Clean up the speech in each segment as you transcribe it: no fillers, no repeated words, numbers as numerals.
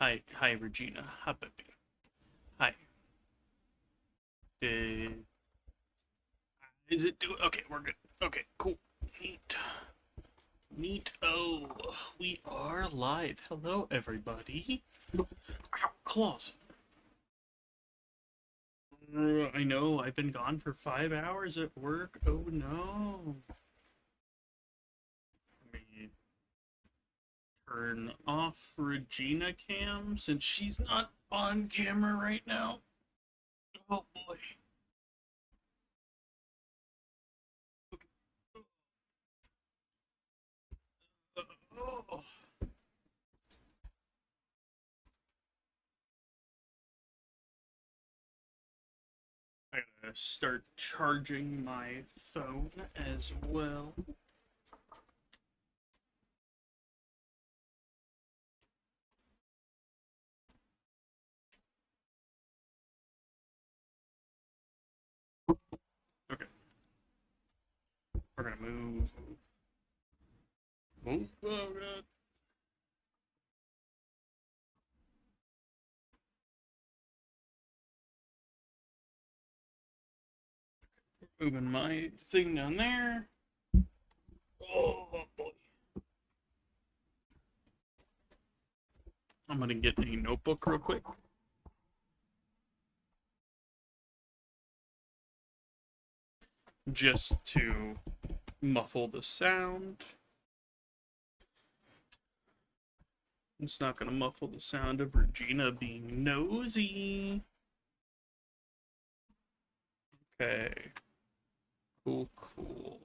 Hi, Regina. Hi, baby. Hi. Did is it do? Okay, we're good. Okay, cool. Neat. Neat. Oh, we are live. Hello, everybody. Ow, claws. I know. I've been gone for 5 hours at work. Oh no. Let me turn off Regina cam since she's not on camera right now. Oh boy. Oh. I gotta start charging my phone as well. Okay, we're gonna move. Oh, oh god. Moving my thing down there. Oh boy. I'm gonna get a notebook real quick. Just to muffle the sound. It's not gonna muffle the sound of Regina being nosy. Okay. Cool, cool.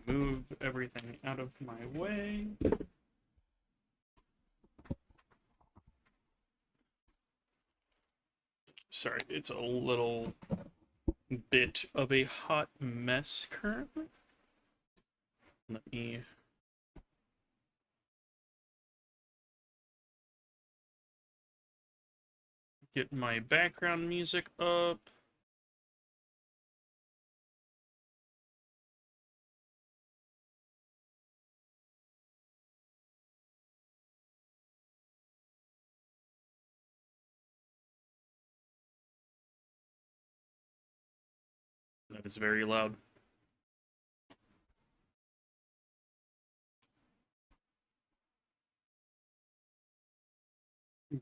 Move everything out of my way. Sorry, it's a little bit of a hot mess currently. Let me get my background music up. That is very loud.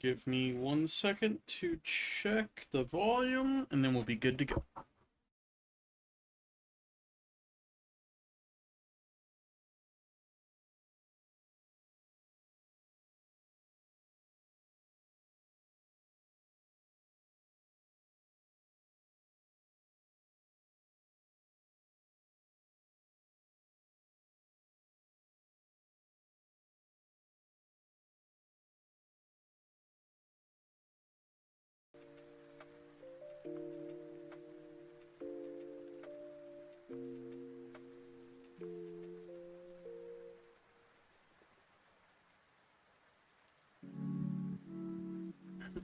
Give me 1 second to check the volume, and then we'll be good to go.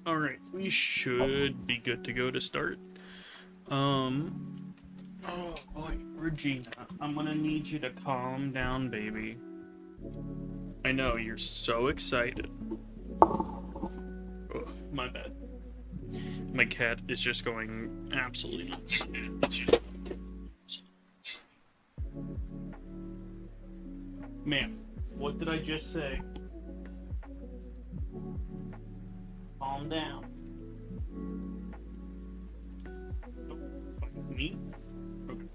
Alright, we should be good to go to start. Oh boy, Regina, I'm gonna need you to calm down, baby. I know, you're so excited. Oh, my bad. My cat is just going absolutely nuts. Ma'am, what did I just say? Calm down. Me? Okay.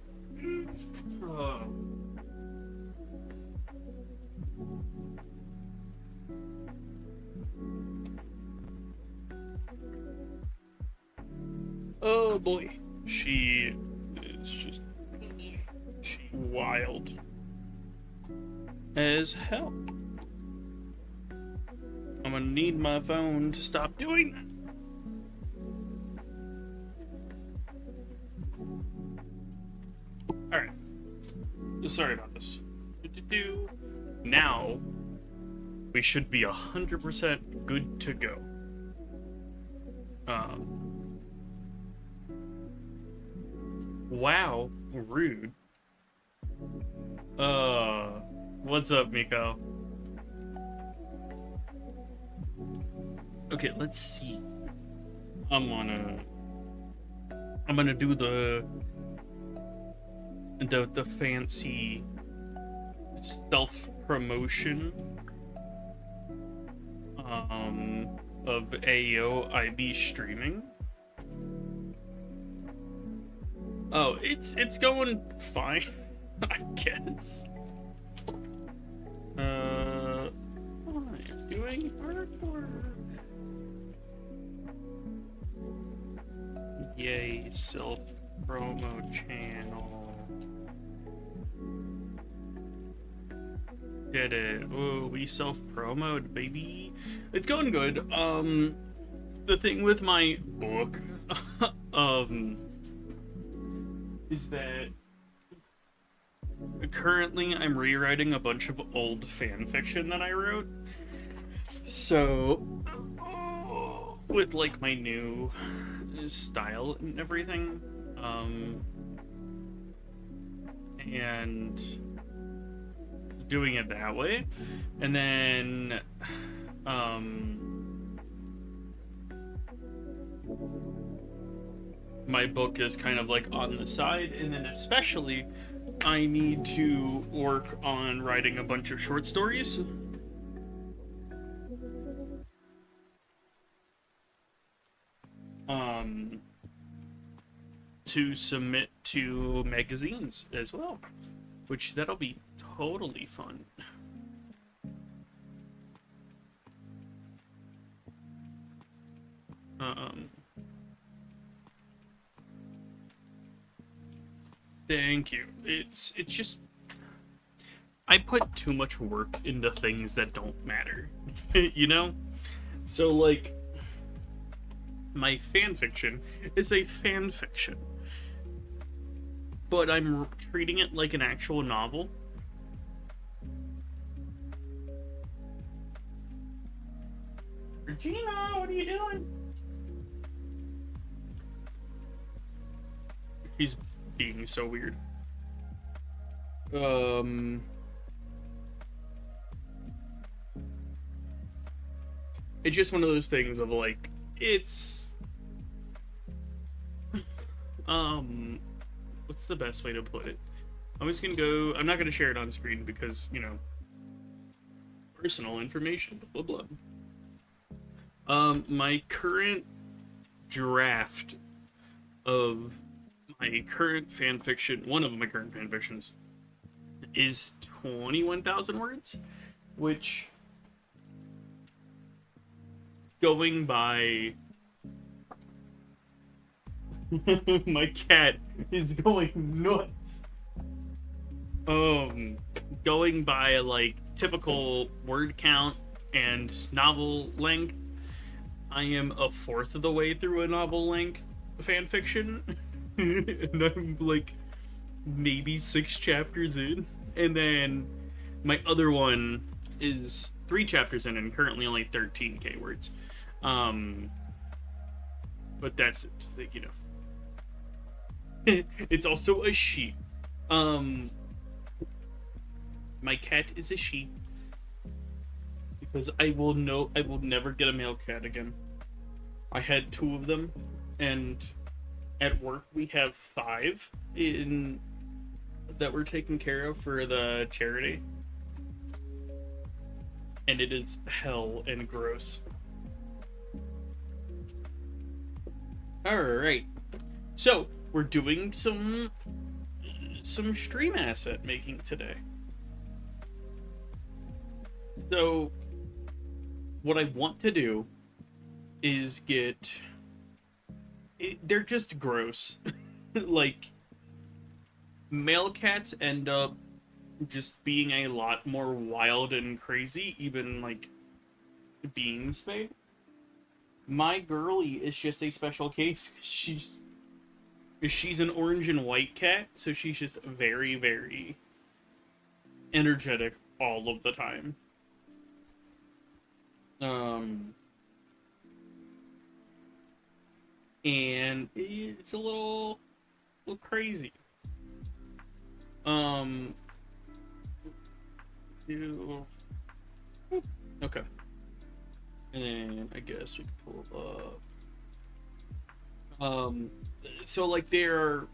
Oh boy. She is just wild as hell. I'm gonna need my phone to stop doing that. Alright. Sorry about this. Now, we should be 100% good to go. Wow, rude. What's up, Miko? Okay, let's see. I'm gonna do the fancy self-promotion of AOIB streaming. Oh, it's going fine, I guess. I'm doing artwork. Yay, self-promo channel. Did it. Oh, we self-promoted, baby. It's going good. The thing with my book, is that currently I'm rewriting a bunch of old fan fiction that I wrote. So, with like my new style and everything, and doing it that way, and then my book is kind of like on the side, and then especially I need to work on writing a bunch of short stories. To submit to magazines as well, which that'll be totally fun. Thank you. It's just I put too much work into things that don't matter, you know? So like my fan fiction is a fan fiction, but I'm treating it like an actual novel. Regina, what are you doing? She's being so weird. It's just one of those things of like, it's what's the best way to put it? I'm just gonna go, I'm not gonna share it on screen because, you know, personal information, blah blah blah. My current draft of my current fanfiction, one of my current fanfictions, is 21,000 words, which, going by my cat is going nuts. Going by like typical word count and novel length, I am a fourth of the way through a novel length fanfiction. And I'm like maybe 6 chapters in, and then my other one is 3 chapters in and currently only 13k words. But that's it, like, you know. It's also a sheep. My cat is a sheep because I will never get a male cat again. I had 2 of them, and at work we have 5 in that we're taking care of for the charity, and it is hell and gross. All right, so we're doing some stream asset making today. So what I want to do is get they're just gross. Like, male cats end up just being a lot more wild and crazy, even like being spayed. My girly is just a special case. She's an orange and white cat, so she's just very, very energetic all of the time. And it's a little crazy. Okay. And then I guess we can pull up. So like they're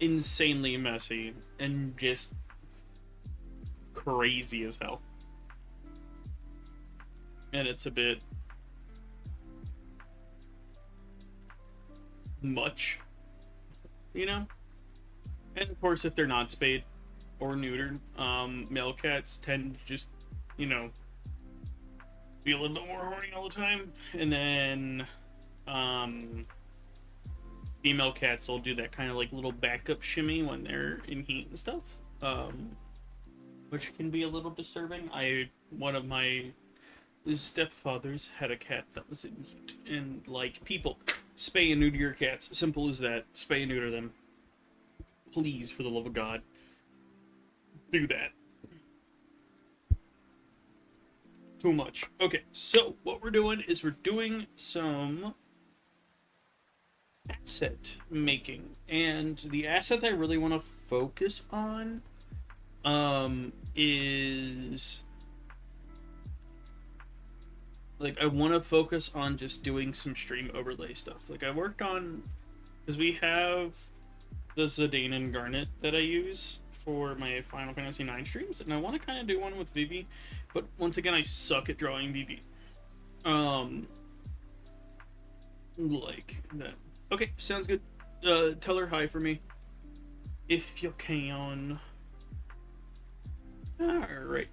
insanely messy and just crazy as hell. And it's a bit much, you know? And of course, if they're not spayed or neutered, male cats tend to just, you know, be a little bit more horny all the time. And then, female cats will do that kind of like little backup shimmy when they're in heat and stuff, which can be a little disturbing. One of my stepfathers had a cat that was in heat, and like people, spay and neuter your cats. Simple as that. Spay and neuter them. Please, for the love of God, do that. Too much. Okay, so what we're doing is we're doing some asset making, and the asset I really want to focus on is like I want to focus on just doing some stream overlay stuff. Like I worked on, because we have the Zidane and Garnet that I use for my Final Fantasy IX streams, and I want to kind of do one with Vivi, but once again I suck at drawing Vivi. Like that. Okay, sounds good. Tell her hi for me, if you can. Alright.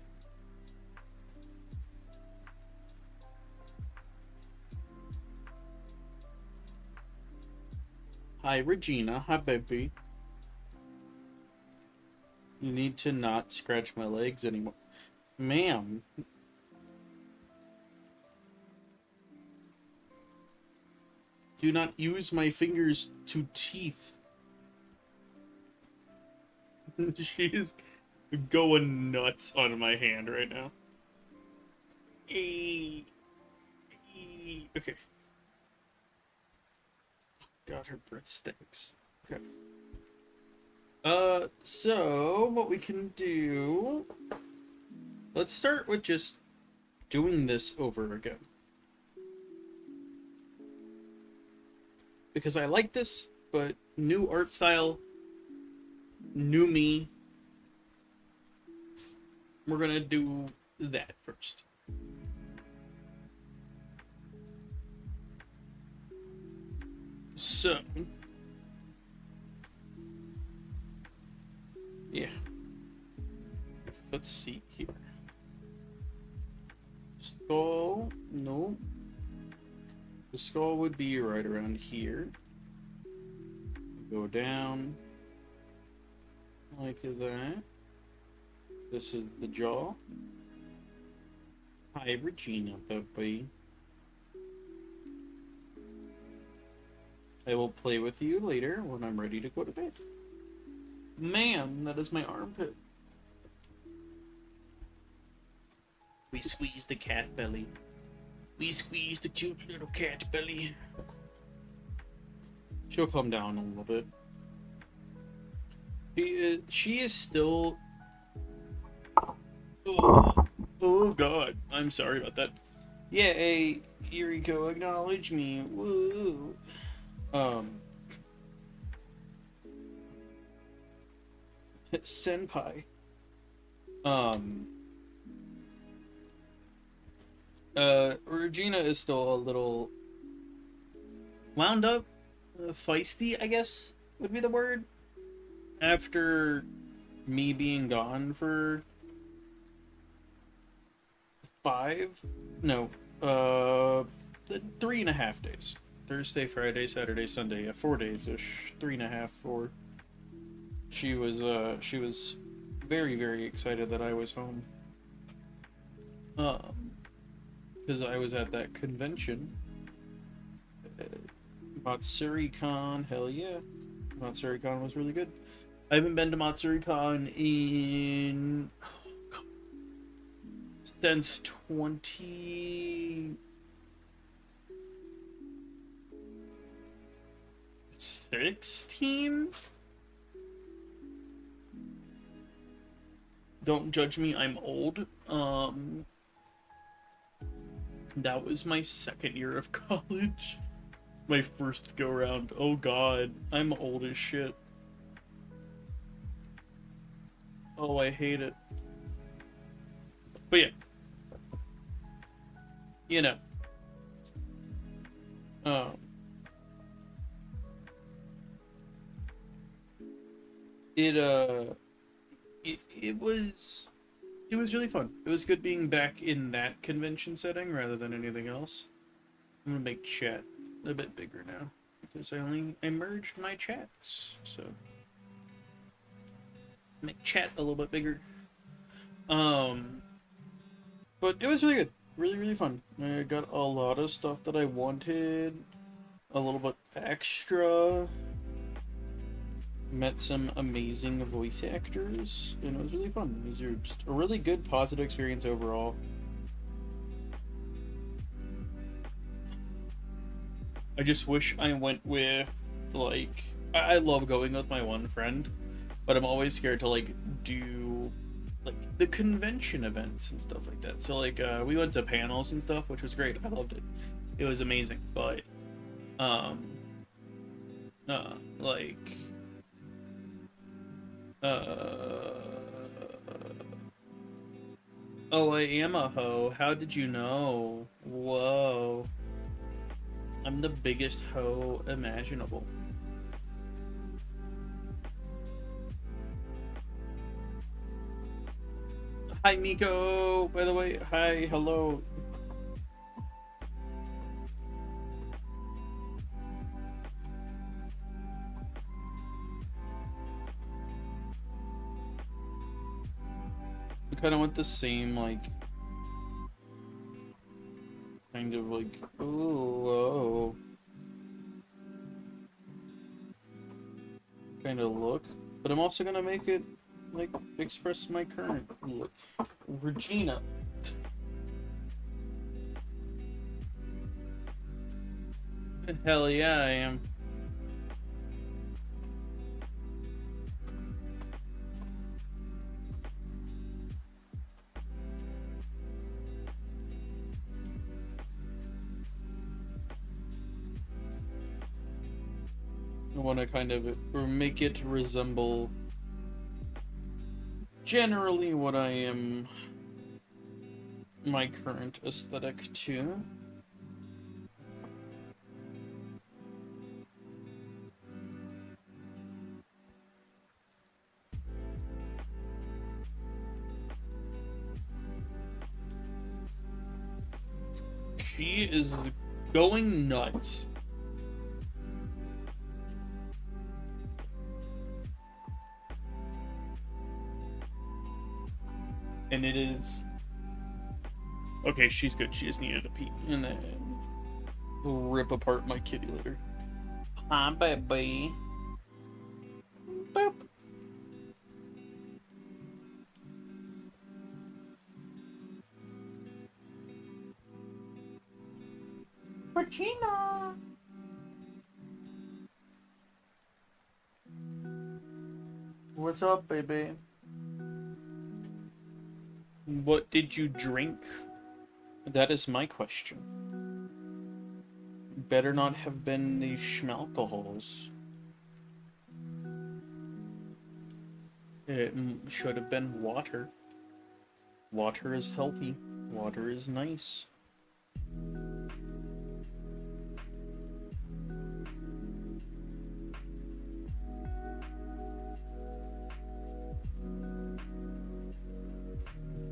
Hi, Regina. Hi, baby. You need to not scratch my legs anymore. Ma'am. Do not use my fingers to teeth. She's going nuts on my hand right now. Okay. God, her breath stinks. Okay. So what we can do... Let's start with just doing this over again. Because I like this, but new art style, new me. We're gonna do that first. So, yeah. Let's see here. Skull, no. The skull would be right around here. Go down like that. This is the jaw. Hi, Regina, baby. I will play with you later when I'm ready to go to bed. Man, that is my armpit. We squeeze the cat belly. We squeeze the cute little cat belly. She'll calm down a little bit. She is still... Oh God, I'm sorry about that. Yeah, hey, Yuriko, acknowledge me. Woo. Senpai. Regina is still a little wound up, feisty, I guess would be the word. After me being gone for 3.5 days. Thursday, Friday, Saturday, Sunday. Yeah, 4 days-ish. 3.5, 4. She was very, very excited that I was home. Because I was at that convention. Matsuri-Con, hell yeah. Matsuri-Con was really good. I haven't been to Matsuri-Con in... since 2016? Don't judge me, I'm old. That was my second year of college. My first go round. Oh god, I'm old as shit. Oh, I hate it. But yeah, you know. Um, it it was really fun. It was good being back in that convention setting rather than anything else. I'm gonna make chat a bit bigger now because I merged my chats, so make chat a little bit bigger. Um, but it was really good, really fun. I got a lot of stuff that I wanted, a little bit extra. Met some amazing voice actors, and it was really fun. It was just a really good, positive experience overall. I just wish I went with, like, I love going with my one friend, but I'm always scared to, like, do, like, the convention events and stuff like that. So, like, we went to panels and stuff, which was great. I loved it. It was amazing, but, um, like, oh, I am a hoe. How did you know? Whoa. I'm the biggest hoe imaginable. Hi, Miko, by the way. Hi, hello. I kind of want the same, like, kind of like, ooh, whoa, kind of look. But I'm also gonna make it, like, express my current look. Regina. Hell yeah, I am. I want to kind of or make it resemble generally what I am, my current aesthetic too. She is going nuts. And it is... Okay, she's good. She just needed a pee. And then rip apart my kitty litter. Hi, baby. Boop. Regina. What's up, baby? What did you drink? That is my question. Better not have been the schmalcohols. It should have been water. Water is healthy. Water is nice.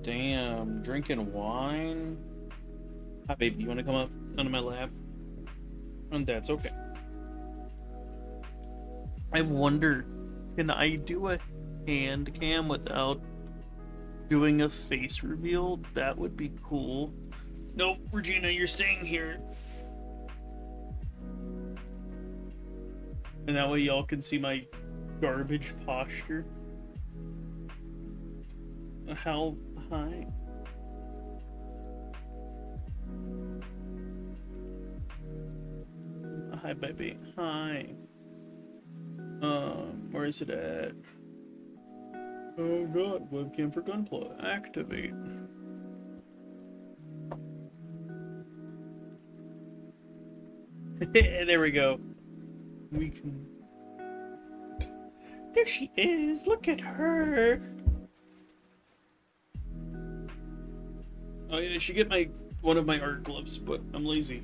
Damn, drinking wine? Hi, baby, you want to come up onto my lap? And that's okay. I wonder, can I do a hand cam without doing a face reveal? That would be cool. Nope, Regina, you're staying here. And that way y'all can see my garbage posture. How high? Hi, baby. Hi. Where is it at? Oh god, webcam for Gunpla. Activate. There we go. We can... There she is! Look at her! Oh yeah, I should get one of my art gloves, but I'm lazy.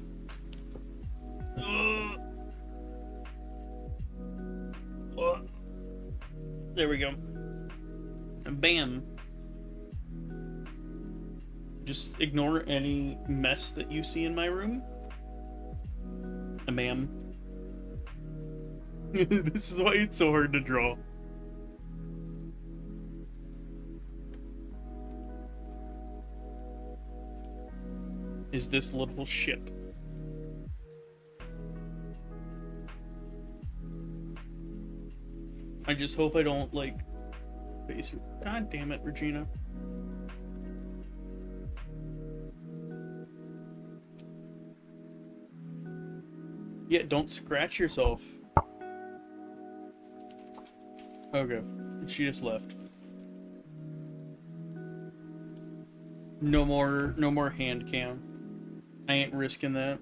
There we go. And bam. Just ignore any mess that you see in my room. And bam. This is why it's so hard to draw. Is this little ship. I just hope I don't, like, face her. God damn it, Regina. Yeah, don't scratch yourself. Okay, she just left. No more hand cam. I ain't risking that.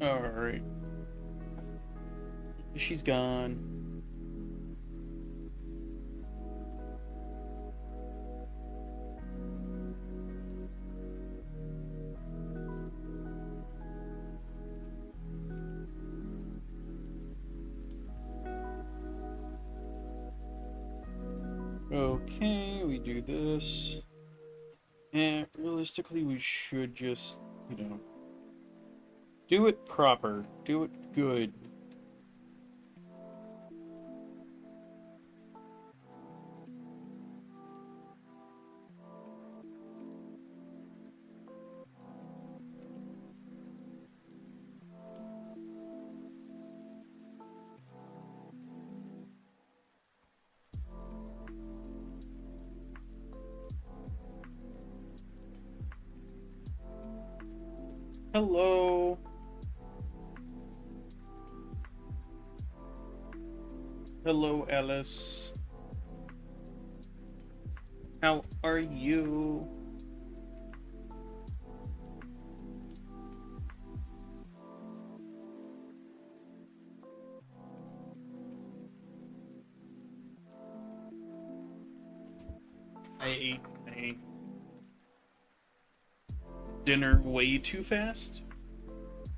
Alright. She's gone. Okay, we do this. And realistically, we should just, you know, do it proper. Do it good. Hello. Hello, Alice. How are you? I ate my dinner way too fast,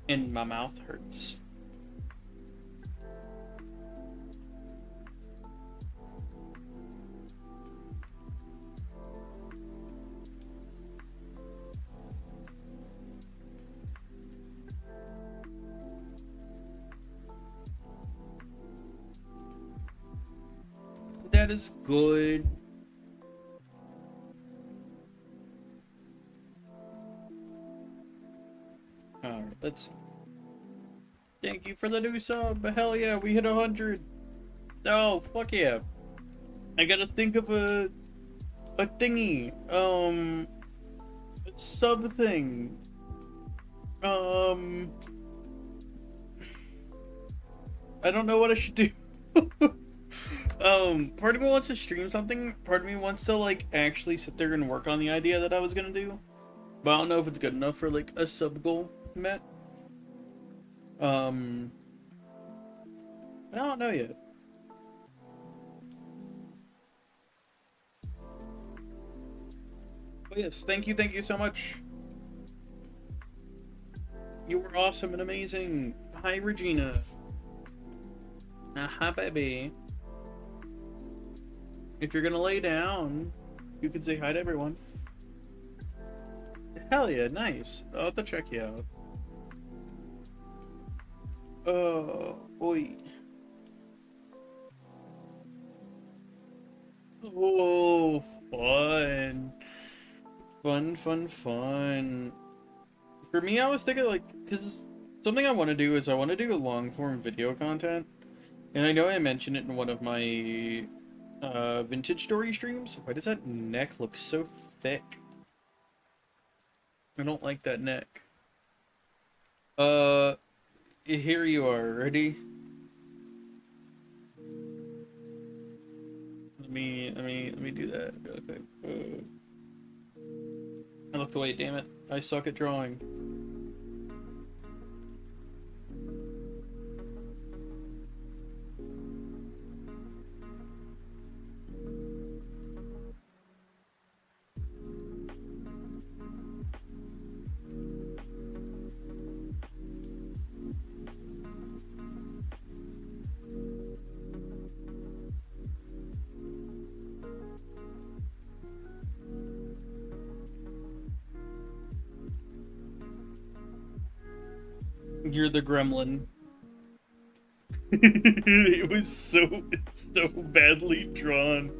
and my mouth hurts. That is good. Alright, let's see. Thank you for the new sub. Hell yeah, we hit 100. Oh, fuck yeah. I gotta think of a thingy. A sub thing. I don't know what I should do. Part of me wants to stream something. Part of me wants to, like, actually sit there and work on the idea that I was gonna do. But I don't know if it's good enough for, like, a sub goal met. I don't know yet. But yes, thank you so much. You were awesome and amazing. Hi, Regina. Hi, baby. If you're gonna lay down, you can say hi to everyone. Hell yeah, nice. I'll have to check you out. Oh, boy. Oh, fun. Fun. For me, I was thinking, like, because something I want to do is I want to do long-form video content. And I know I mentioned it in one of my vintage story streams. Why does that neck look so thick? I don't like that neck. Here you are. Ready? Let me do that real quick. out the way, damn it. I suck at drawing. You're the gremlin. It's so badly drawn.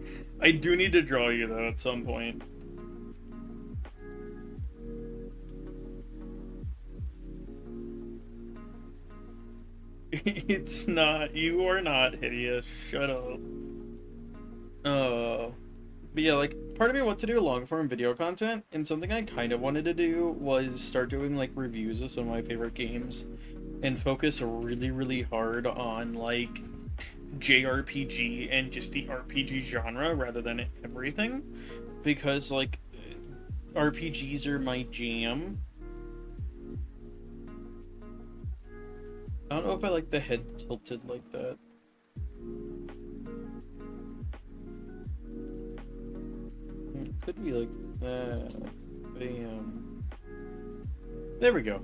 I do need to draw you though at some point. It's not. You are not hideous. Shut up. But yeah, like, part of me wants to do long form video content, and something I kind of wanted to do was start doing like reviews of some of my favorite games and focus really, really hard on like JRPG and just the RPG genre rather than everything, because like RPGs are my jam. I don't know if I like the head tilted like that. It could be like that. Bam. There we go.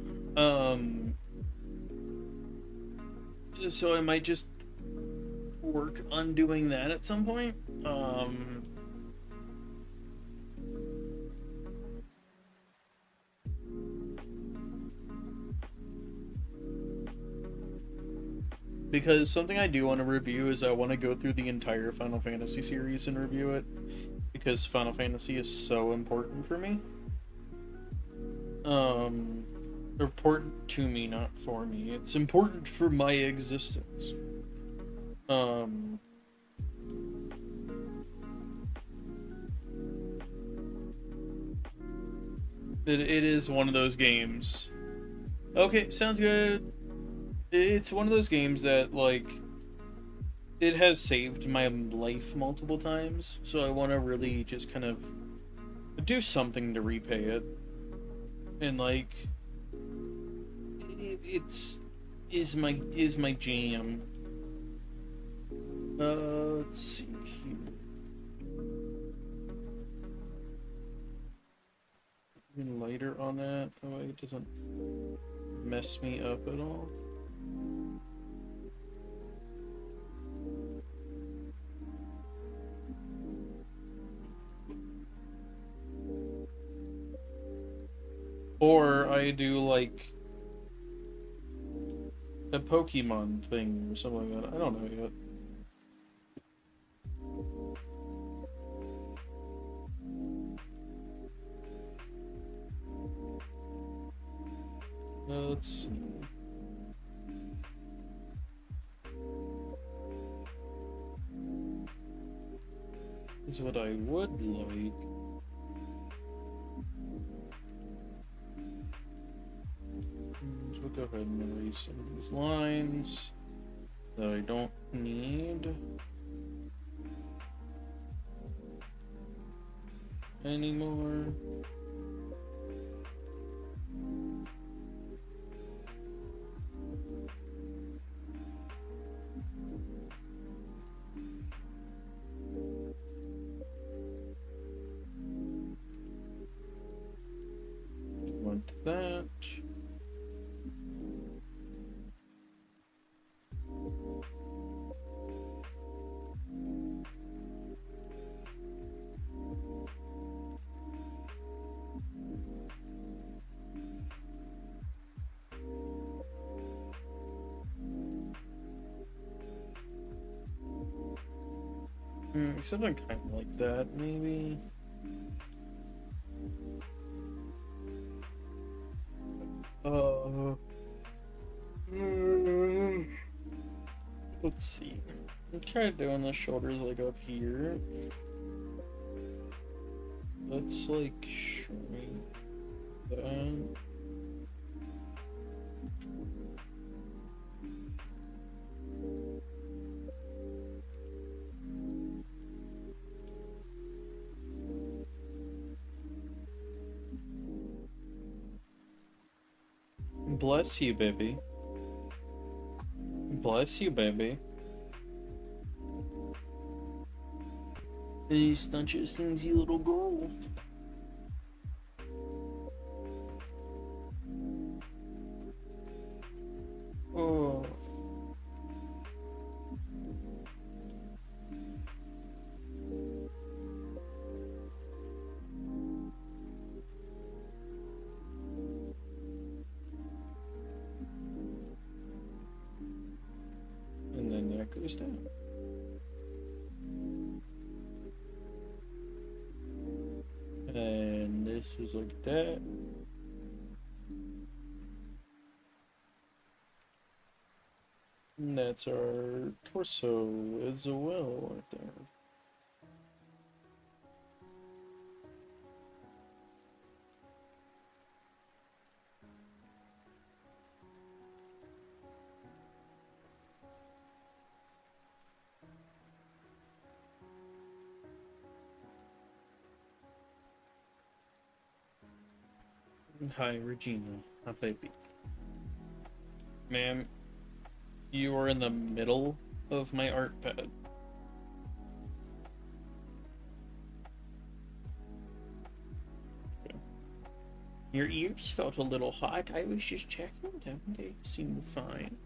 So I might just work on doing that at some point. Because something I do want to review is I want to go through the entire Final Fantasy series and review it. Because Final Fantasy is so important for me. Important to me, not for me. It's important for my existence. It is one of those games. Okay, sounds good. It's one of those games that, like, it has saved my life multiple times, so I want to really just kind of do something to repay it. And, like, is my jam. Let's see here. Even lighter on that, that way it doesn't mess me up at all. Or I do like a Pokemon thing or something like that. I don't know yet. Let's see. Is what I would like. We'll go ahead and erase some of these lines that I don't need anymore. Want that. Something kind of like that, maybe. Let's see. I'll try doing the shoulders like up here. Let's like shrink that. Bless you, baby. Bless you, baby. He's such a stingy little girl. Oh. And then that goes down. And this is like that. And that's our torso as well, right there. Hi, Regina. Hi, baby. Ma'am, you are in the middle of my art pad. Okay. Your ears felt a little hot. I was just checking them. They seem fine.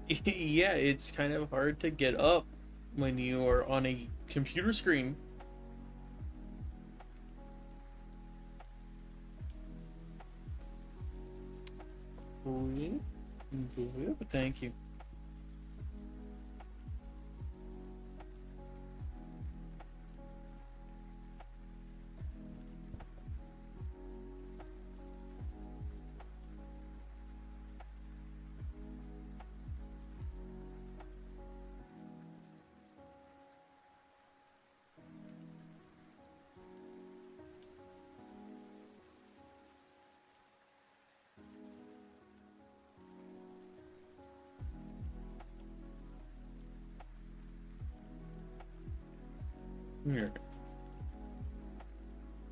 Yeah, it's kind of hard to get up when you are on a computer screen. Thank you. Here.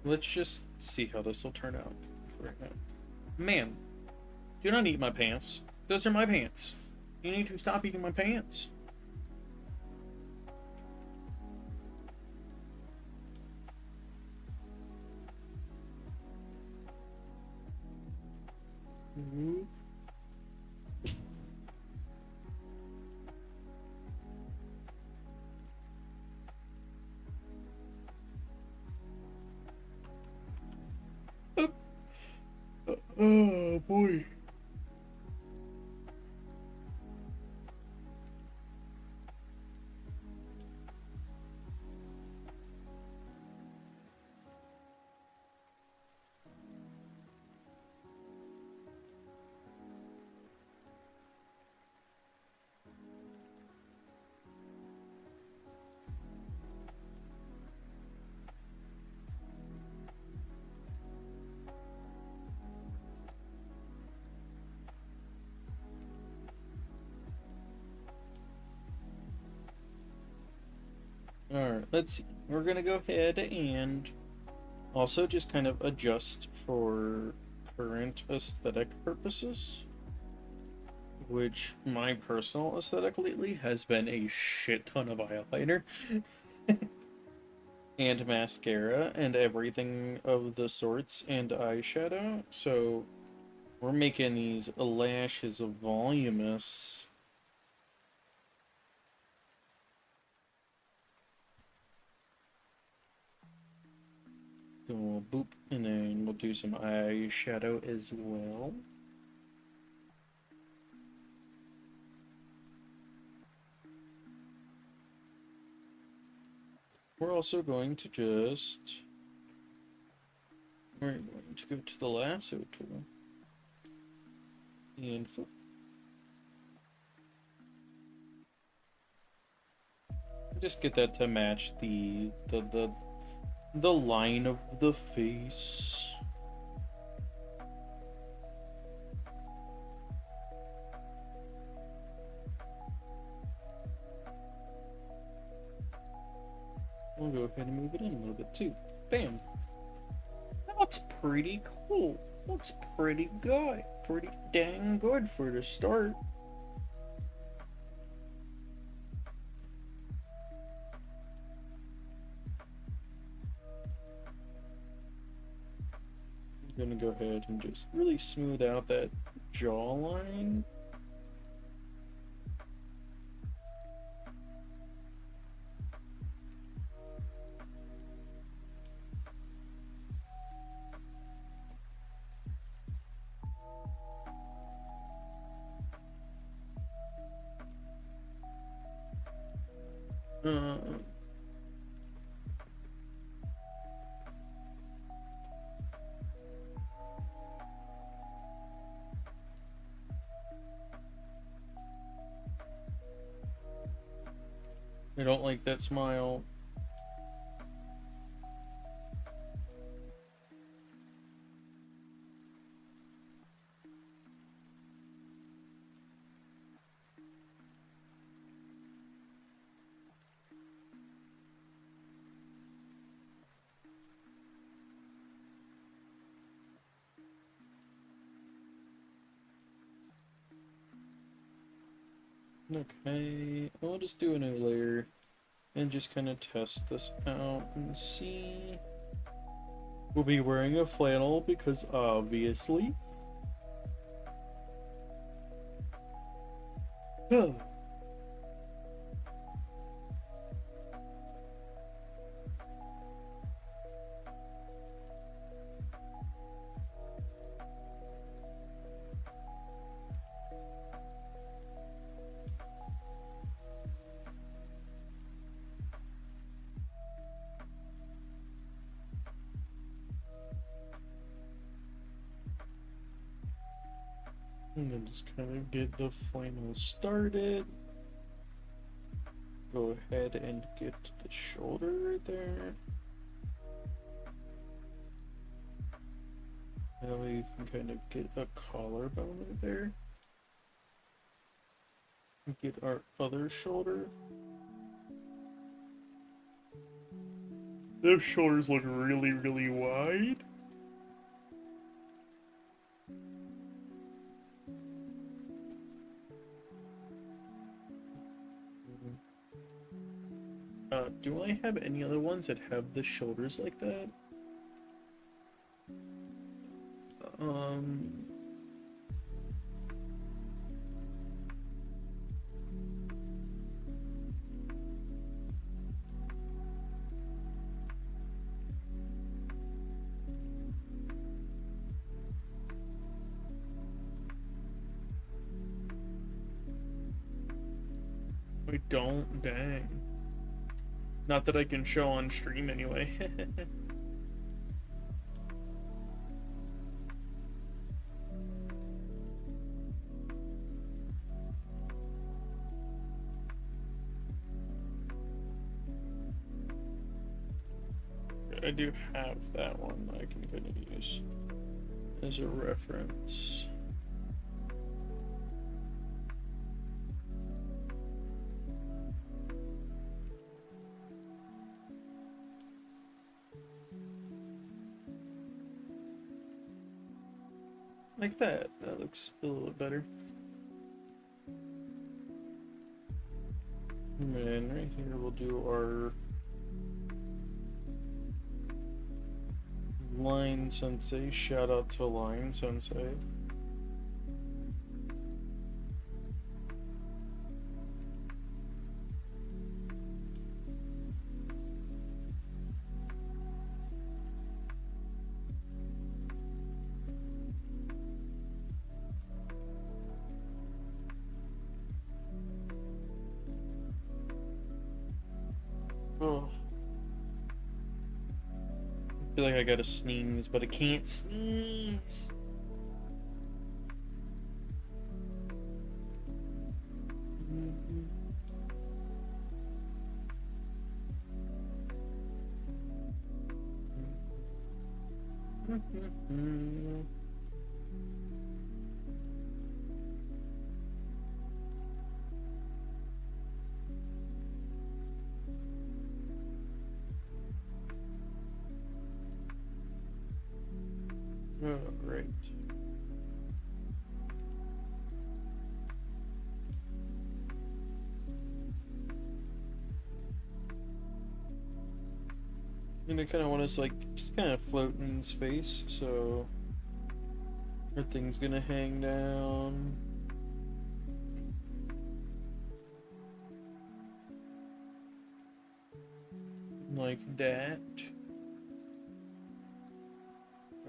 Let's just see how this will turn out right now. Ma'am, do not eat my pants. Those are my pants. You need to stop eating my pants. Mm-hmm. Oh boy. Alright, let's see. We're gonna go ahead and also just kind of adjust for current aesthetic purposes. Which my personal aesthetic lately has been a shit ton of eyeliner. And mascara and everything of the sorts and eyeshadow. So we're making these lashes voluminous. So we'll boop, and then we'll do some eyeshadow as well. We're also going to we're going to go to the lasso tool. And flip. Just get that to match the line of the face. We'll go ahead and move it in a little bit too. Bam! That looks pretty cool. Looks pretty good. Pretty dang good for the start. I'm gonna go ahead and just really smooth out that jawline. Uh, I don't like that smile. Okay, I'll just do a new layer and just kind of test this out and see. We'll be wearing a flannel because obviously. Oh. And then just kind of get the flannel started. Go ahead and get the shoulder right there. That way you can kind of get a collarbone right there. Get our other shoulder. Those shoulders look really, really wide. Do I have any other ones that have the shoulders like that? Um, I don't, dang. Not that I can show on stream anyway. I do have that one I can kind of use as a reference. Like that. That looks a little bit better. And then right here we'll do our Line Sensei. Shout out to Line Sensei. Oh. I feel like I gotta sneeze, but I can't sneeze. Alright. And I kind of want us like just kind of floating in space, so everything's gonna hang down. Like that.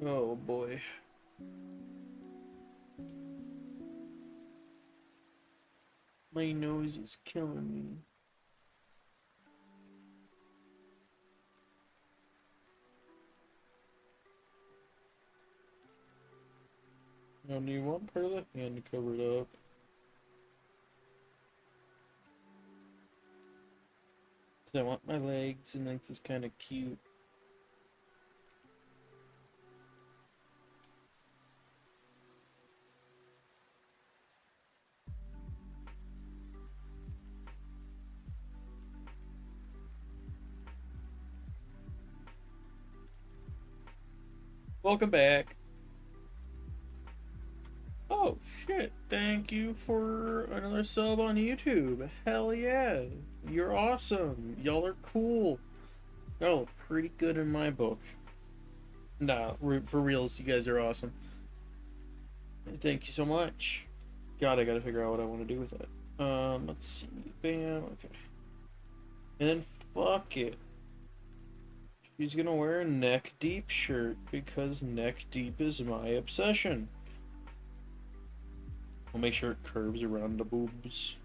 Oh boy. My nose is killing me. I only one part of the hand covered up. So I want my legs and like this kind of cute. Welcome back. Oh shit, thank you for another sub on YouTube. Hell yeah. You're awesome. Y'all are cool. Y'all are pretty good in my book. Nah, for reals, you guys are awesome. Thank you so much. God, I gotta figure out what I want to do with that. Let's see. Bam, okay. And then fuck it. She's gonna wear a neck deep shirt because neck deep is my obsession. I'll make sure it curves around the boobs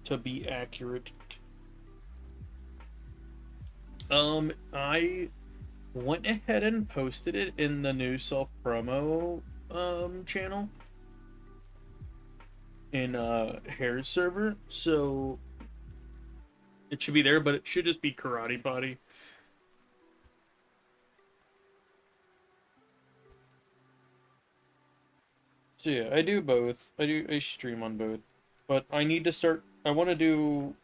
to be accurate. I went ahead and posted it in the new self-promo channel in Hair server, so it should be there, but it should just be Karate Body. So yeah, I do both. I stream on both. But I need to start I'm gonna do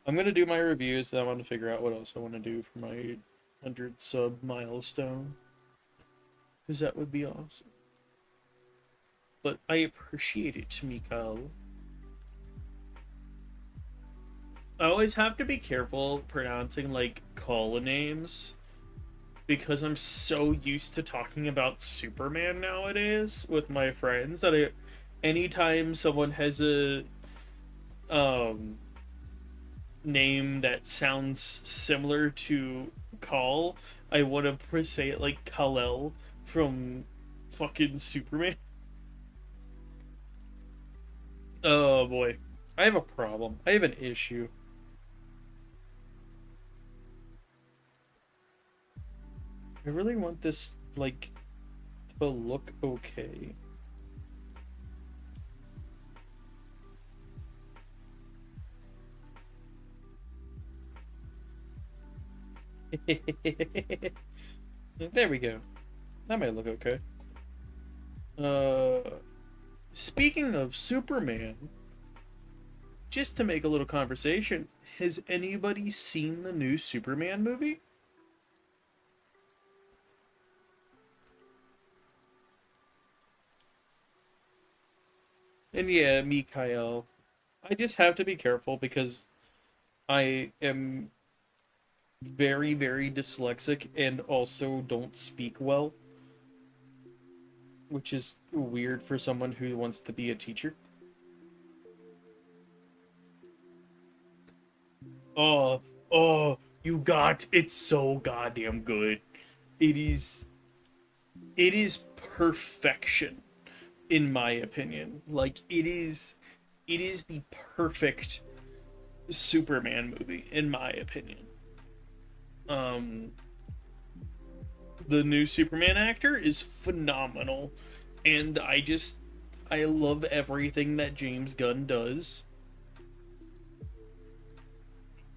my reviews, and I want to figure out what else I want to do for my 100 sub milestone. Because that would be awesome. But I appreciate it, Mikal. I always have to be careful pronouncing like call names because I'm so used to talking about Superman nowadays with my friends that anytime someone has a name that sounds similar to Kal, I want to say it like Kal-El from fucking Superman. Oh boy, I have a problem. I have an issue. I really want this like to look okay. There we go. That might look okay. Speaking of Superman, just to make a little conversation, has anybody seen the new Superman movie? And yeah, Mikhail, I just have to be careful because I am very, very dyslexic and also don't speak well, which is weird for someone who wants to be a teacher. Oh, oh, you got it's so goddamn good. It is perfection in my opinion. Like it is the perfect Superman movie in my opinion. Um the new Superman actor is phenomenal, and I love everything that James Gunn does.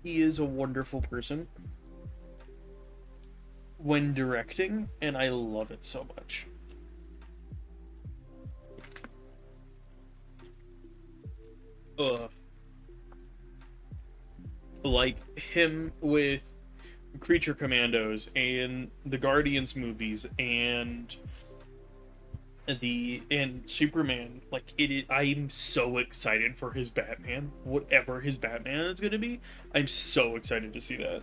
He is a wonderful person when directing, and I love it so much. Like him with Creature Commandos and the Guardians movies and Superman. Like I'm so excited for his Batman. Whatever his Batman is going to be, I'm so excited to see that.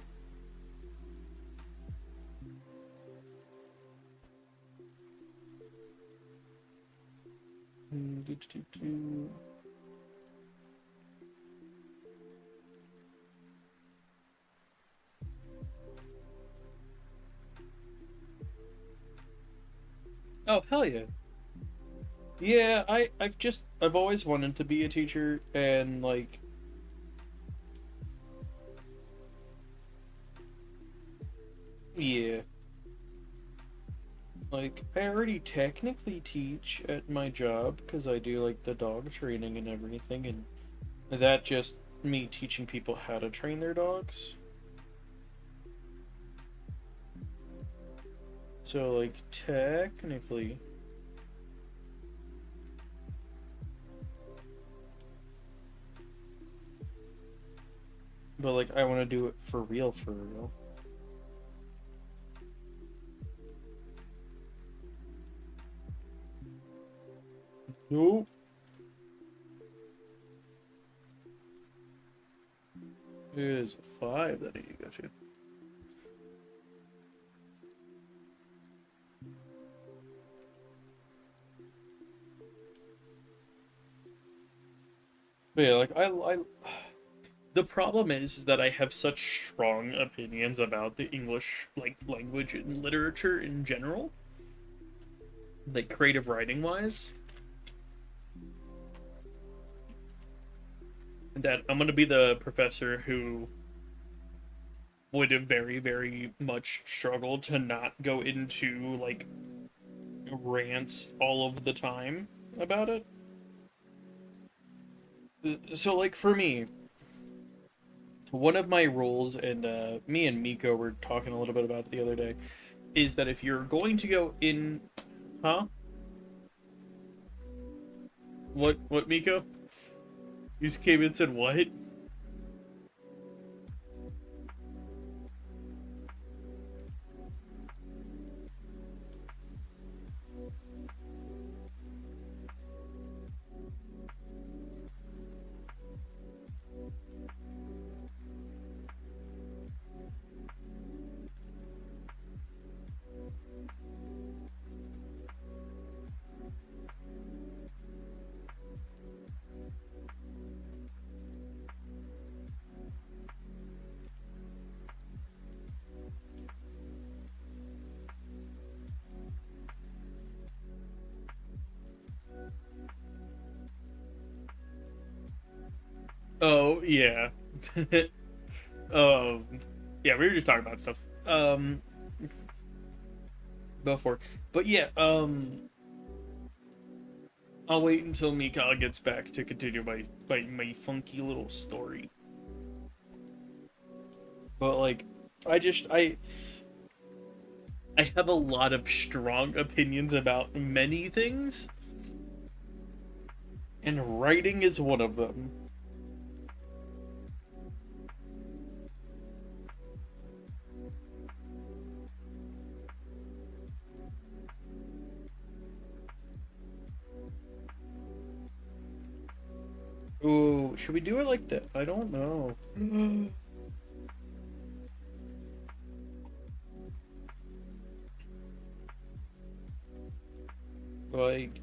Oh, hell yeah. Yeah, I've always wanted to be a teacher, and like, yeah, like I already technically teach at my job because I do like the dog training and everything, and that just me teaching people how to train their dogs. So like technically, but like I want to do it for real, for real. Nope. It is a five that you got you. But yeah, like I the problem is that I have such strong opinions about the English like language and literature in general, like creative writing wise, that I'm gonna be the professor who would have very, very much struggled to not go into like rants all of the time about it. So like for me, one of my rules, and me and Miko were talking a little bit about it the other day, is that if you're going to go in, huh? What, Miko? You just came in and said what? Oh yeah. um, yeah, we were just talking about stuff before, but yeah, I'll wait until Mika gets back to continue my funky little story. But like, I just I have a lot of strong opinions about many things, and writing is one of them. Ooh, should we do it like that? I don't know. Like,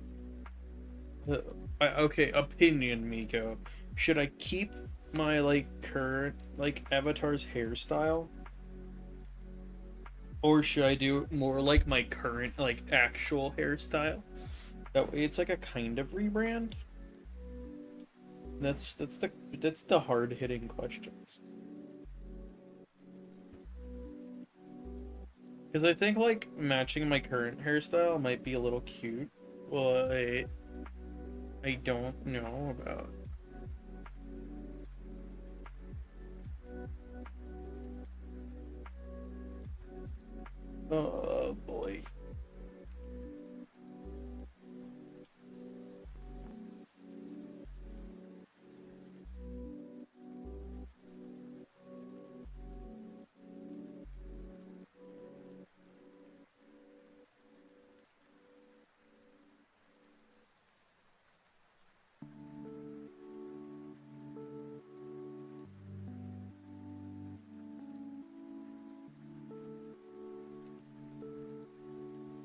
okay, opinion, Miko. Should I keep my like current like avatar's hairstyle, or should I do more like my current like actual hairstyle? That way, it's like a kind of rebrand. That's the hard hitting questions. Because I think like matching my current hairstyle might be a little cute. Well, I don't know about. Oh boy.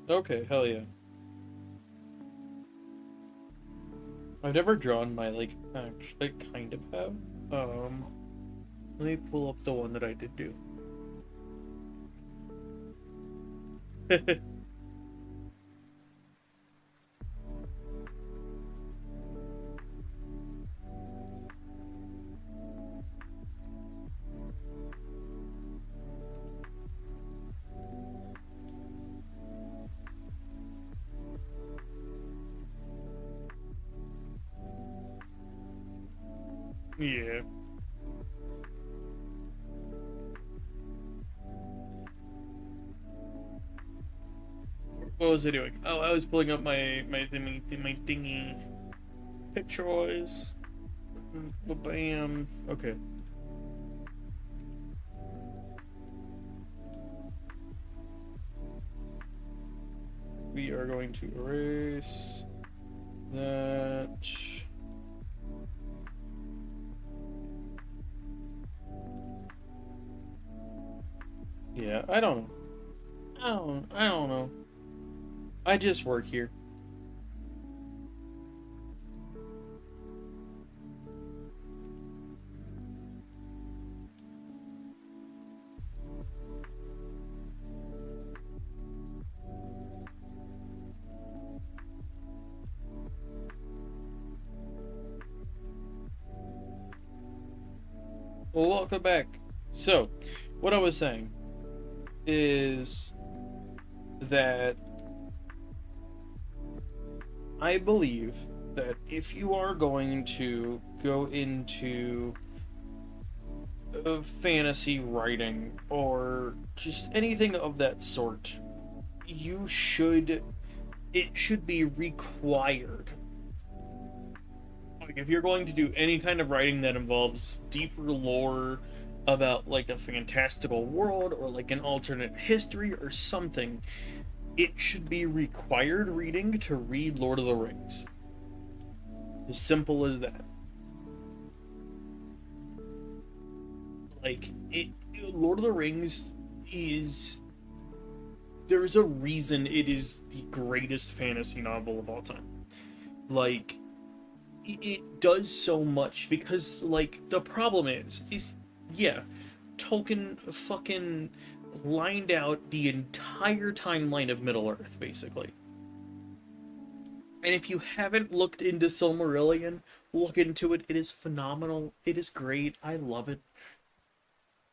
Okay, hell yeah. I've never drawn my, like, actually, I kind of have. Let me pull up the one that I did do. Yeah. What was I doing? Oh, I was pulling up my dingy pictures. Bam. Okay. We are going to erase that. Yeah, I don't know. I don't know. I just work here. Well, welcome back. So, what I was saying is that I believe that if you are going to go into fantasy writing or just anything of that sort, it should be required. Like, if you're going to do any kind of writing that involves deeper lore about, like, a fantastical world or, like, an alternate history or something, it should be required reading to read Lord of the Rings. As simple as that. Like, Lord of the Rings is... There's a reason it is the greatest fantasy novel of all time. Like, it does so much because, like, the problem is yeah, Tolkien fucking lined out the entire timeline of Middle-earth, basically. And if you haven't looked into Silmarillion, look into it. It is phenomenal. It is great. I love it.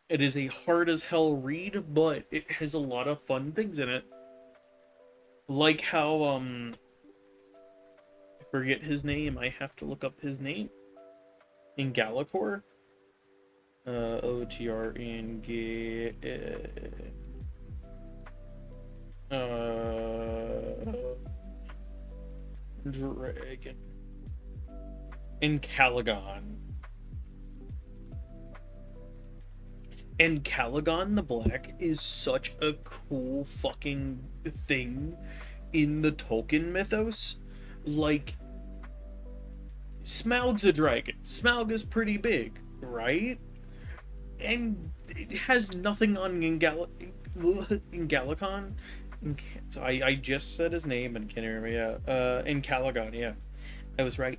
It is a hard as hell read, but it has a lot of fun things in it. Like how, I forget his name. I have to look up his name. In Galacor? OTR in Dragon. In Calagon. And Calagon the Black is such a cool fucking thing in the Tolkien mythos. Like, Smaug's a dragon. Smaug is pretty big, right? And it has nothing on in Galacon. I just said his name and can't remember. Yeah, in Calagon. Yeah, I was right.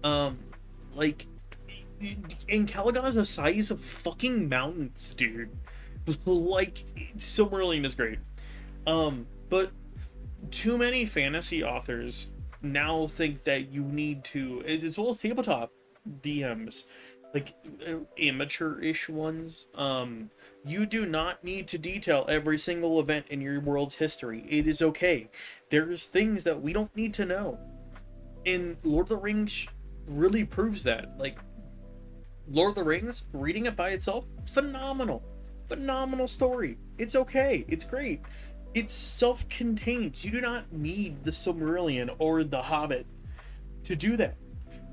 Like, in Calagon is the size of fucking mountains, dude. Like, Silmarillion is great. But too many fantasy authors now think that you need to, as well as tabletop DMs, like amateur-ish ones, you do not need to detail every single event in your world's history. It is okay. There's things that we don't need to know. And Lord of the Rings really proves that. Like, Lord of the Rings, reading it by itself, phenomenal. Phenomenal story. It's okay. It's great. It's self-contained. You do not need the Silmarillion or the Hobbit to do that.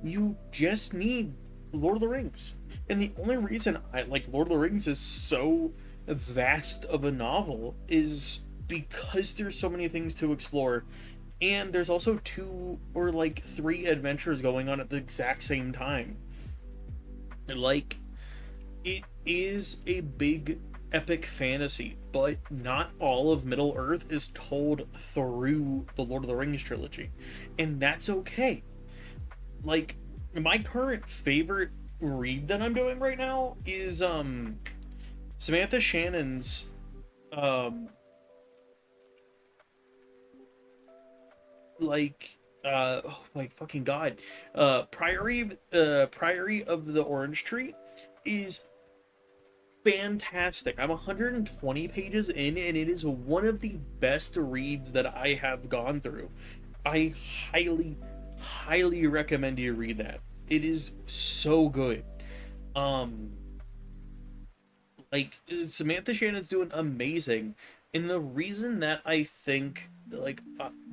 You just need Lord of the Rings. And the only reason I like Lord of the Rings is so vast of a novel is because there's so many things to explore. And there's also 2 or like 3 adventures going on at the exact same time. Like, it is a big epic fantasy, but not all of Middle Earth is told through the Lord of the Rings trilogy, and that's okay. Like, my current favorite read that I'm doing right now is Samantha Shannon's um oh my fucking god, Priory of the Orange Tree is fantastic. I'm 120 pages in, and it is one of the best reads that I have gone through. I highly, highly recommend you read that. It is so good. Um, Samantha Shannon's doing amazing, and the reason that I think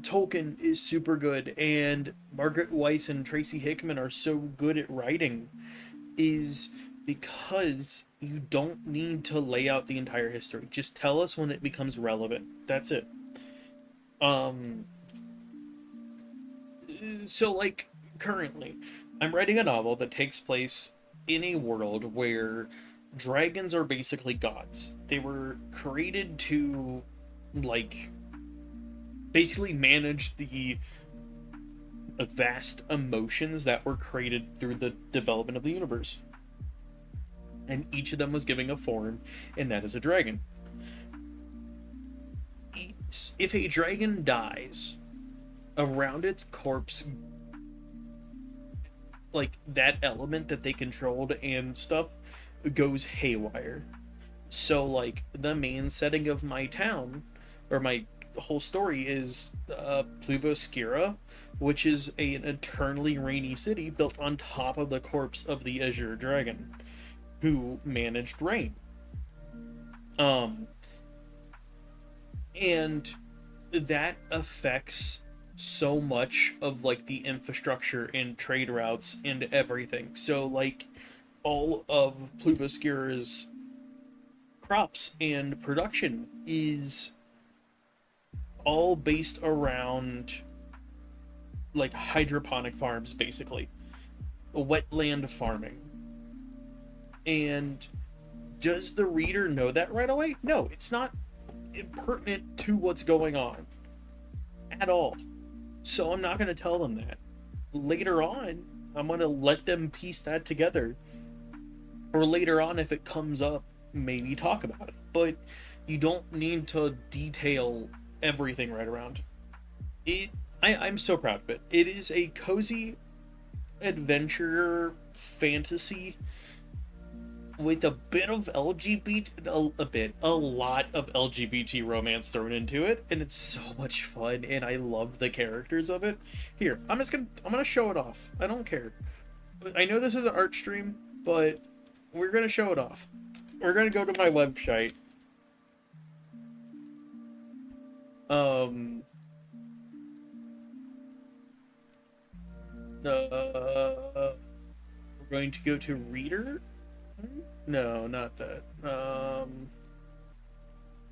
Tolkien is super good and Margaret Weiss and Tracy Hickman are so good at writing is because you don't need to lay out the entire history. Just tell us when it becomes relevant. That's it. Um, so like currently, I'm writing a novel that takes place in a world where dragons are basically gods. They were created to like basically manage the vast emotions that were created through the development of the universe. And each of them was given a form, and that is a dragon. If a dragon dies, around its corpse, like that element that they controlled and stuff goes haywire. So like the main setting of my town, or my whole story, is Pluvoscira, which is an eternally rainy city built on top of the corpse of the Azure Dragon, who managed rain. Um, and that affects so much of like the infrastructure and trade routes and everything. So like all of Pluvoscira's crops and production is all based around like hydroponic farms, basically wetland farming. And does the reader know that right away? No, it's not pertinent to what's going on at all. So I'm not going to tell them that. Later on, I'm going to let them piece that together. Or later on, if it comes up, maybe talk about it. But you don't need to detail everything right around. I'm so proud of it. It is a cozy adventure fantasy with a bit of a lot of LGBT romance thrown into it, and it's so much fun, and I love the characters of it. Here, I'm gonna show it off. I don't care. I know this is an art stream, but we're gonna show it off. We're gonna go to my website. We're going to go to Reader. No, not that.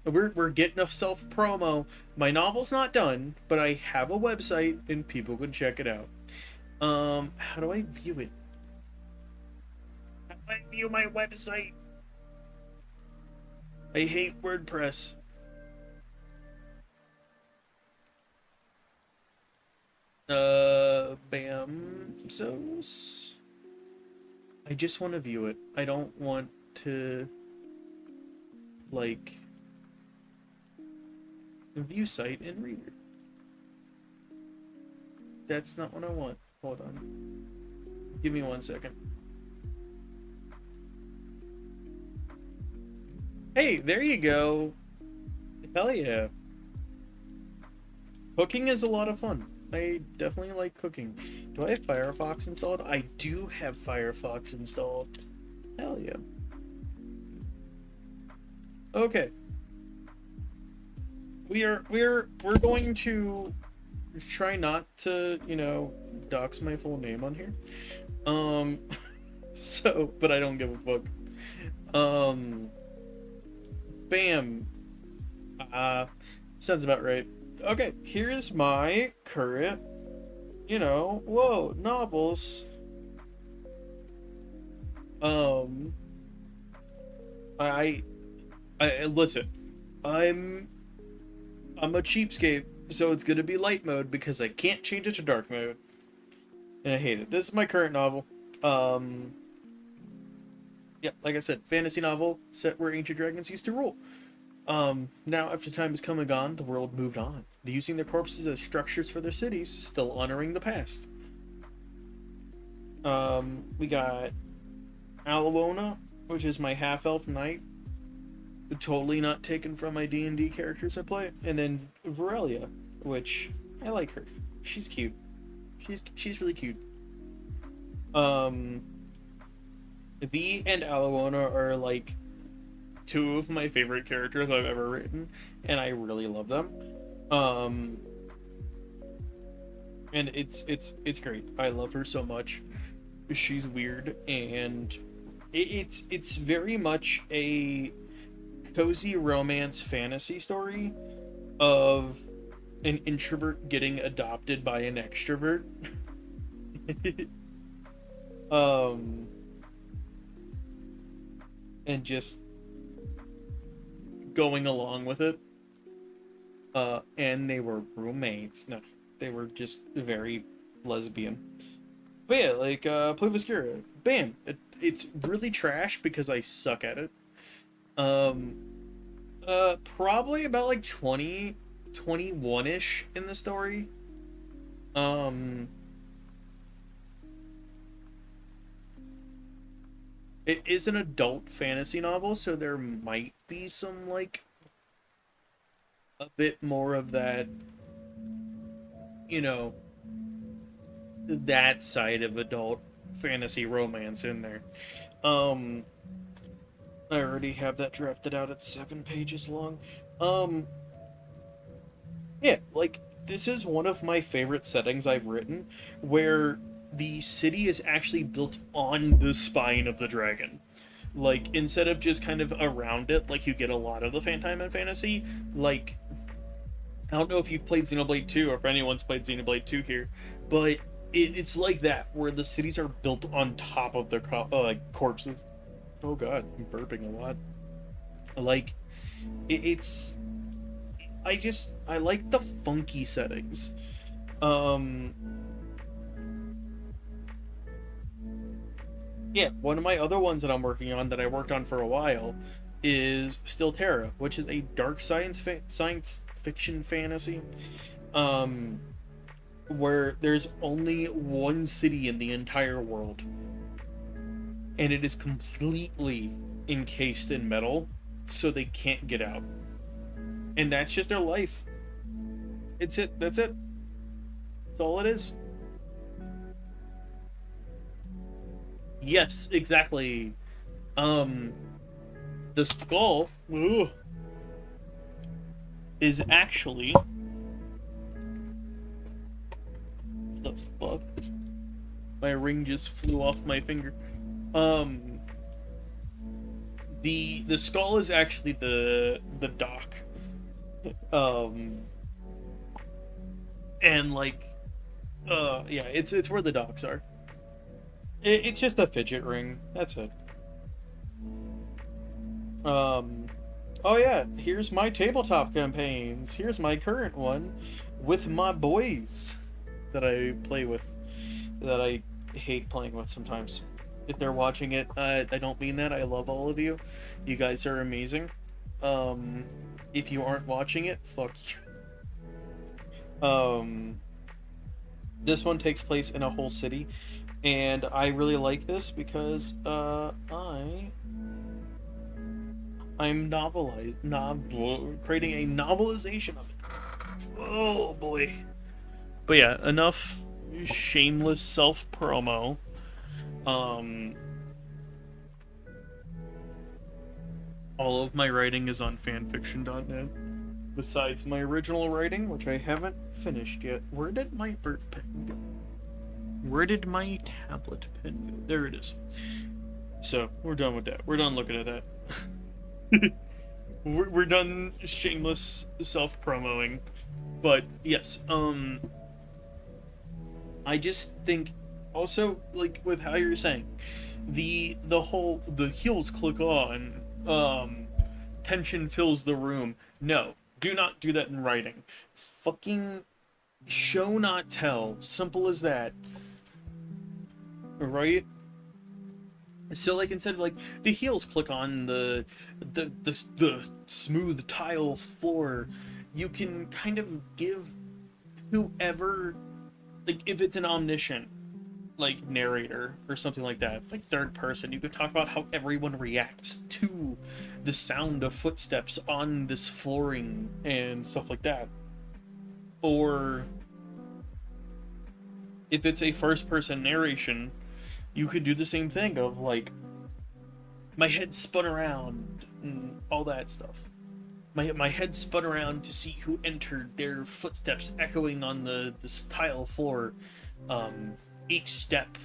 We're getting a self promo. My novel's not done, but I have a website and people can check it out. How do I view it? How do I view my website? I hate WordPress. Bam. So I just want to view it. I don't want to like view site in Reader. That's not what I want. Hold on. Give me 1 second. Hey, there you go. Hell yeah. Cooking is a lot of fun. I definitely like cooking. Do I have Firefox installed? I do have Firefox installed. Hell yeah. Okay. We're going to try not to, dox my full name on here. So, but I don't give a fuck. Bam. Sounds about right. Okay, here's my current, novels. I Listen, I'm I'm a cheapskate, so it's gonna be light mode because I can't change it to dark mode, and I hate it. This is my current novel. Um, yeah, like I said, fantasy novel set where ancient dragons used to rule. Now after time has come and gone, the world moved on, using their corpses as structures for their cities, still honoring the past. We got Alwona, which is my half-elf knight, totally not taken from my D&D characters I play, and then Varelia, which I like her. She's cute. She's really cute. Um, V and Alwona are like two of my favorite characters I've ever written, and I really love them. Um, and it's great. I love her so much. She's weird, and it's very much a cozy romance fantasy story of an introvert getting adopted by an extrovert. um, and just going along with it. And they were roommates. No, they were just very lesbian. But yeah, like Pluvascura, bam! It's really trash because I suck at it. Um, Probably about like 21-ish in the story. Um, it is an adult fantasy novel, so there might be some like a bit more of that, you know, that side of adult fantasy romance in there. Um, I already have that drafted out at 7 pages long. Um, yeah, like this is one of my favorite settings I've written, where the city is actually built on the spine of the dragon. Like instead of just kind of around it, like you get a lot of the Fantime and fantasy. Like I don't know if you've played Xenoblade 2 or if anyone's played Xenoblade 2 here, but it's like that where the cities are built on top of their corpses. Oh god, I'm burping a lot. Like it's I like the funky settings. Um yeah, one of my other ones that I'm working on that I worked on for a while is Still Terra, which is a dark science fiction fantasy. Um where there's only one city in the entire world, and it is completely encased in metal, so they can't get out. And that's just their life. It's it. That's it. That's all it is. Yes, exactly. Um, the skull is actually the fuck. My ring just flew off my finger. Um, the skull is actually the dock. Um, and like, yeah, it's where the docks are. It's just a fidget ring. That's it. Oh yeah, here's my tabletop campaigns. Here's my current one with my boys that I play with, that I hate playing with sometimes. If they're watching it, I don't mean that. I love all of you. You guys are amazing. If you aren't watching it, fuck you. This one takes place in a whole city, and I really like this because I'm creating a novelization of it. Oh boy. But yeah, enough shameless self promo. All of my writing is on fanfiction.net. Besides my original writing, which I haven't finished yet. Where did my bird pen go? Where did my tablet pen go? There it is. So, we're done with that. We're done looking at that. we're done shameless self-promoing. But, yes, I just think, also, like, with how you're saying, the heels click on, tension fills the room. No, do not do that in writing. Fucking show not tell. Simple as that. Right? So like instead of like the heels click on the smooth tile floor, you can kind of give whoever, like if it's an omniscient like narrator or something like that, it's like third person, you could talk about how everyone reacts to the sound of footsteps on this flooring and stuff like that. Or if it's a first person narration, you could do the same thing of like my head spun around and all that stuff. My head spun around to see who entered, their footsteps echoing on this tile floor. Each step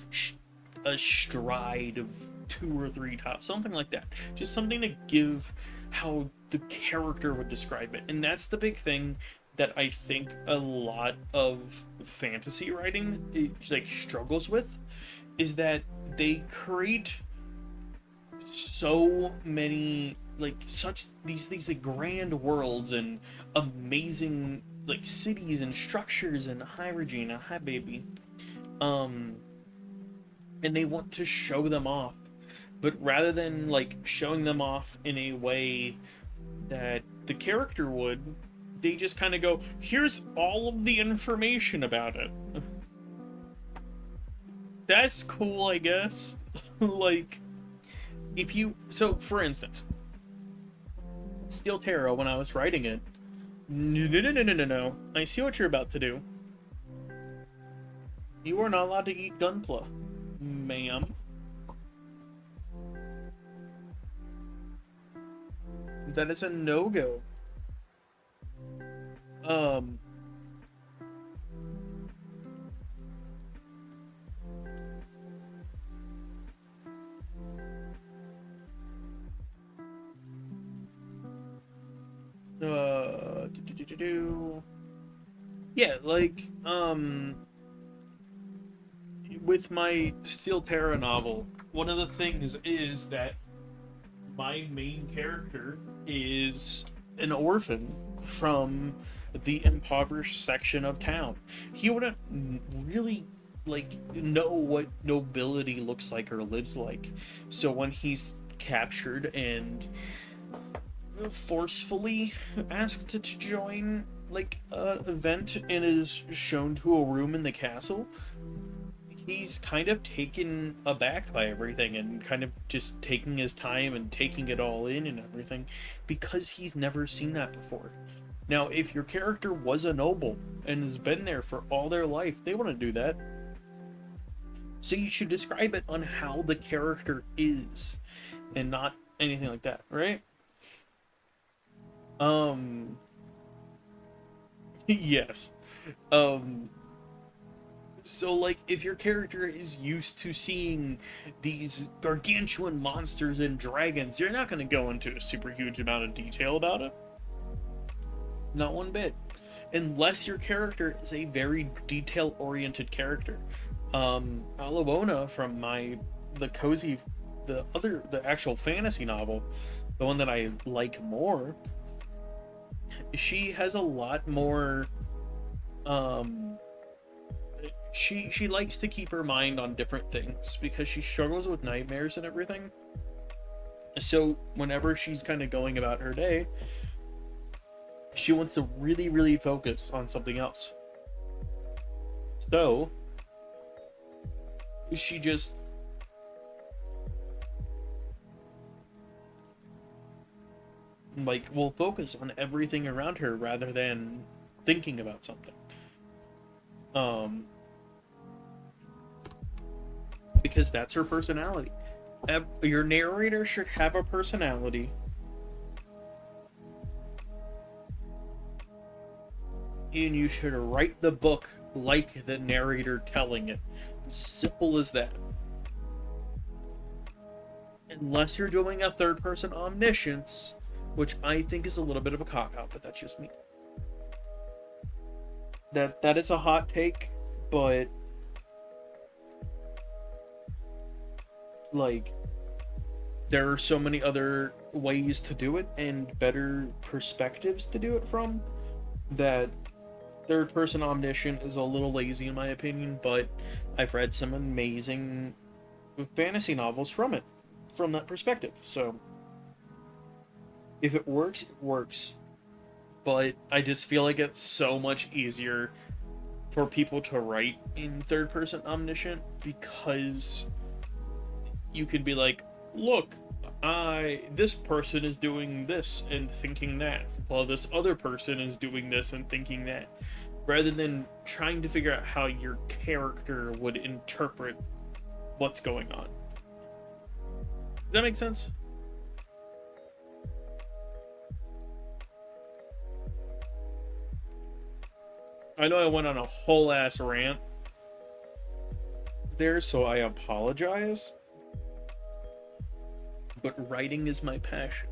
a stride of 2 or 3 tiles, something like that. Just something to give how the character would describe it. And that's the big thing that I think a lot of fantasy writing like struggles with, is that they create so many like such these like grand worlds and amazing like cities and structures, and hi Regina, hi baby, and they want to show them off, but rather than like showing them off in a way that the character would, they just kind of go, here's all of the information about it. That's cool, I guess. Like if you, so for instance, Steel Tarot, when I was writing it, no, I see what you're about to do. You are not allowed to eat gunpla, ma'am. That is a no-go. Yeah, like, with my Steel Terra novel, one of the things is that my main character is an orphan from the impoverished section of town. He wouldn't really like know what nobility looks like or lives like. So when he's captured and forcefully asked to join like an event and is shown to a room in the castle, he's kind of taken aback by everything and kind of just taking his time and taking it all in and everything, because he's never seen that before. Now, if your character was a noble and has been there for all their life, they want to do that. So you should describe it on how the character is and not anything like that, right? Yes. So, like, if your character is used to seeing these gargantuan monsters and dragons, you're not going to go into a super huge amount of detail about it. Not one bit. Unless your character is a very detail-oriented character. Alawona from the actual fantasy novel, the one that I like more, she has a lot more, she likes to keep her mind on different things because she struggles with nightmares and everything. So whenever she's kind of going about her day, she wants to really, really focus on something else. So she just like will focus on everything around her rather than thinking about something. Because that's her personality. Your narrator should have a personality. And you should write the book like the narrator telling it. Simple as that. Unless you're doing a third-person omniscience, which I think is a little bit of a cop-out, but that's just me. That is a hot take, but like there are so many other ways to do it and better perspectives to do it from that third person omniscient is a little lazy in my opinion, but I've read some amazing fantasy novels from it, from that perspective. So if it works, it works. But I just feel like it's so much easier for people to write in third person omniscient because you could be like, look, this person is doing this and thinking that, while this other person is doing this and thinking that, rather than trying to figure out how your character would interpret what's going on. Does that make sense? I know I went on a whole ass rant there, so I apologize. But writing is my passion.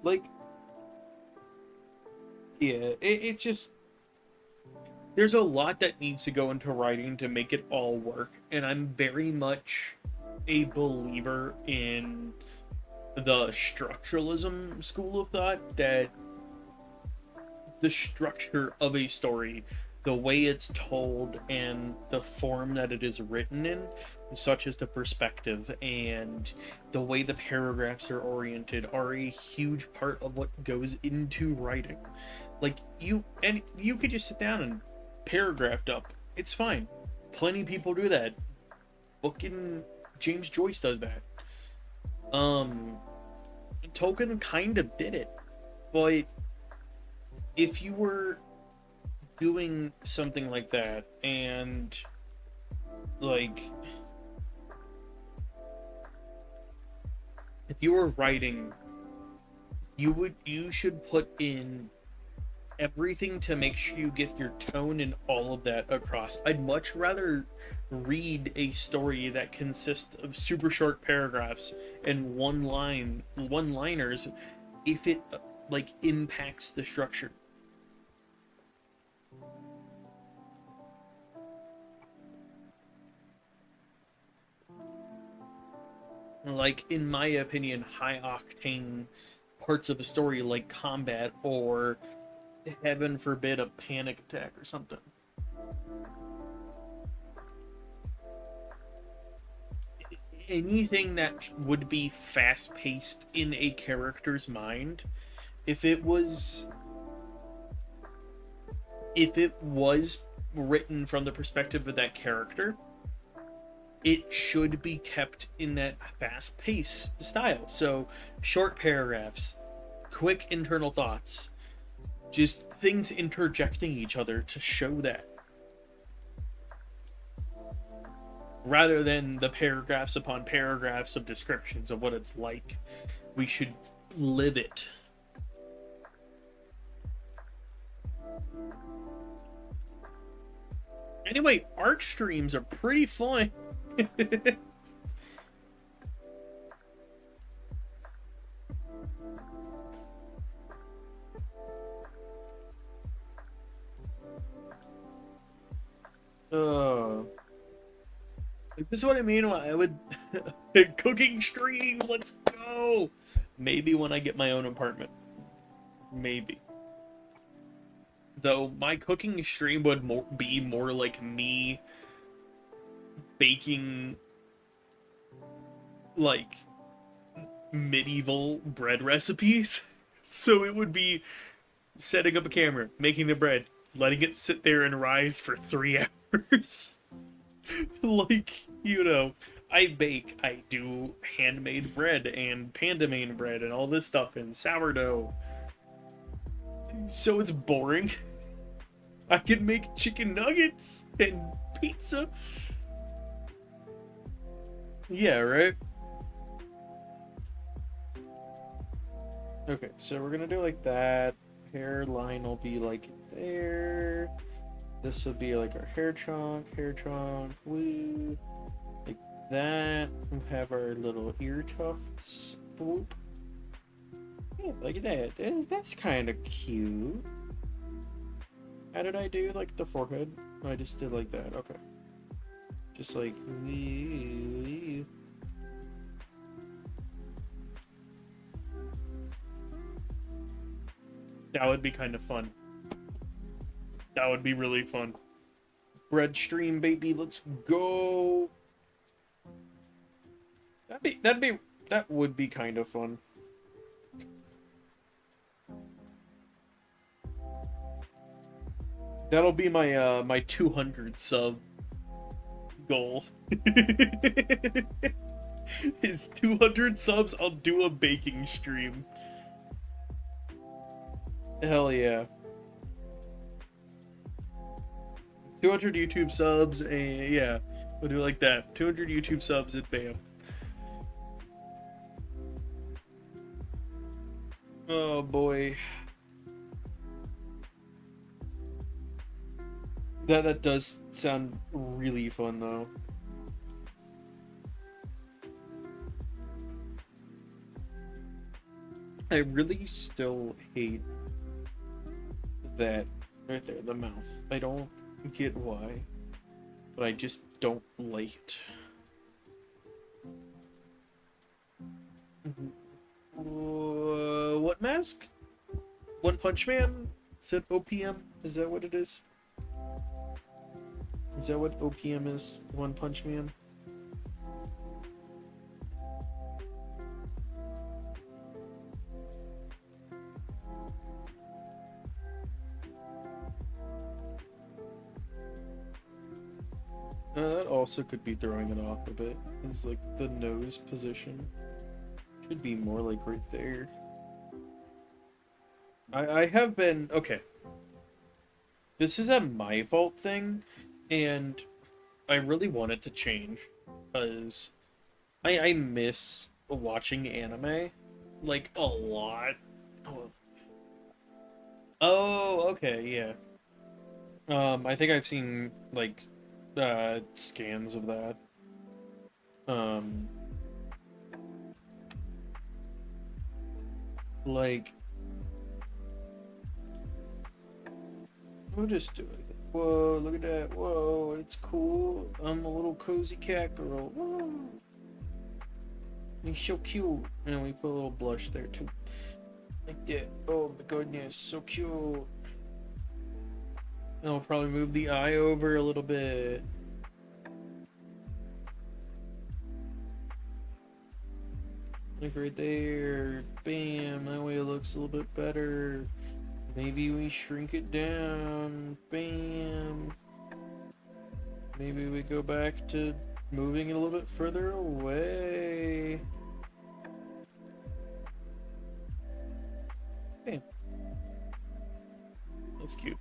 Like, yeah, it just, there's a lot that needs to go into writing to make it all work, and I'm very much a believer in the structuralism school of thought, that the structure of a story, the way it's told, and the form that it is written in, such as the perspective and the way the paragraphs are oriented, are a huge part of what goes into writing. Like, you could just sit down and paragraphed up. It's fine. Plenty of people do that. Fucking James Joyce does that. Tolkien kind of did it, but if you were doing something like that and like if you were writing, you should put in everything to make sure you get your tone and all of that across. I'd much rather read a story that consists of super short paragraphs and one-liners if it like impacts the structure. Like, in my opinion, high octane parts of a story like combat or, heaven forbid, a panic attack or something. Anything that would be fast paced in a character's mind, if it was written from the perspective of that character, it should be kept in that fast pace style. So short paragraphs, quick internal thoughts, just things interjecting each other to show that, rather than the paragraphs upon paragraphs of descriptions of what it's like. We should live it. Anyway, art streams are pretty fun. This is what I mean when I would cooking stream. Let's go. Maybe when I get my own apartment. Maybe. Though my cooking stream would be more like me baking like medieval bread recipes. So it would be setting up a camera, making the bread, letting it sit there and rise for 3 hours. Like, you know, I bake, I do handmade bread and pandamane bread and all this stuff and sourdough. So it's boring. I can make chicken nuggets and pizza. Yeah, right? Okay, so we're gonna do like that. Hairline will be like there. This would be like our hair trunk, woo. Like that. We'll have our little ear tufts. Boop. Yeah, like that. That's kind of cute. How did I do like the forehead? I just did like that. Okay. Just like wee. That would be kind of fun. That would be really fun. Bread stream, baby, let's go. That would be kind of fun. That'll be my my 200 sub goal. Is 200 subs, I'll do a baking stream. Hell yeah. 200 YouTube subs, and yeah, we'll do it like that. 200 YouTube subs and bam. Oh boy. That does sound really fun though. I really still hate that right there, the mouth. I don't get why, but I just don't like it. What mask? One Punch Man? Is that OPM? Is that what it is? Is that what OPM is? One Punch Man? That also could be throwing it off a bit. It's like the nose position. Should be more like right there. I have been... Okay. This is a my fault thing, and I really want it to change, because I miss watching anime, like, a lot. Oh, okay, yeah. I think I've seen, like, scans of that. Like, we'll just do it. Whoa, look at that. Whoa, it's cool. I'm a little cozy cat girl. Whoa. He's so cute. And we put a little blush there, too. Like that. Oh my goodness, so cute. And I'll probably move the eye over a little bit. Like right there. Bam. That way it looks a little bit better. Maybe we shrink it down. Bam. Maybe we go back to moving it a little bit further away. Bam. That's cute.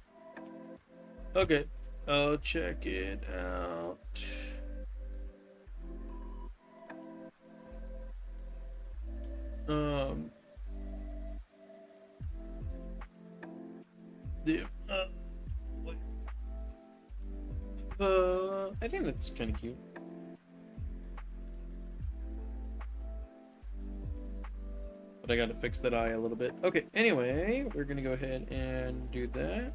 Okay. I'll check it out. Yeah. I think that's kind of cute. But I gotta fix that eye a little bit. Okay, anyway, we're gonna go ahead and do that.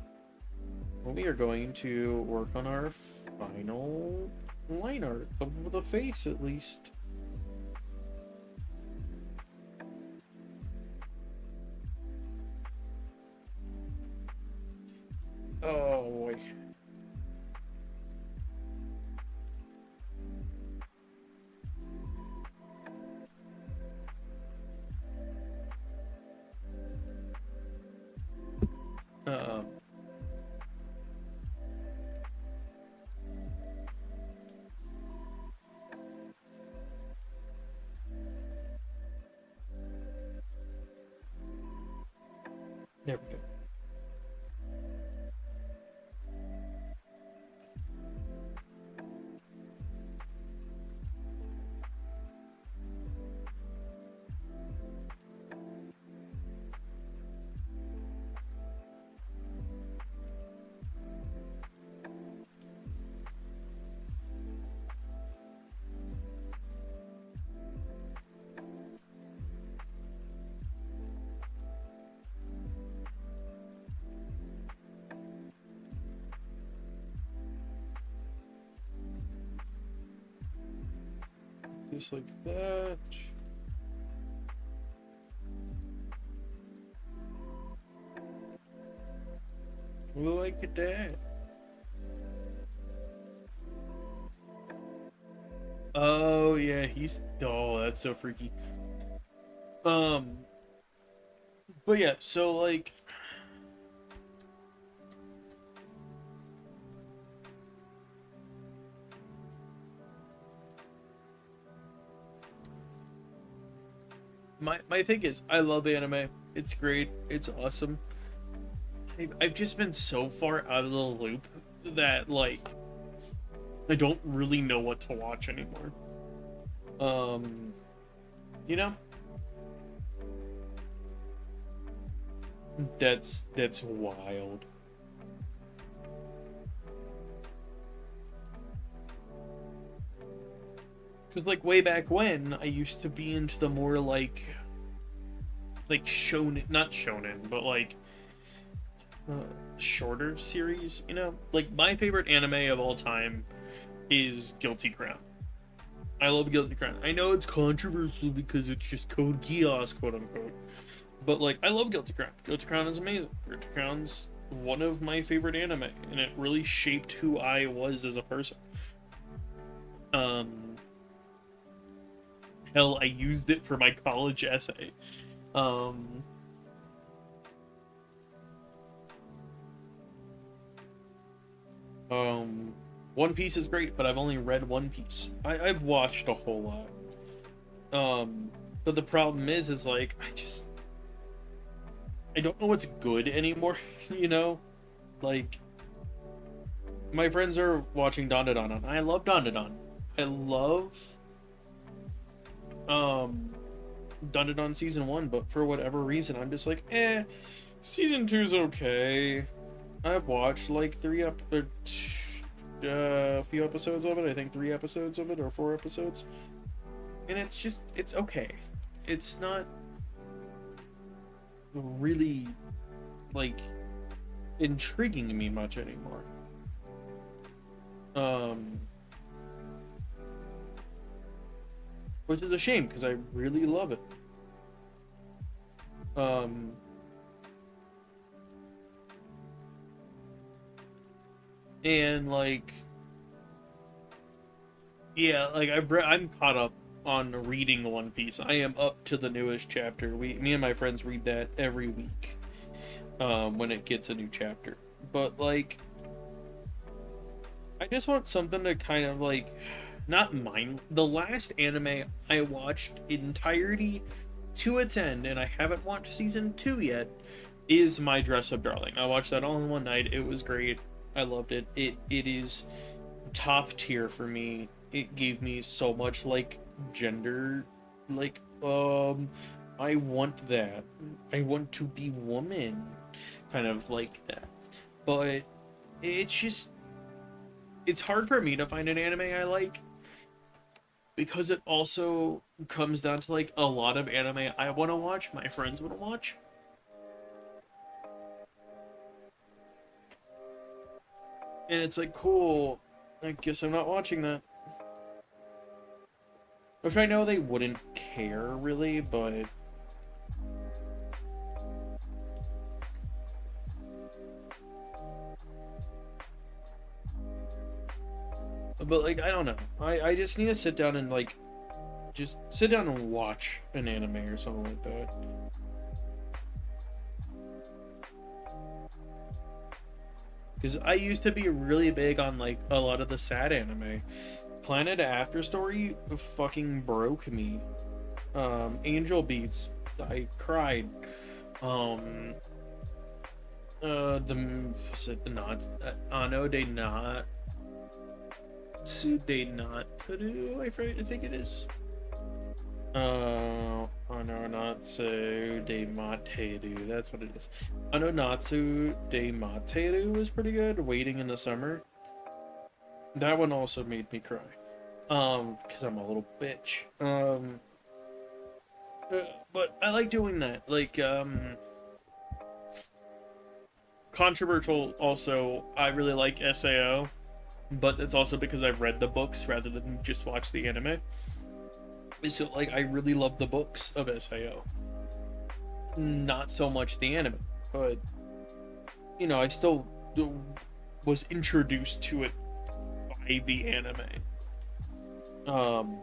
We are going to work on our final line art of the face, at least. Oh boy. There we go. Just like that. Look at that. Oh yeah, that's so freaky. Um, but yeah, so like my thing is I love anime. It's great. It's awesome. I've just been so far out of the loop that like I don't really know what to watch anymore. Um, you know, that's wild. Because like way back when, I used to be into the more like shonen, not shonen, but like uh, shorter series. You know, like my favorite anime of all time is Guilty Crown. I love Guilty Crown. I know it's controversial because it's just Code Geass, quote unquote. But like, I love Guilty Crown. Guilty Crown is amazing. Guilty Crown's one of my favorite anime, and it really shaped who I was as a person. Um, hell, I used it for my college essay. Um, um, One Piece is great, but I've only read One Piece. I've watched a whole lot. But the problem is like I don't know what's good anymore. You know, like my friends are watching Dandadan, and I love Dandadan. I love um Dandadan season 1, but for whatever reason, I'm just like, season 2's okay. I've watched like a few episodes of it. I think 3 episodes of it or 4 episodes, and it's okay. It's not really like intriguing me much anymore. Um, which is a shame because I really love it. Um, and like, yeah, like I'm caught up on reading One Piece. I am up to the newest chapter. Me and my friends read that every week, when it gets a new chapter. But like, I just want something to kind of like, not mind. The last anime I watched entirety to its end, and I haven't watched season 2 yet, is My Dress Up Darling. I watched that all in one night. It was great. I loved it. It is top tier for me. It gave me so much like gender, like I want that. I want to be woman, kind of like that. But it's hard for me to find an anime I like, because it also comes down to like a lot of anime I want to watch, my friends want to watch. And it's like, cool, I guess I'm not watching that. Which I know they wouldn't care, really, but... But, like, I don't know. I just need to sit down and, like, just sit down and watch an anime or something like that. Because I used to be really big on, like, a lot of the sad anime. Planet After Story fucking broke me. Angel Beats, I cried. Was it not Ano de not de not Kuru? I think it is. Ano Natsu de Materu. That's what it is. Ano Natsu de Materu was pretty good. Waiting in the Summer. That one also made me cry. Because I'm a little bitch. But I like doing that. Like, controversial also, I really like SAO. But it's also because I've read the books rather than just watch the anime. So, like, I really love the books of SIO. Not so much the anime, but, you know, I still was introduced to it by the anime. Um,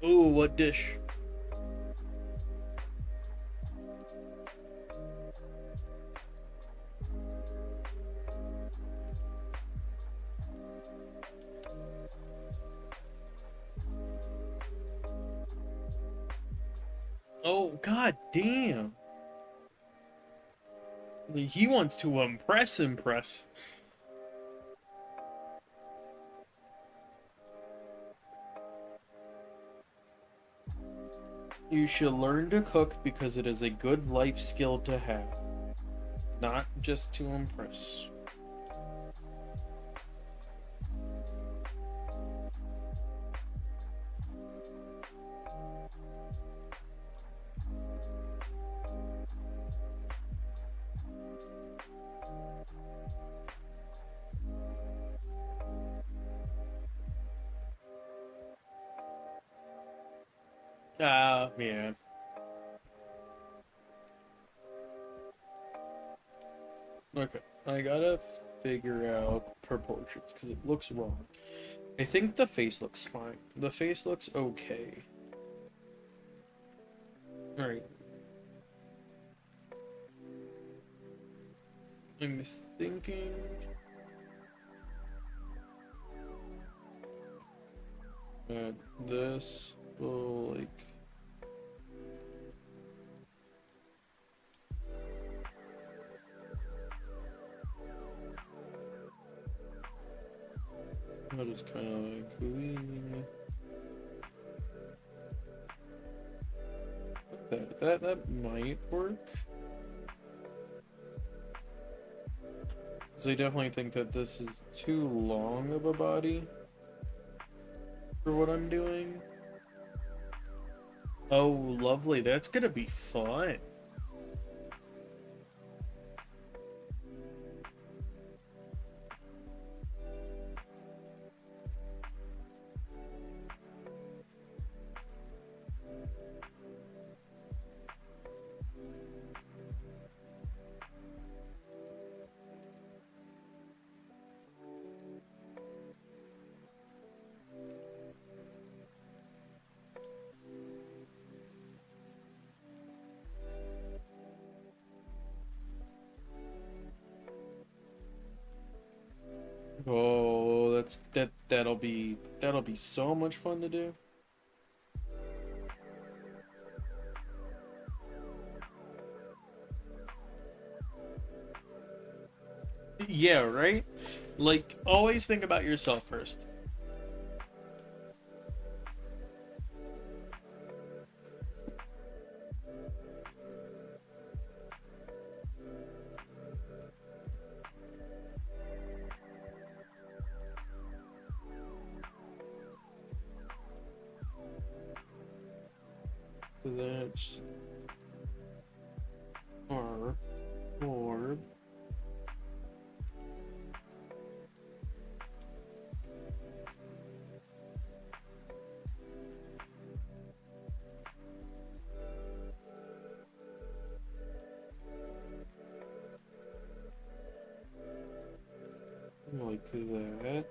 oh, what dish? Oh, god damn. He wants to impress. You should learn to cook because it is a good life skill to have, not just to impress. Ah, yeah. Okay, I gotta figure out proportions because it looks wrong. I think the face looks fine. The face looks okay. Alright. I'm thinking... that this will, like... I'll just kind of like... That might work. Because I definitely think that this is too long of a body for what I'm doing. Oh, lovely. That's gonna be fun. Oh, that'll be so much fun to do. Yeah, right? Like, always think about yourself first. That's our orb. Like that.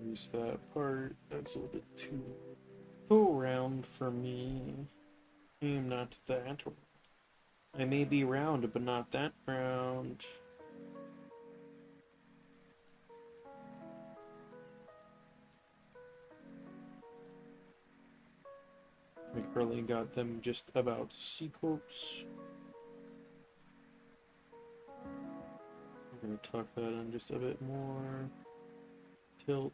Use that part. That's a little bit too round for me. I am not that. I may be round, but not that round. We currently got them just about C corps. We're gonna tuck that in just a bit more. Tilt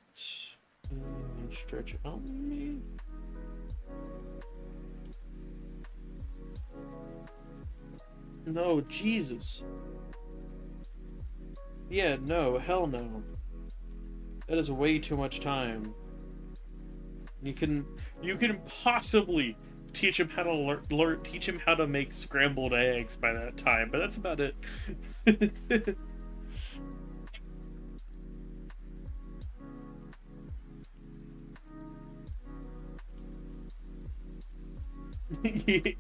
and stretch it out maybe. No, Jesus. Yeah, no, hell no. That is way too much time. You can possibly teach him how to teach him how to make scrambled eggs by that time, but that's about it.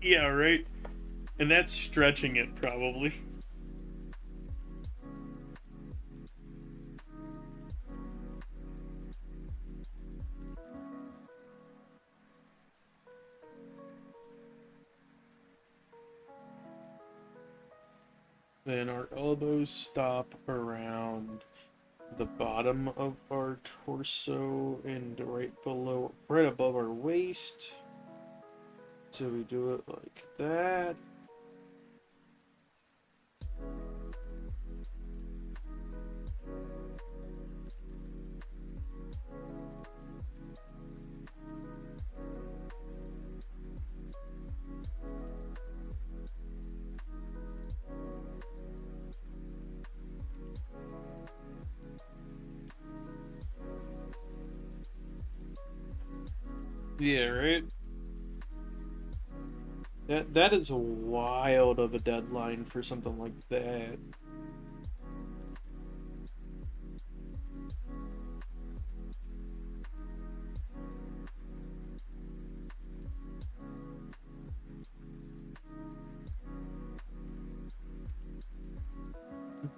Yeah, right. And that's stretching it probably. Then our elbows stop around the bottom of our torso and right above our waist. So we do it like that. Yeah, right? That is wild of a deadline for something like that.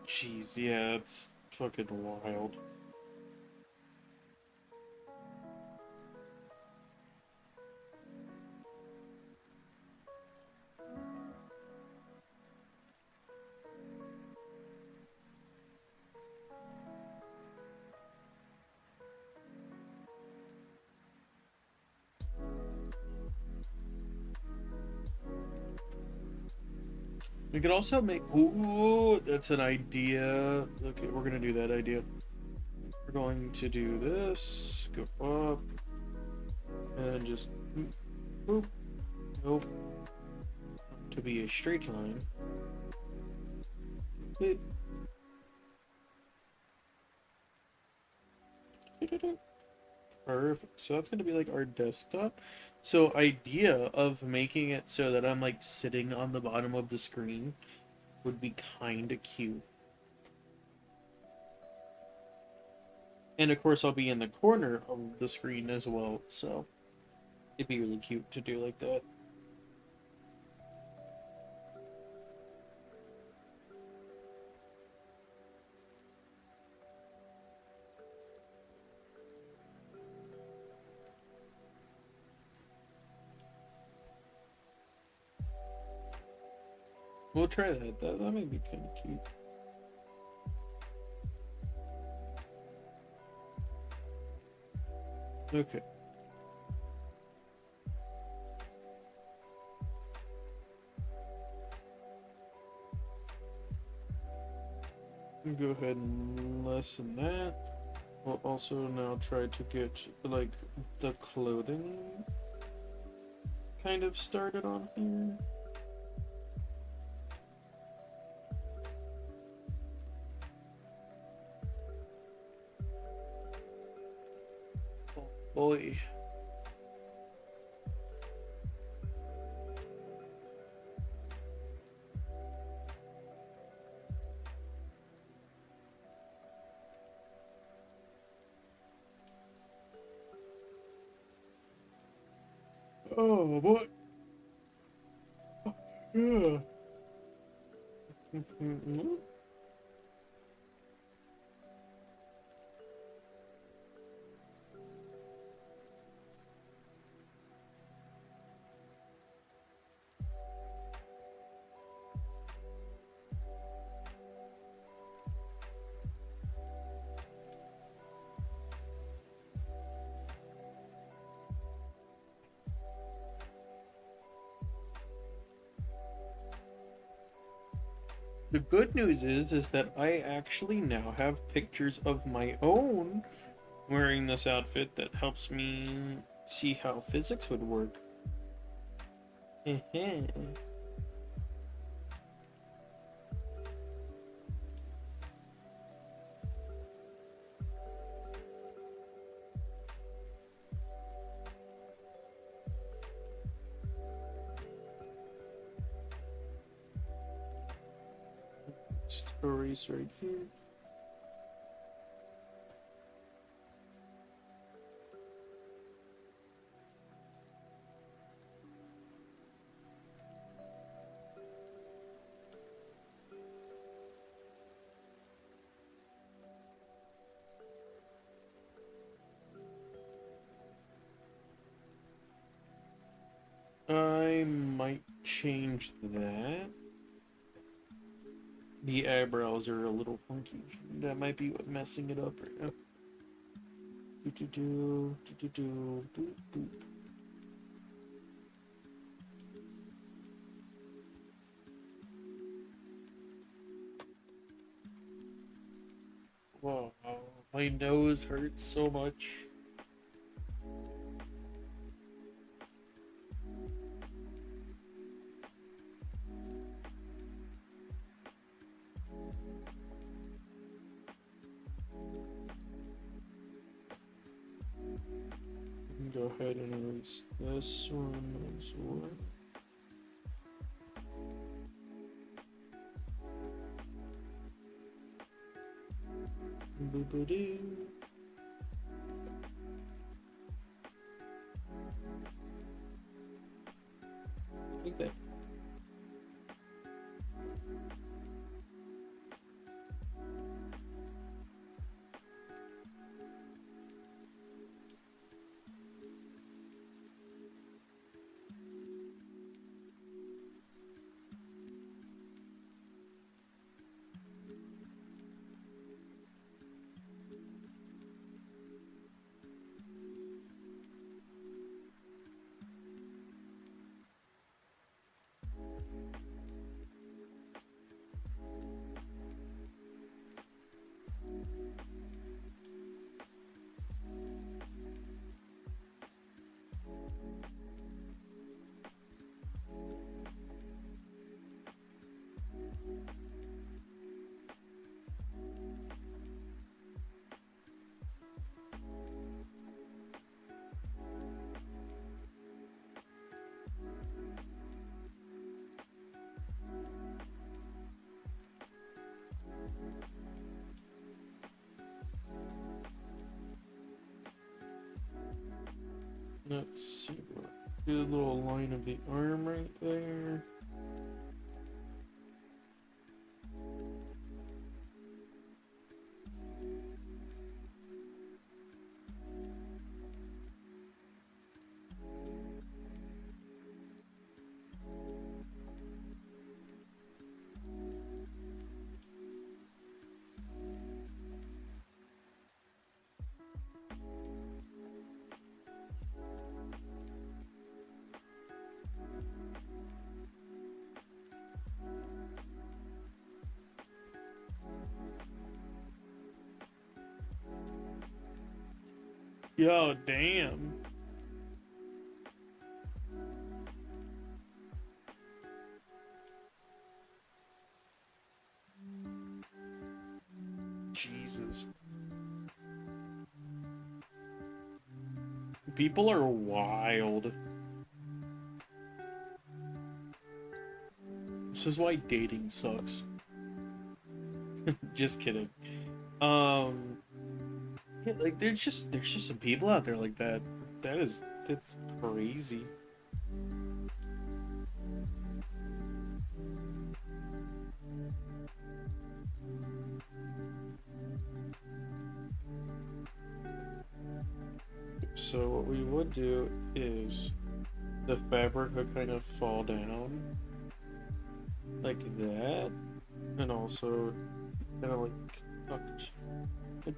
Jeez, yeah, it's fucking wild. We could also make. Ooh, that's an idea. Okay, we're gonna do that idea. We're going to do this. Go up. And then just. Boop. Nope. To be a straight line. Beep. Perfect. So that's gonna be like our desktop. So idea of making it so that I'm like sitting on the bottom of the screen would be kind of cute. And of course I'll be in the corner of the screen as well, so it'd be really cute to do like that. We'll try that. That might be kind of cute. Okay. Go ahead and lessen that. We'll also now try to get like the clothing kind of started on here. Oh boy. Oh boy. Yeah. The good news is that I actually now have pictures of my own wearing this outfit that helps me see how physics would work. Stories right here. I might change that. The eyebrows are a little funky. That might be what messing it up right now. Boop, boop. Whoa, my nose hurts so much. Go ahead and erase this one as well. Boop-a-doo. Like that. Let's see. Do a little line of the arm right there. Yo, damn. Jesus. People are wild. This is why dating sucks. Just kidding. Yeah, like there's just some people out there like that. That's crazy. So what we would do is the fabric would kind of fall down like that, and also kind of like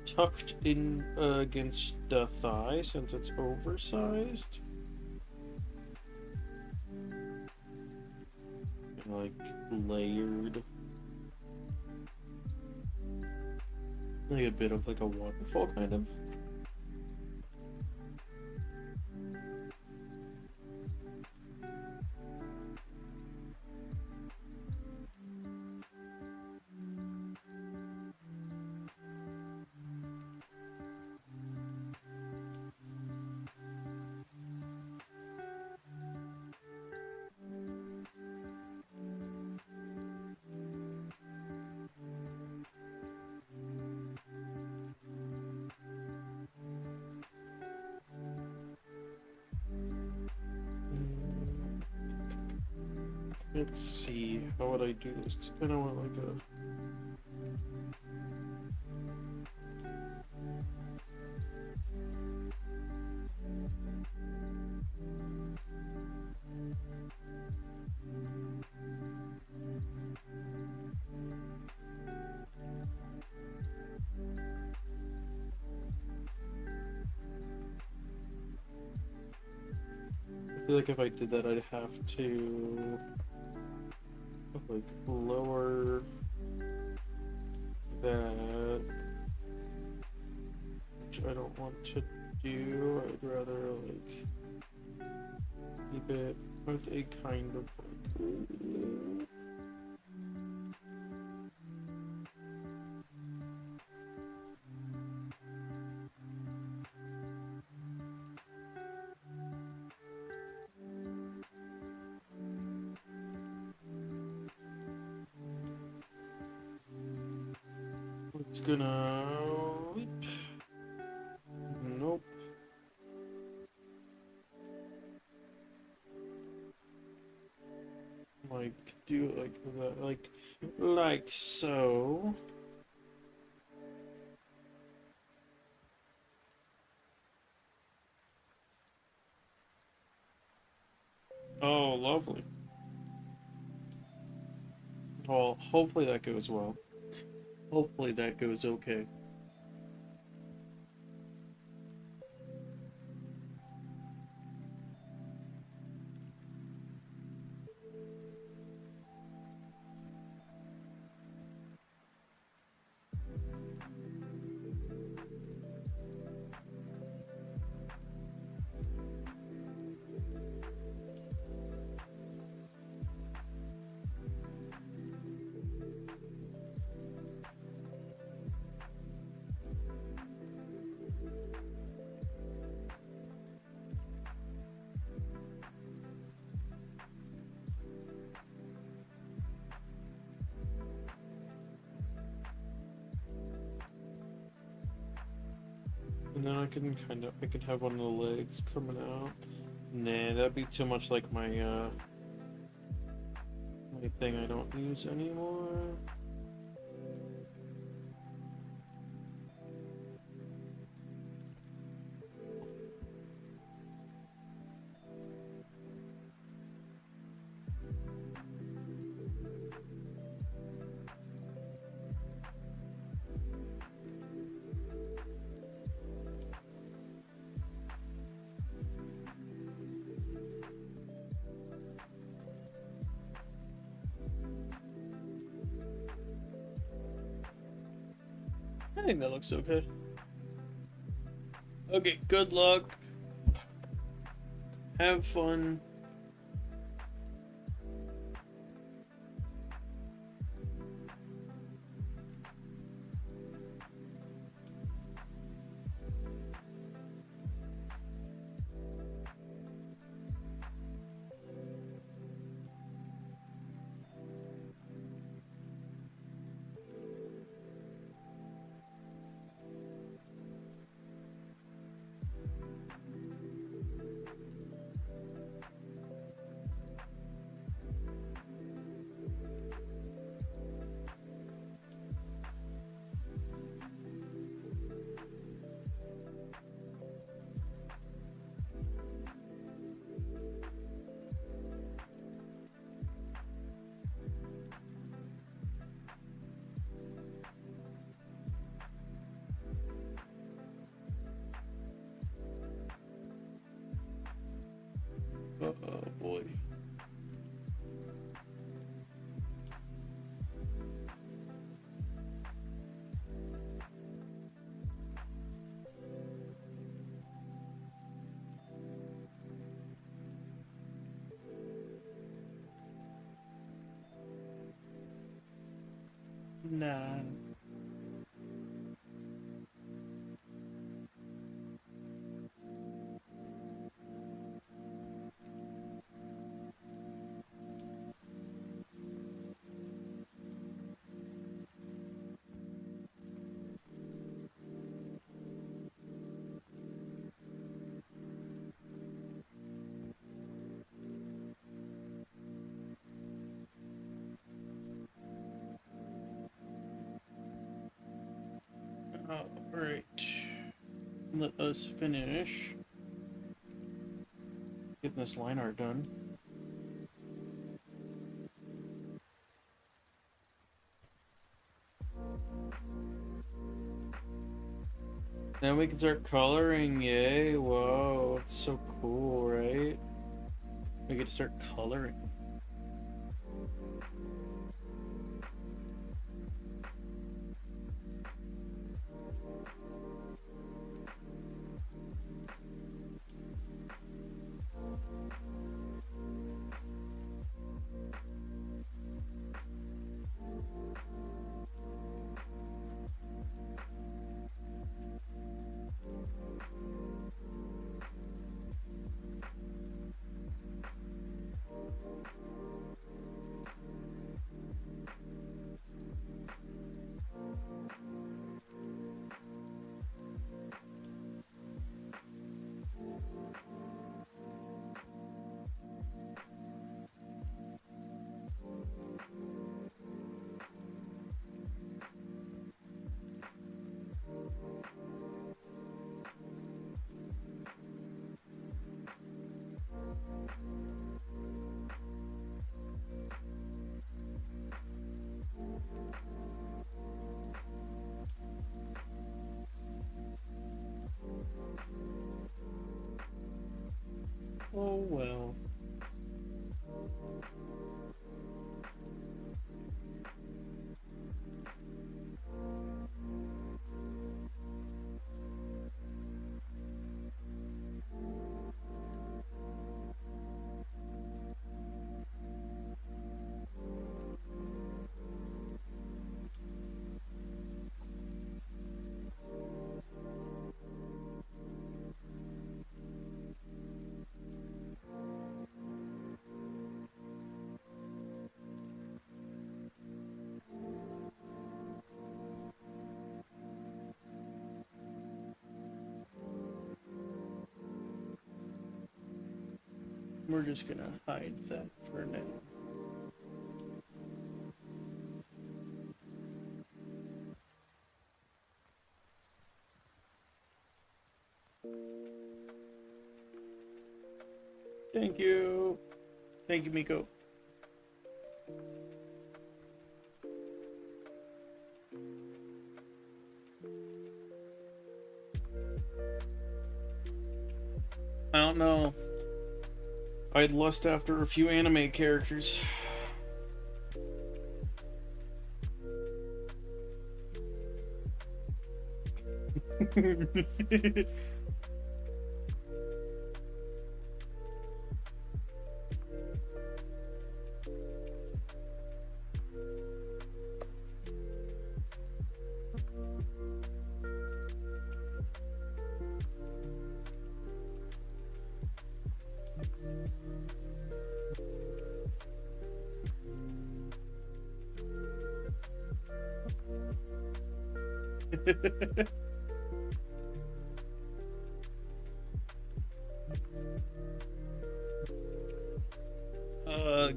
tucked in against the thigh since it's oversized, and like layered. Like a bit of like a waterfall kind of. Let's see, how would I do this? 'Cause I kind of want like a... I feel like if I did that, I'd have to like lower that, which I don't want to do. I'd rather like keep it with a kind of like... It's gonna... Nope. Like, do it like that, like so. Oh, lovely. Well, hopefully that goes well. Hopefully that goes okay. And then I can have one of the legs coming out. Nah, that'd be too much like my my thing I don't use anymore. I think that looks okay. Okay, good luck. Have fun. Nah. Alright. Let us finish getting this line art done. Then we can start coloring, yay! Whoa, it's so cool, right? We get to start coloring. Oh well. We're just gonna hide that for now. Thank you. Thank you, Miko. I don't know. I'd lust after a few anime characters.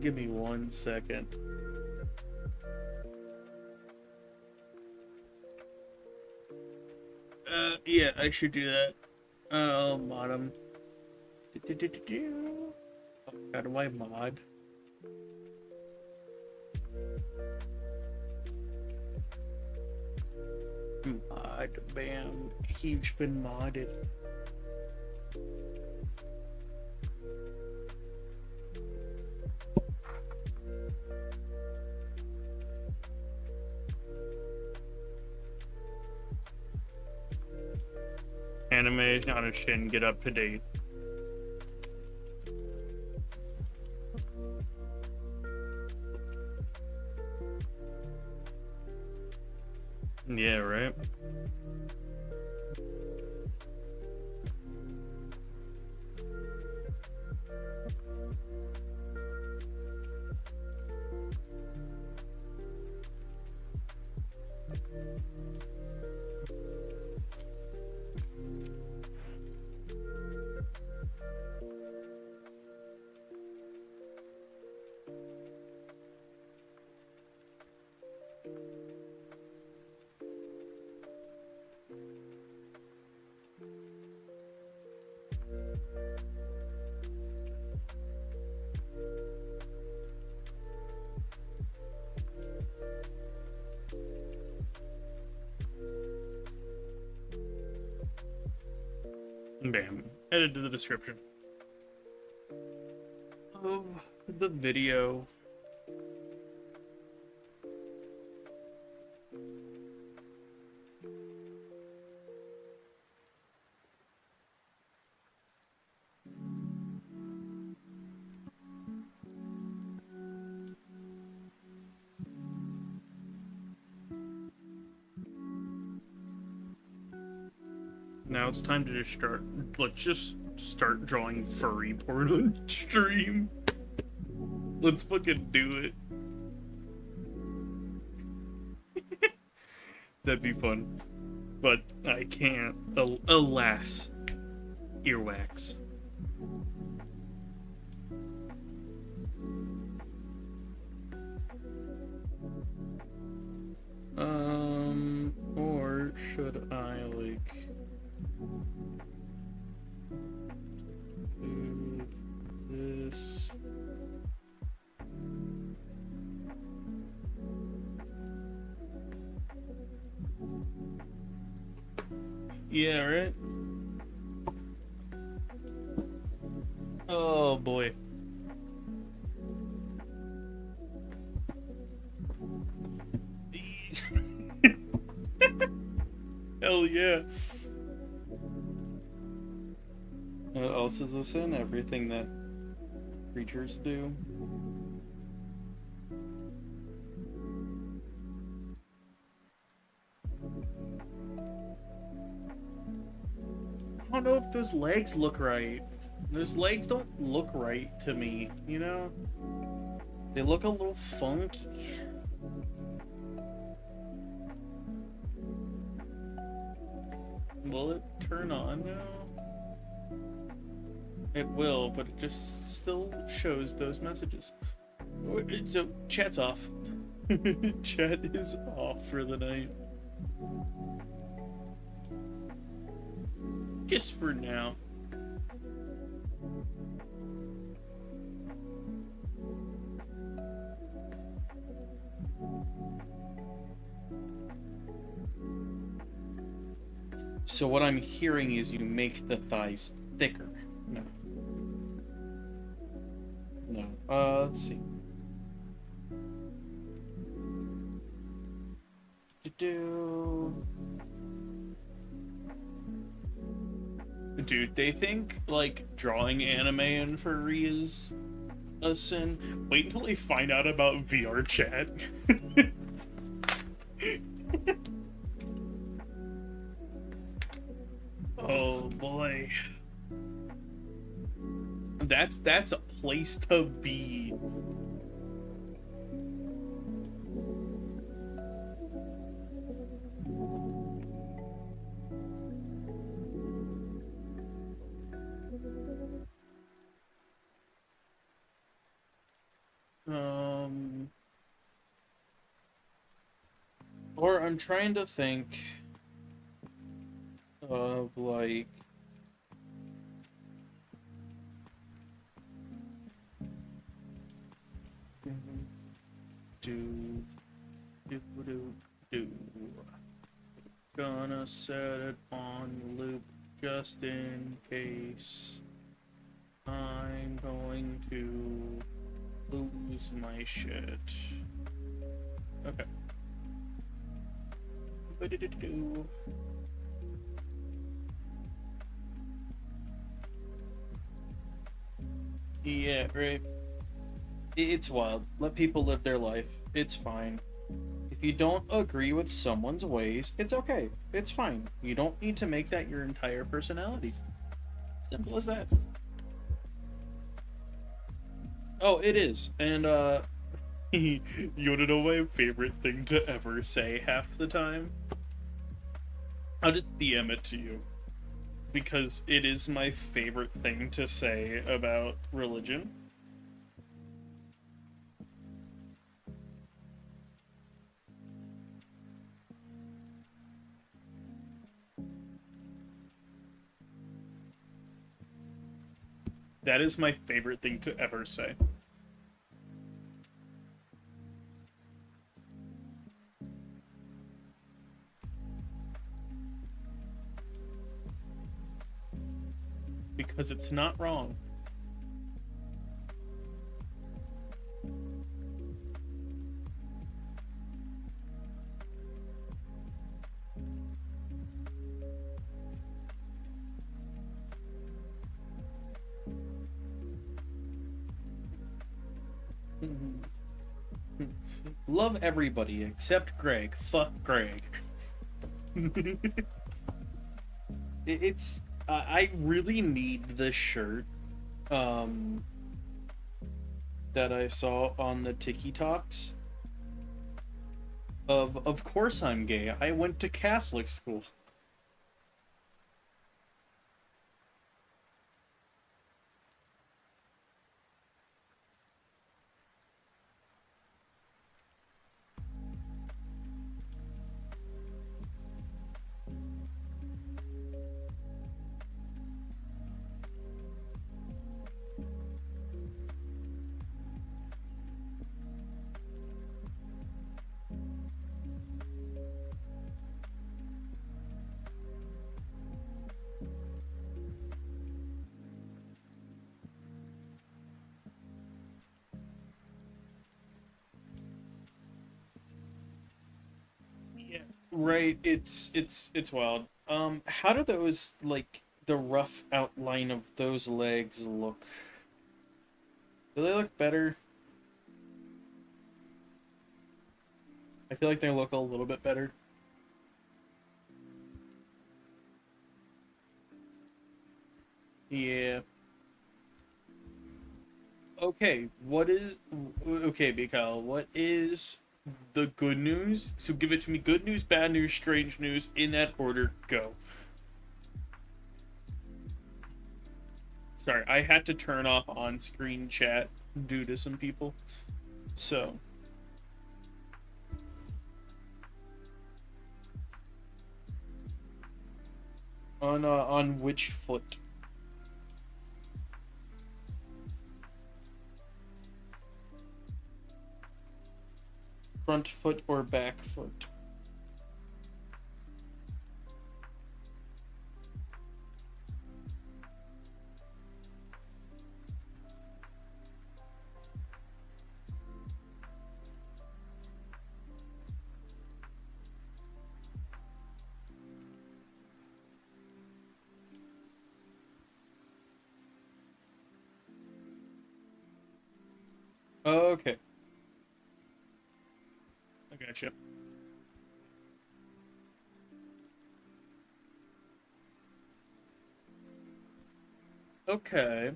Give me 1 second. Yeah, I should do that. Mod him. How do I mod? Mod, bam. He's been modded. Anime on a shin, get up to date. Yeah, right? Bam. Added to the description of the video. Now it's time to just start. Let's just start drawing furry porn on stream. Let's fucking do it. That'd be fun. But I can't. Alas. Earwax. Or should I, like... do this... Yeah, right? Oh, boy. Hell yeah. What else is this in? Everything that creatures do. I don't know if those legs look right. Those legs don't look right to me, you know? They look a little funky. Will it turn on now? It will, but it just still shows those messages. So, chat's off. Chat is off for the night. Just for now. So what I'm hearing is you make the thighs thicker. No. No. Let's see. Dude, they think, like, drawing anime and furry is a sin. Wait until they find out about VR chat. Oh boy. That's a place to be. Or I'm trying to think of, like, gonna set it on loop just in case I'm going to lose my shit. Okay. Yeah, right. It's wild. Let people live their life. It's fine. If you don't agree with someone's ways, it's okay. It's fine. You don't need to make that your entire personality. Simple as that. Oh, it is. And you wanna know my favorite thing to ever say half the time? I'll just DM it to you. Because it is my favorite thing to say about religion. That is my favorite thing to ever say. Because it's not wrong. Love everybody except Greg. Fuck Greg. It's I really need the shirt um that I saw on the Tiki Talks of course I'm gay. I went to Catholic school. Yeah. Right, it's wild. How do those like the rough outline of those legs look? Do they look better? I feel like they look a little bit better. Yeah. Okay, okay, Mikhail, what is the good news? So give it to me. Good news, bad news, strange news, in that order. Go. Sorry, I had to turn off on-screen chat due to some people. So, on which foot? Front foot or back foot? Okay, I gotcha. Okay.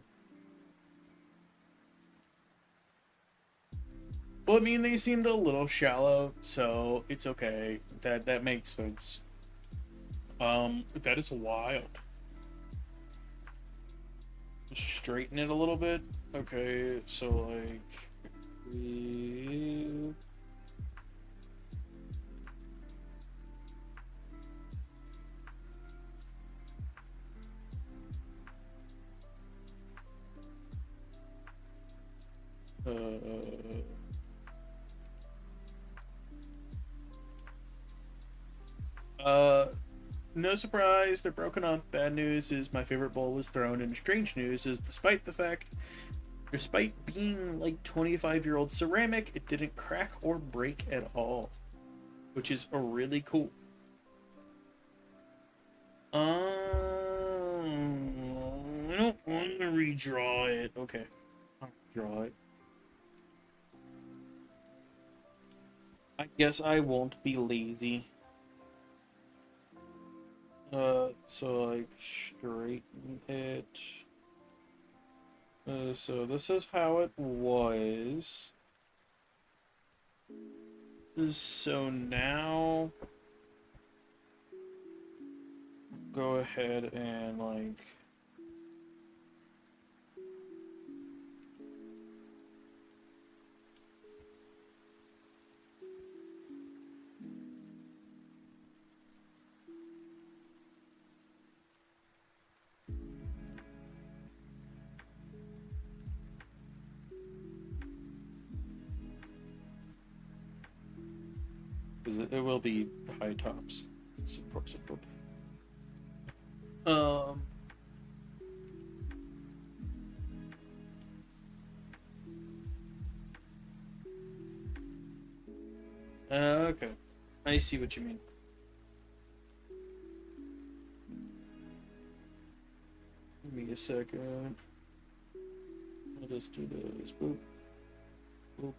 Well, I mean, they seemed a little shallow, so it's okay. That makes sense. That is wild. Straighten it a little bit. Okay, so like we uh no surprise, they're broken up. Bad news is my favorite bowl was thrown, and strange news is despite being like 25-year-old ceramic, it didn't crack or break at all, which is a really cool. I don't want to redraw it. Okay, I'll draw it. I guess I won't be lazy. So like straighten it. So this is how it was. So now go ahead and like because it will be high tops. So of course it will be. Okay. I see what you mean. Give me a second. I'll just do this. Boop. Boop.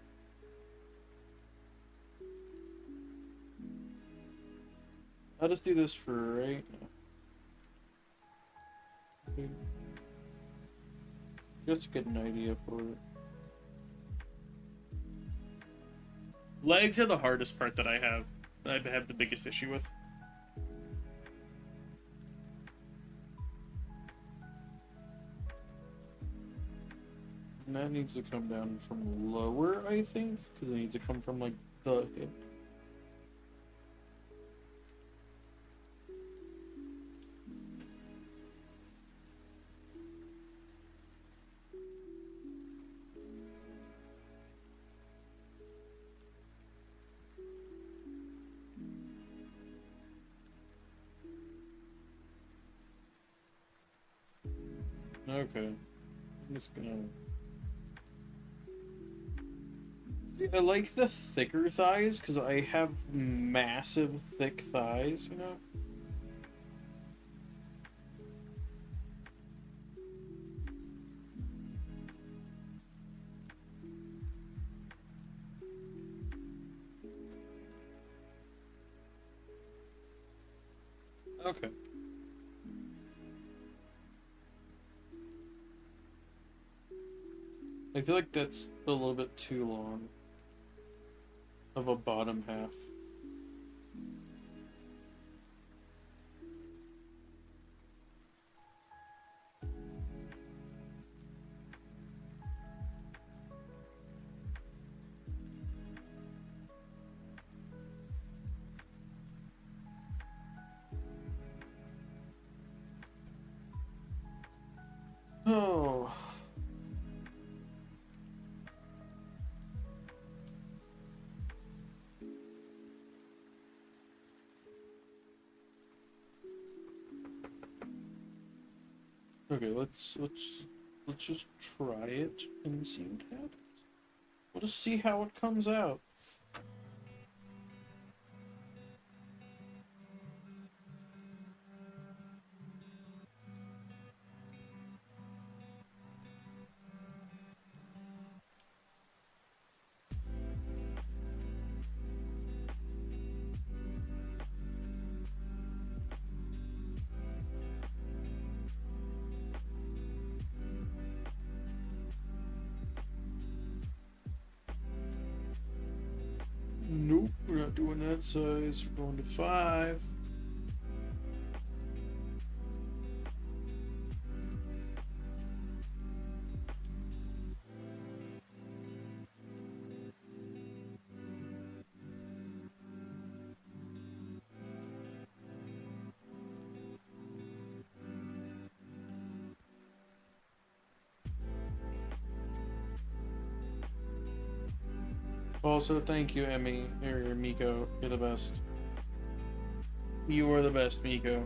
I'll just do this for right now. Just to get an idea for it. Legs are the hardest part that I have the biggest issue with. And that needs to come down from lower, I think, because it needs to come from like the hip. Okay. I'm just gonna... I like the thicker thighs because I have massive thick thighs, you know? Okay. I feel like that's a little bit too long of a bottom half. Oh. Okay, let's just try it and see what happens. We'll just see how it comes out. Nope, we're not doing that size. We're going to 5. Also, thank you, Emmy, or Miko. You're the best. You are the best, Miko.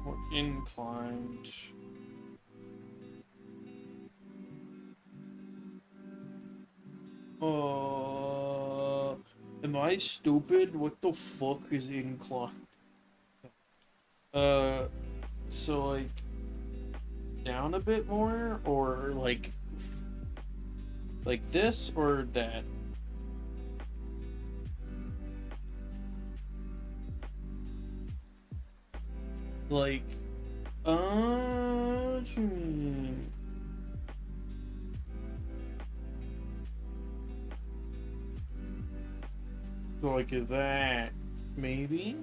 More inclined. Am I stupid? What the fuck is incline? Uh, so like down a bit more, or like this or that? Like, so like that, maybe?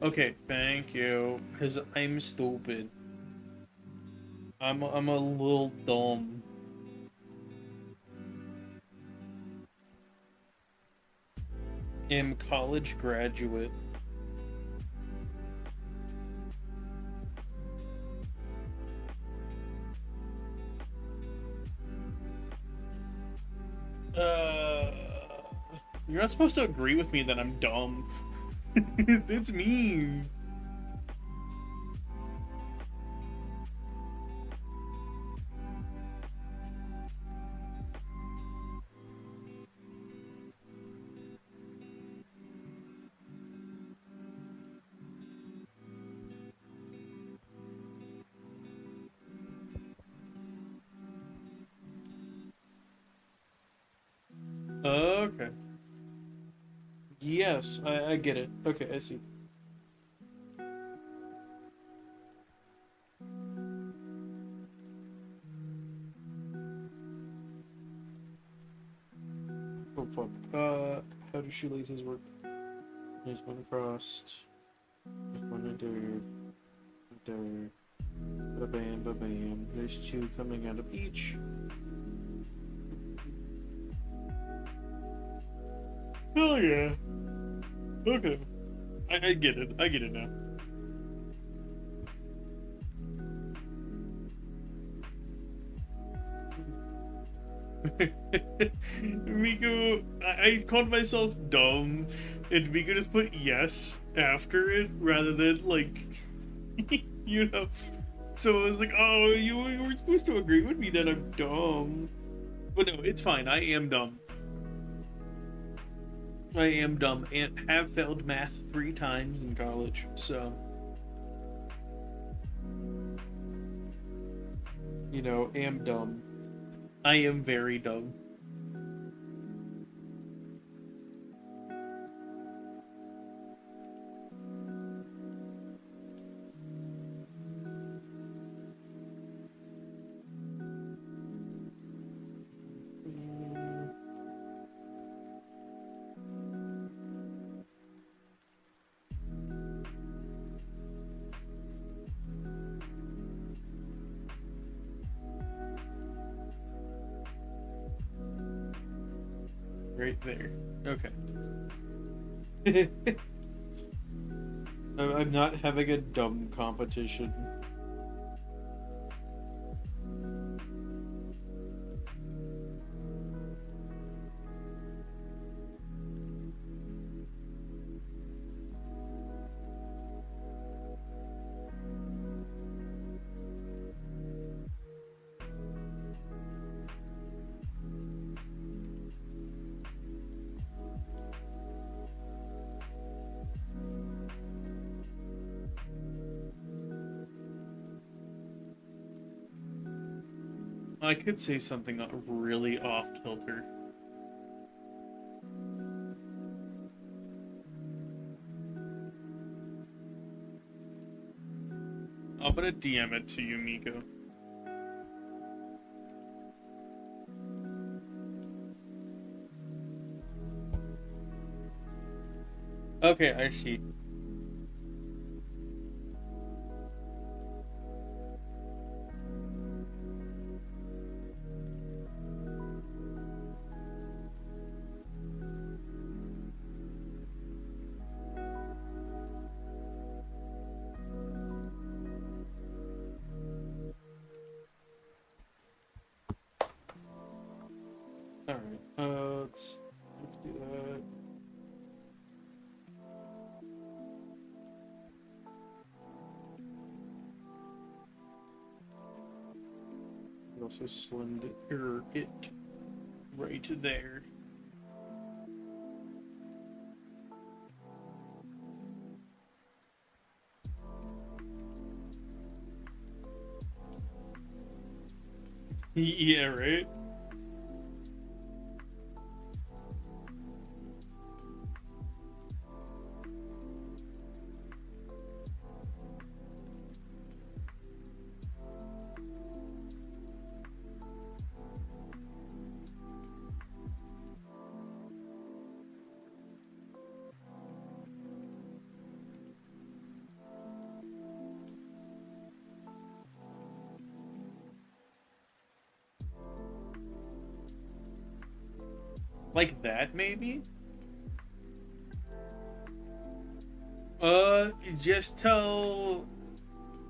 Okay, thank you, because I'm stupid. I'm a little dumb. Am college graduate. Uh, you're not supposed to agree with me that I'm dumb. It's mean. Okay. Yes, I get it. Okay, I see. Oh fuck. How do shoelaces work? There's one across. There's one there. Ba-bam, ba-bam. There's two coming out of each. Oh yeah. Okay. I get it. I get it now. Miko, I called myself dumb, and Miko just put yes after it rather than like, you know. So I was like, oh, you were supposed to agree with me that I'm dumb. But no, it's fine. I am dumb. I am dumb and have failed math 3 times in college. So, you know, am dumb. I am very dumb. Right there. Okay. I'm not having a dumb competition. I could say something really off kilter. I'm gonna DM it to you, Miko. Okay, I see. All right. Let's do that. We also slimmed it right there. Yeah, right? Like that, maybe? Just tell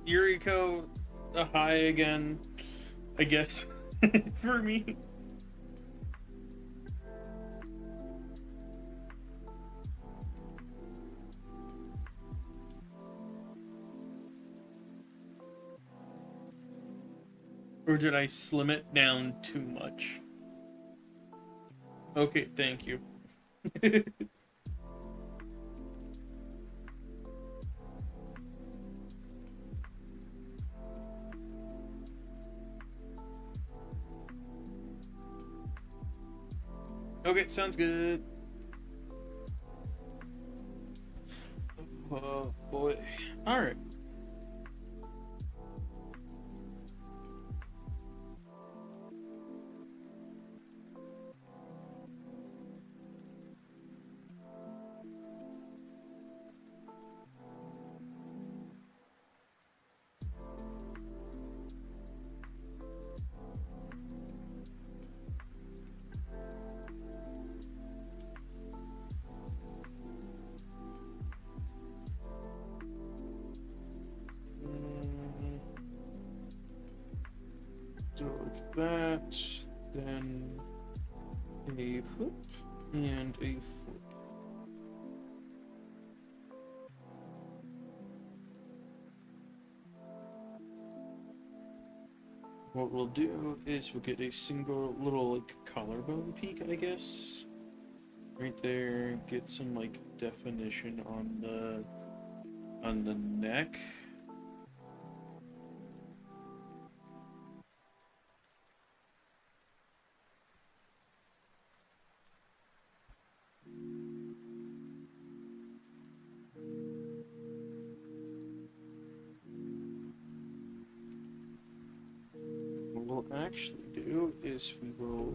Yuriko a hi again, I guess, for me. Or did I slim it down too much? Okay, thank you. Okay, sounds good. Oh boy. Alright. So that, then a foot and a foot. What we'll do is we'll get a single little like collarbone peak, I guess. Right there, get some like definition on the neck. What we'll actually do is we will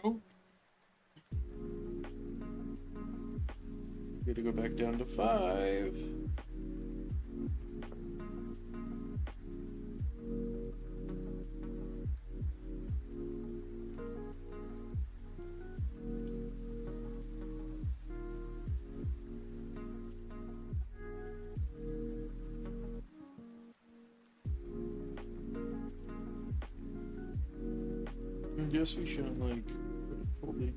oh, gotta go back down to 5. I guess we shouldn't like put it fully.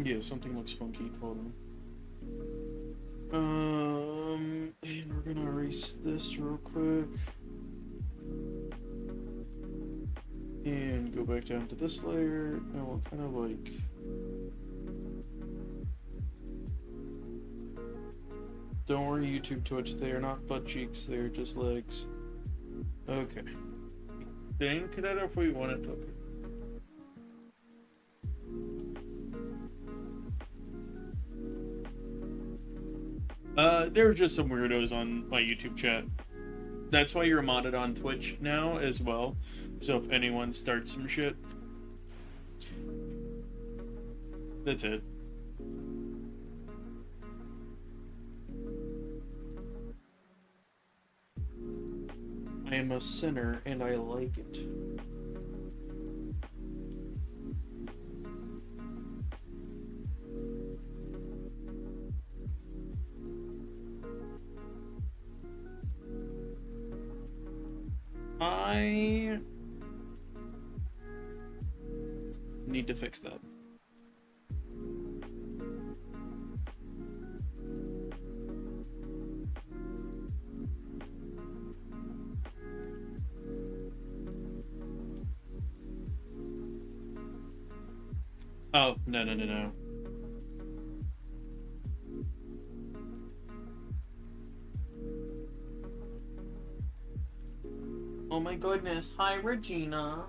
Yeah, something looks funky. Hold on. And we're gonna erase this real quick. And go back down to this layer, and we'll kind of like don't worry, YouTube, Twitch, they are not butt cheeks, they're just legs. Okay. Think that if we want it to. There's just some weirdos on my YouTube chat. That's why you're modded on Twitch now as well. So if anyone starts some shit, that's it. I am a sinner and I like it. I need to fix that. Oh, no, no, no, no. Oh my goodness. Hi, Regina.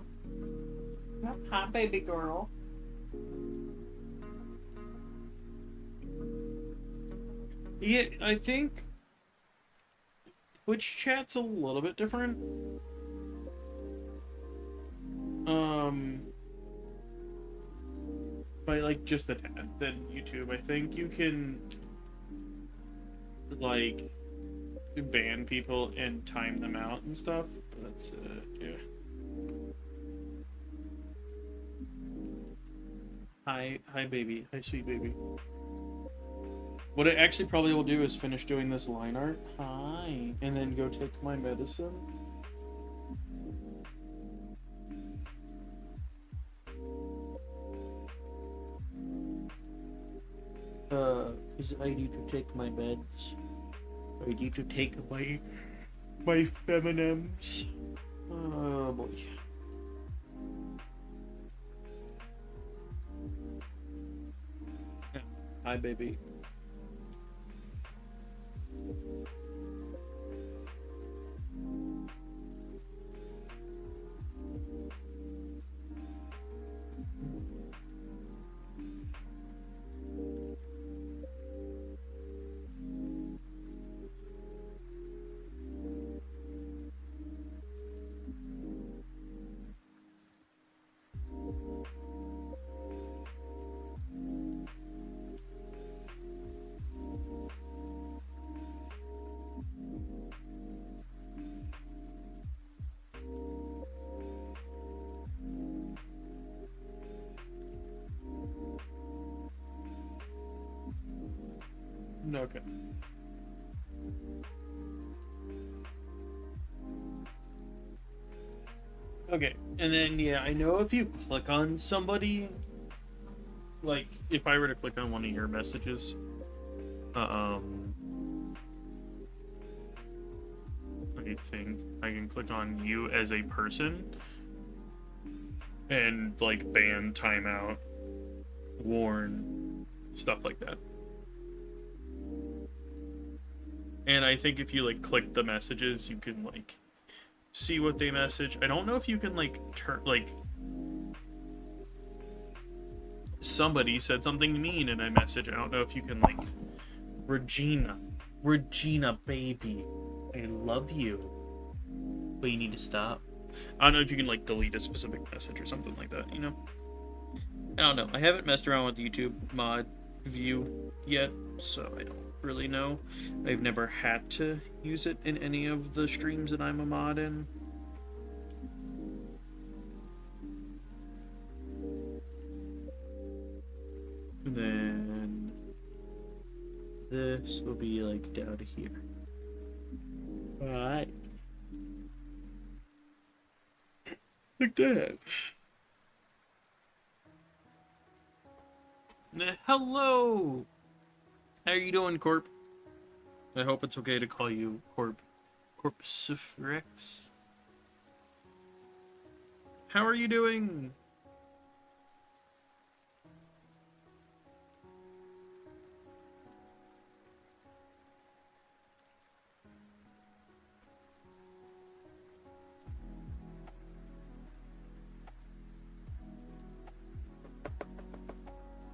Hi, baby girl. Yeah, I think Twitch chat's a little bit different. By like just a tad than YouTube. I think you can like ban people and time them out and stuff. But that's yeah. Hi, baby. Hi, sweet baby. What I actually probably will do is finish doing this line art. Hi, and then go take my medicine. Because I need to take my meds. I need to take my feminines. Oh boy. Yeah. Hi, baby. Okay. Okay, and then yeah, I know if you click on somebody, like if I were to click on one of your messages, I think I can click on you as a person and like ban, timeout, warn, stuff like that. And I think if you like click the messages, you can like see what they message. I don't know if you can like turn like somebody said something mean in a message. I don't know if you can like Regina baby, I love you, but you need to stop. I don't know if you can like delete a specific message or something like that, you know? I don't know. I haven't messed around with YouTube mod view yet, so I don't really know. I've never had to use it in any of the streams that I'm a mod in. And then this will be like down here. Alright. Like that. Hello! How are you doing, Corp? I hope it's okay to call you Corp. Corpsifrex? How are you doing?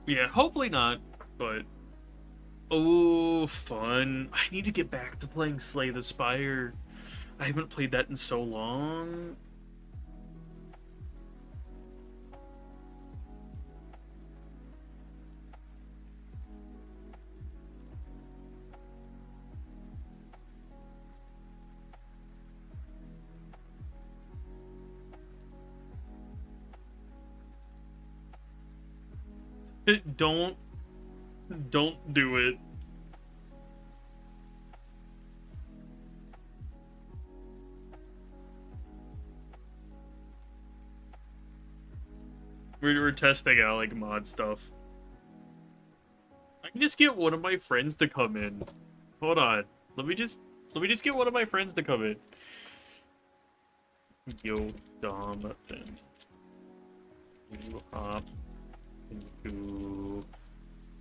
Yeah, hopefully not, but... Oh, fun. I need to get back to playing Slay the Spire. I haven't played that in so long. Don't do it. We're testing out like mod stuff. I can just get one of my friends to come in. Hold on. Let me just get one of my friends to come in. Yo, Jonathan. You up? into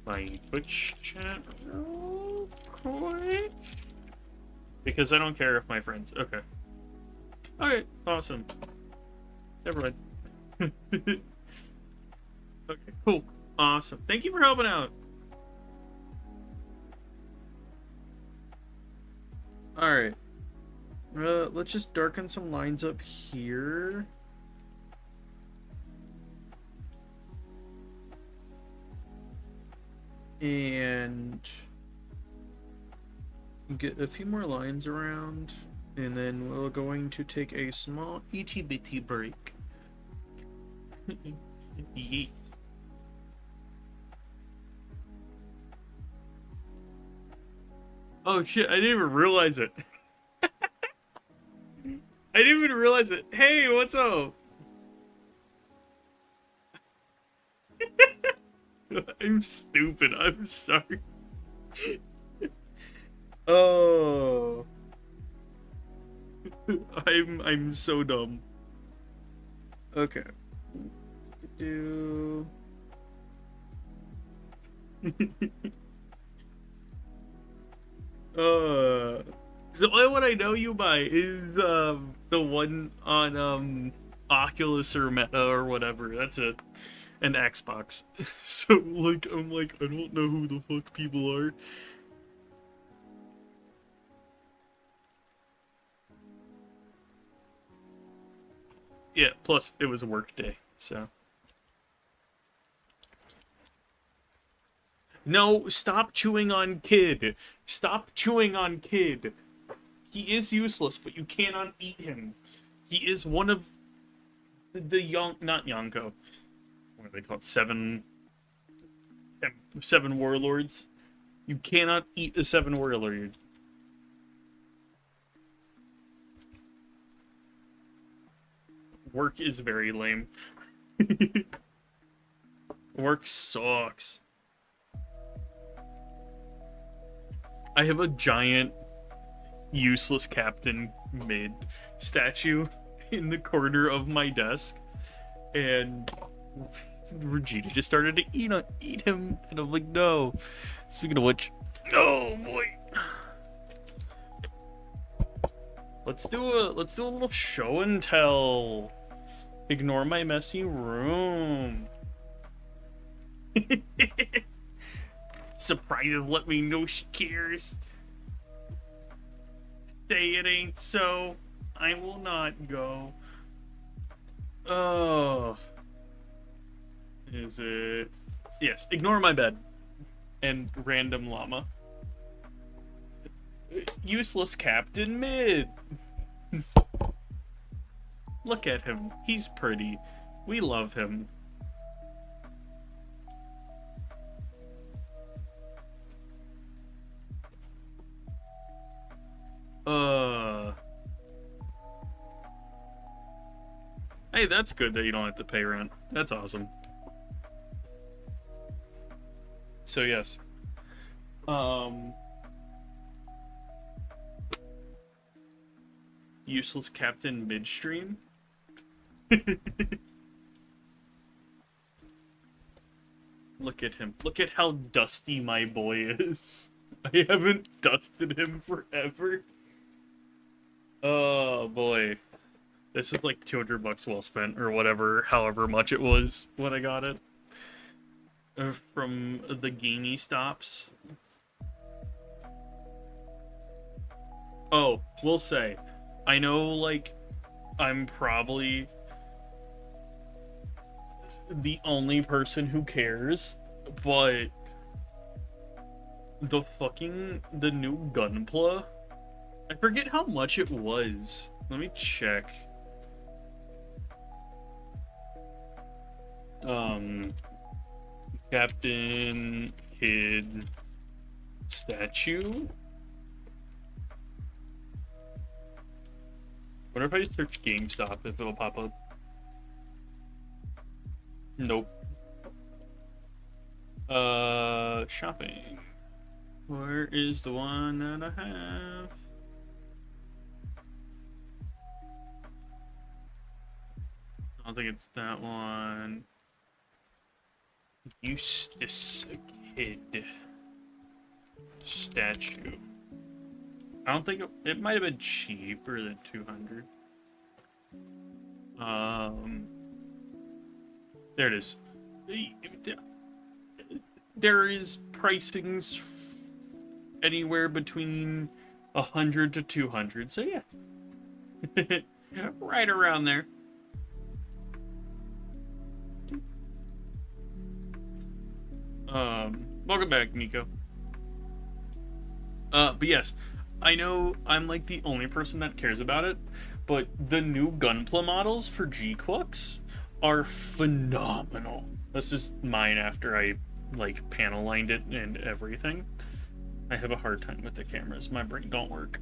my Twitch chat real quick. Because I don't care if my friends... Okay. Alright, awesome. Never mind. Okay, cool. Awesome. Thank you for helping out. Alright. Let's just darken some lines up here. And get a few more lines around. And then we're going to take a small itty bitty break. Yeet. Oh shit, I didn't even realize it. I didn't even realize it. Hey, what's up? I'm stupid, I'm sorry. Oh. I'm so dumb. Okay. Do the only one I know you by is the one on Oculus or Meta or whatever. That's it. And Xbox. So like I'm like I don't know who the fuck people are. Yeah, plus it was a work day, so. No, stop chewing on Kid. Stop chewing on Kid. He is useless, but you cannot eat him. He is one of the not Yonko. What are they called? Seven warlords. You cannot eat a 7 warlord. Work is very lame. Work sucks. I have a giant useless Captain Mid statue in the corner of my desk, and Regina just started to eat him, and I'm like, no. Speaking of which, oh boy, let's do a little show and tell. Ignore my messy room. Surprises let me know she cares. Say it ain't so. I will not go. Oh. Is it? Yes, ignore my bed. And random llama. Useless Captain Mid. Look at him. He's pretty. We love him. Hey, that's good that you don't have to pay rent. That's awesome. So yes. Useless Captain midstream. Look at him. Look at how dusty my boy is. I haven't dusted him forever. Oh boy. This was like $200 well spent, or whatever, however much it was when I got it. From the gamey stops. Oh, we'll say, I know, like, I'm probably the only person who cares, but the new Gunpla, I forget how much it was. Let me check. Captain Kid statue. Wonder if I just search GameStop if it'll pop up. Nope. Shopping. Where is the one that I have? I don't think it's that one. Eustace Kid statue. I don't think it might have been cheaper than 200. There it is. There is pricings anywhere between 100 to 200. So yeah, right around there. Welcome back, Nico. But yes, I know I'm like the only person that cares about it, but the new Gunpla models for G-Quux are phenomenal. This is mine after I like panel lined it and everything. I have a hard time with the cameras. My brain don't work.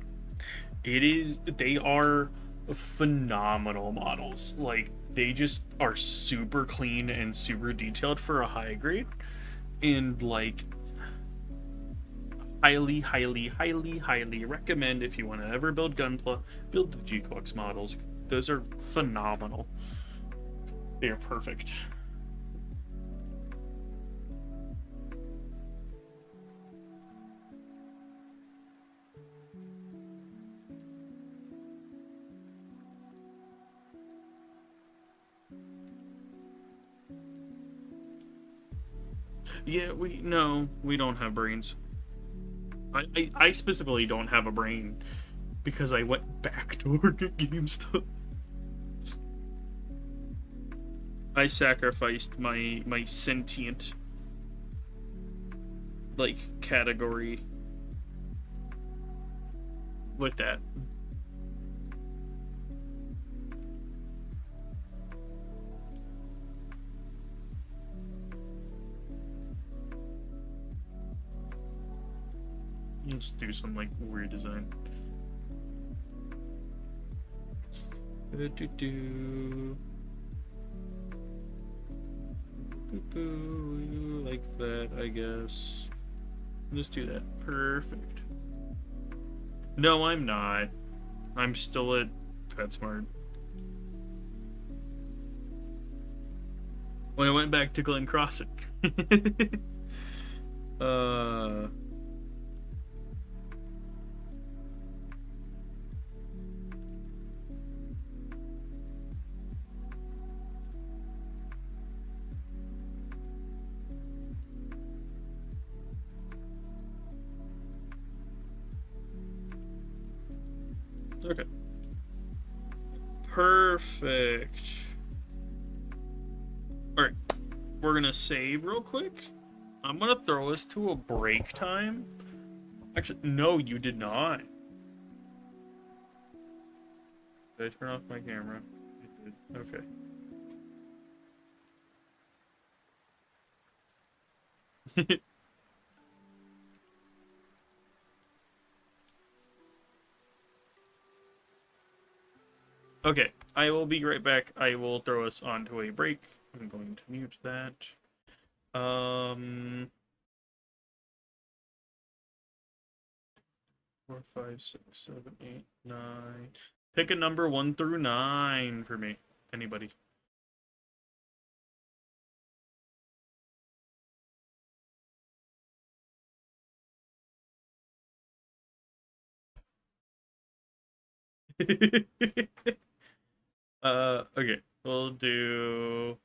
They are phenomenal models. Like, they just are super clean and super detailed for a high grade. And like, highly, highly, highly, highly recommend if you want to ever build Gunpla, build the G-Quux models. Those are phenomenal. They are perfect. Yeah, we don't have brains. I specifically don't have a brain because I went back to work at GameStop. I sacrificed my sentient like category with that. Let's do some like weird design. Like that, I guess. Let's do that. Perfect. No, I'm not. I'm still at PetSmart. When I went back to Glen Crossing. Okay. Perfect. Alright. We're gonna save real quick. I'm gonna throw us to a break time. Actually, no, you did not. Did I turn off my camera? I did. Okay. Okay, I will be right back. I will throw us onto a break. I'm going to mute that. 4, 5, 6, 7, 8, 9. Pick a number 1 through 9 for me. Anybody. Okay. We'll do...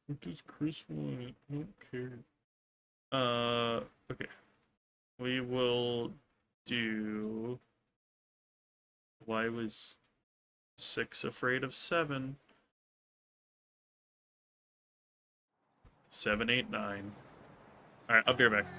What does Chris want? I don't care. Okay. We will do... Why was 6 afraid of 7? 7, 8, 9. Alright, I'll be right back.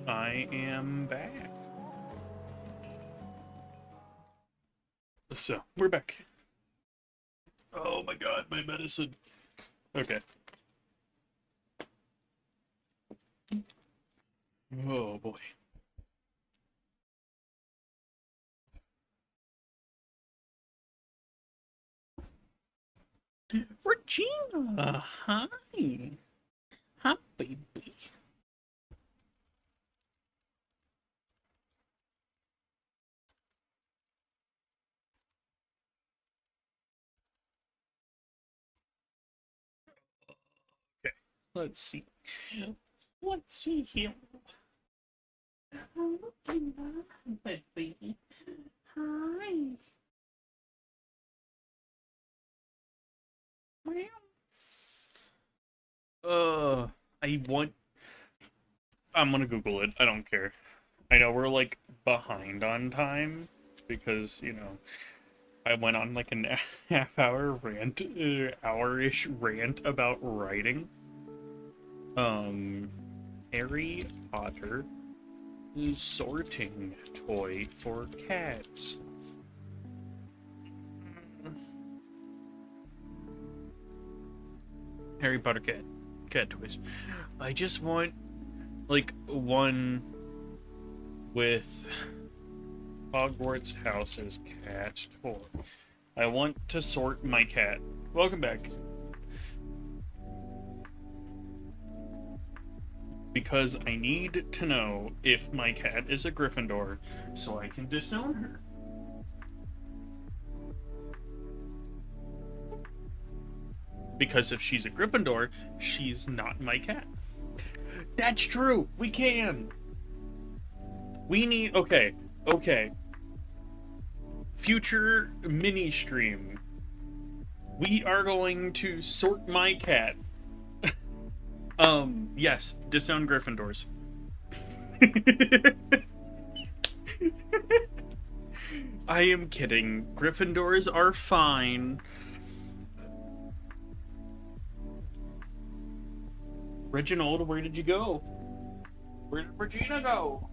I am back. So, we're back. Oh my god, my medicine. Okay. Oh boy. Regina, hi. Hi, baby. Okay, let's see. Let's see here. Oh, baby. Hi. Uh, I want. I'm gonna Google it. I don't care. I know we're like behind on time because, you know, I went on like a half-hour rant, hour-ish rant about writing. Harry Potter sorting toy for cats. Harry Potter cat toys. I just want like one with Hogwarts house's cat toy. I want to sort my cat. Welcome back. Because I need to know if my cat is a Gryffindor so I can disown her. Because if she's a Gryffindor, she's not my cat. That's true. We can. We need... Okay. Future mini stream. We are going to sort my cat. Yes. Disown Gryffindors. I am kidding. Gryffindors are fine. Reginald, where did you go? Where did Regina go?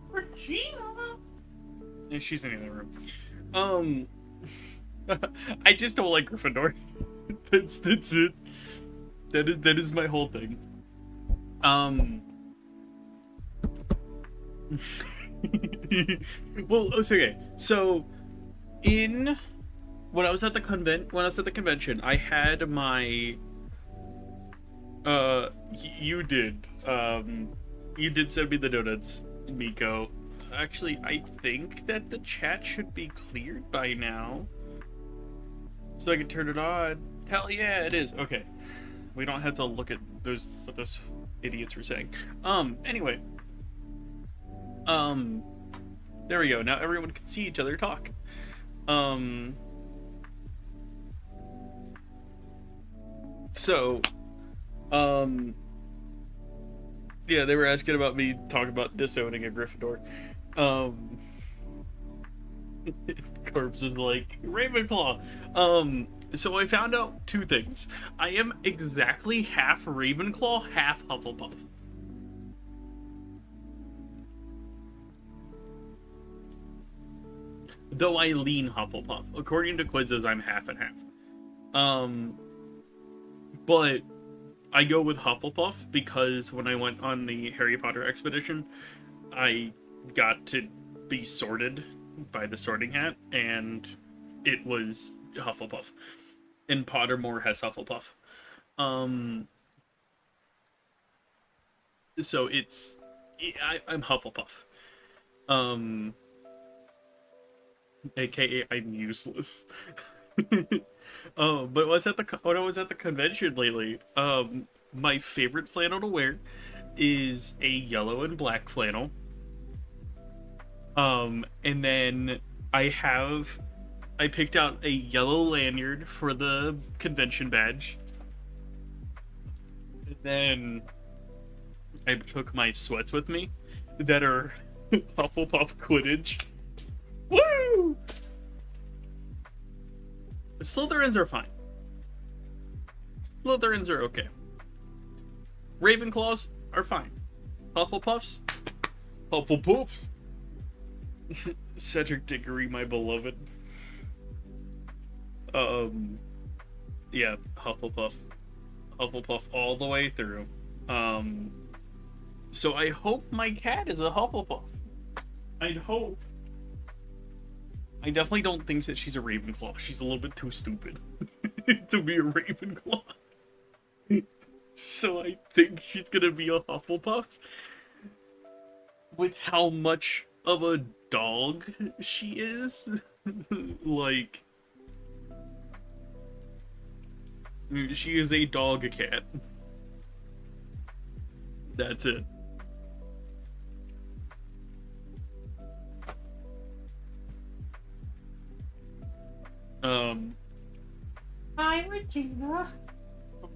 Regina! Yeah, she's in the other room. I just don't like Gryffindor. That's it. That is my whole thing. Well, okay. So, when I was at the convention, I had my. You did. You did send me the donuts, Miko. Actually, I think that the chat should be cleared by now, so I can turn it on. Hell yeah, it is. Okay. We don't have to look at what those idiots were saying. Anyway. There we go. Now everyone can see each other talk. So, yeah, they were asking about me talking about disowning a Gryffindor. Corpse is like, Ravenclaw. So I found out two things. I am exactly half Ravenclaw, half Hufflepuff. Though I lean Hufflepuff. According to quizzes, I'm half and half. But I go with Hufflepuff because when I went on the Harry Potter expedition, I got to be sorted by the sorting hat, and it was Hufflepuff. And Pottermore has Hufflepuff. So I'm Hufflepuff. AKA I'm useless. But when I was at the convention lately, my favorite flannel to wear is a yellow and black flannel. And then I picked out a yellow lanyard for the convention badge. And then I took my sweats with me that are Hufflepuff Quidditch. Woo! Slytherins are fine. Slytherins are okay. Ravenclaws are fine. Hufflepuffs? Hufflepuffs? Cedric Diggory, my beloved. Yeah, Hufflepuff. Hufflepuff all the way through. So I hope my cat is a Hufflepuff. I'd hope. I definitely don't think that she's a Ravenclaw. She's a little bit too stupid to be a Ravenclaw. So I think she's gonna be a Hufflepuff. With how much of a dog she is. Like, she is a dog cat. That's it. Hi, Regina.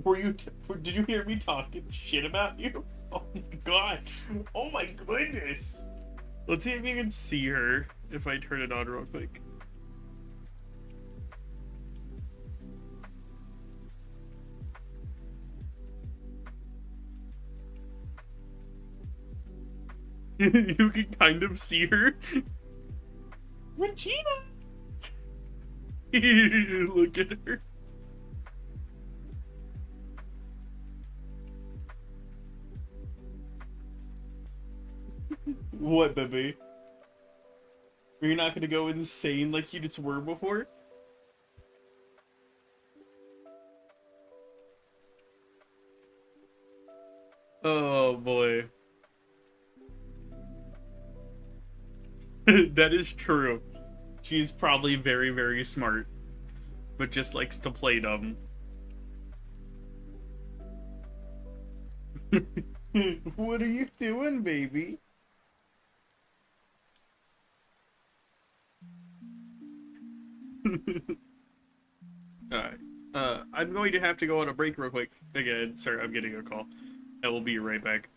Did you hear me talking shit about you? Oh my god. Oh my goodness. Let's see if you can see her if I turn it on real quick. You can kind of see her. Regina! Look at her. What, baby? Are you not gonna go insane like you just were before? Oh boy. That is true. She's probably very, very smart, but just likes to play dumb. What are you doing, baby? Alright. I'm going to have to go on a break real quick. Again, sorry, I'm getting a call. I will be right back.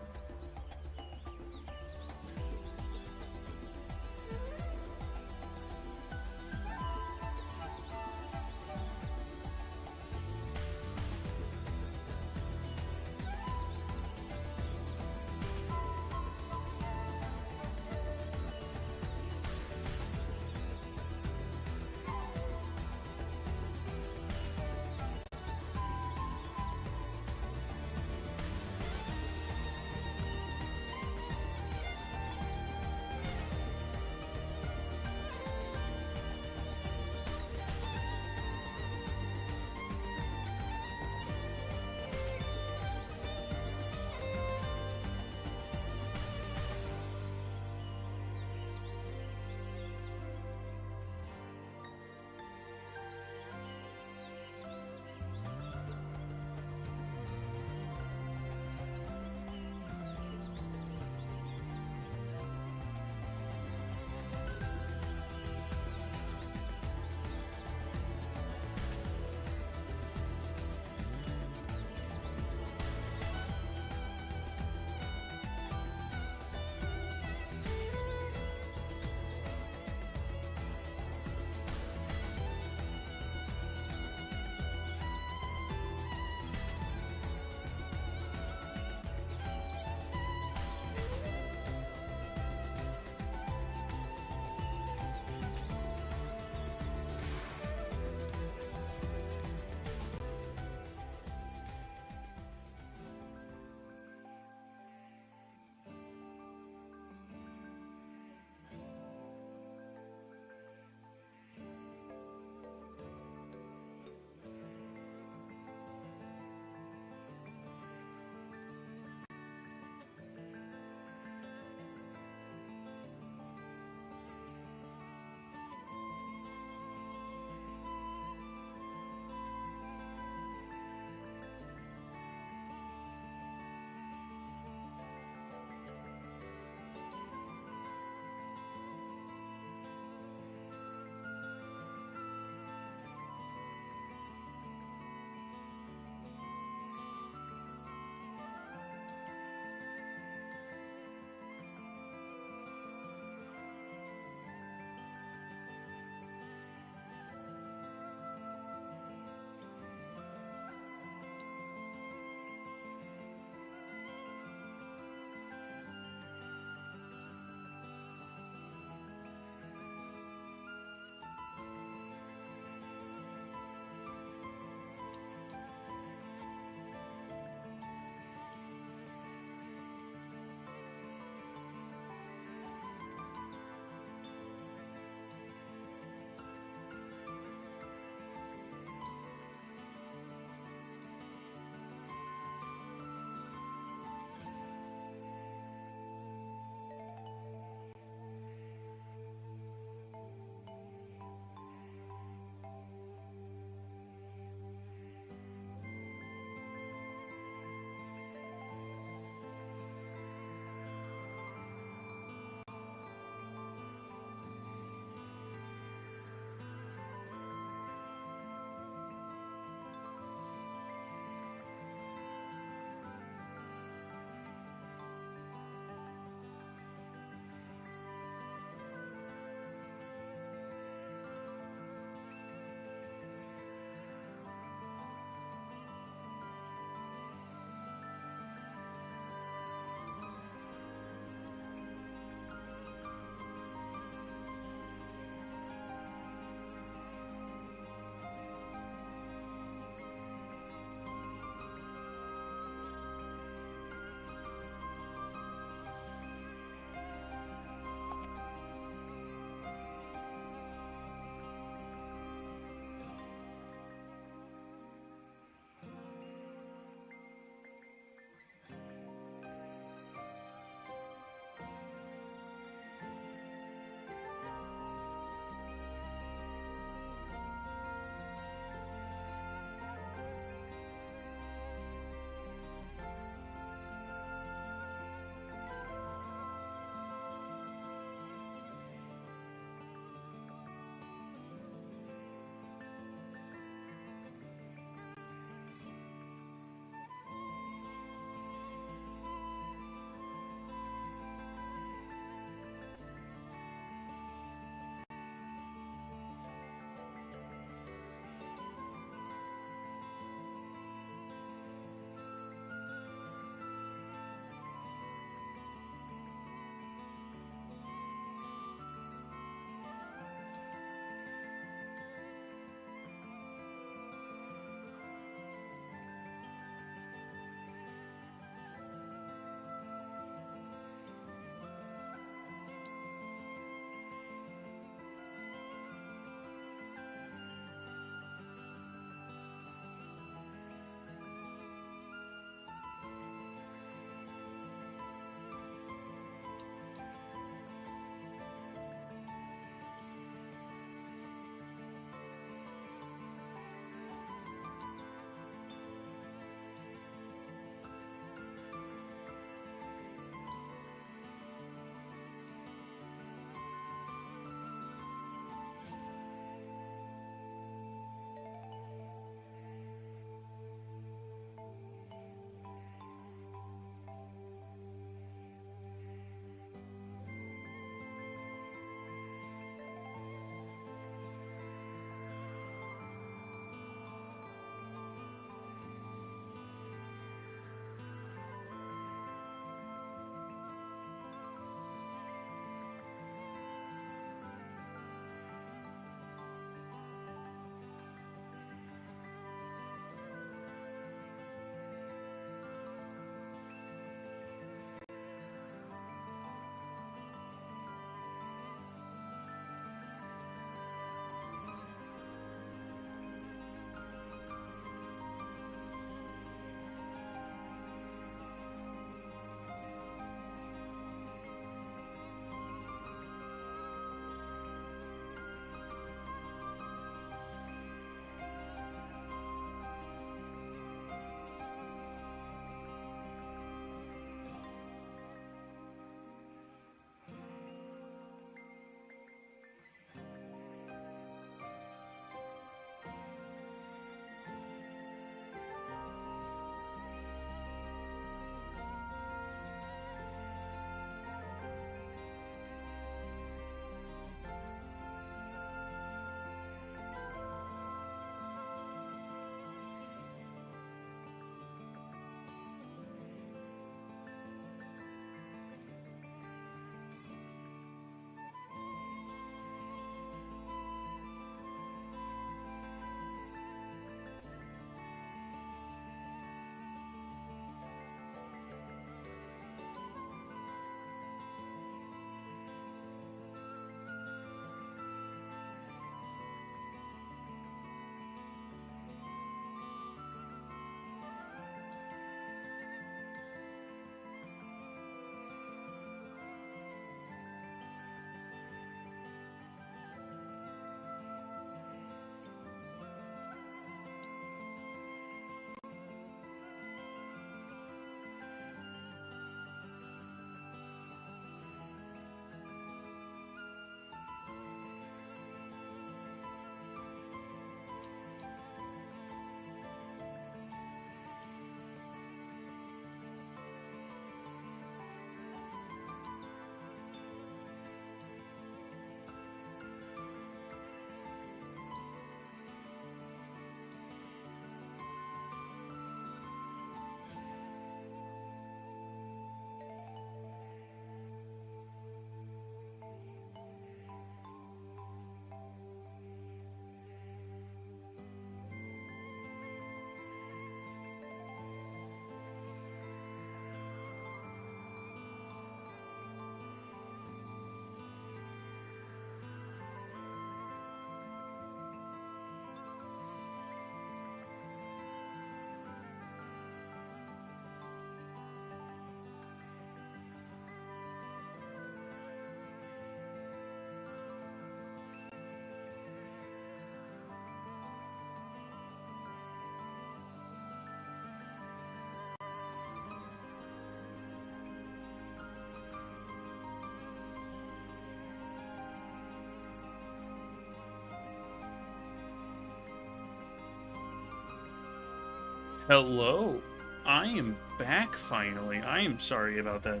Hello. I am back finally. I am sorry about that.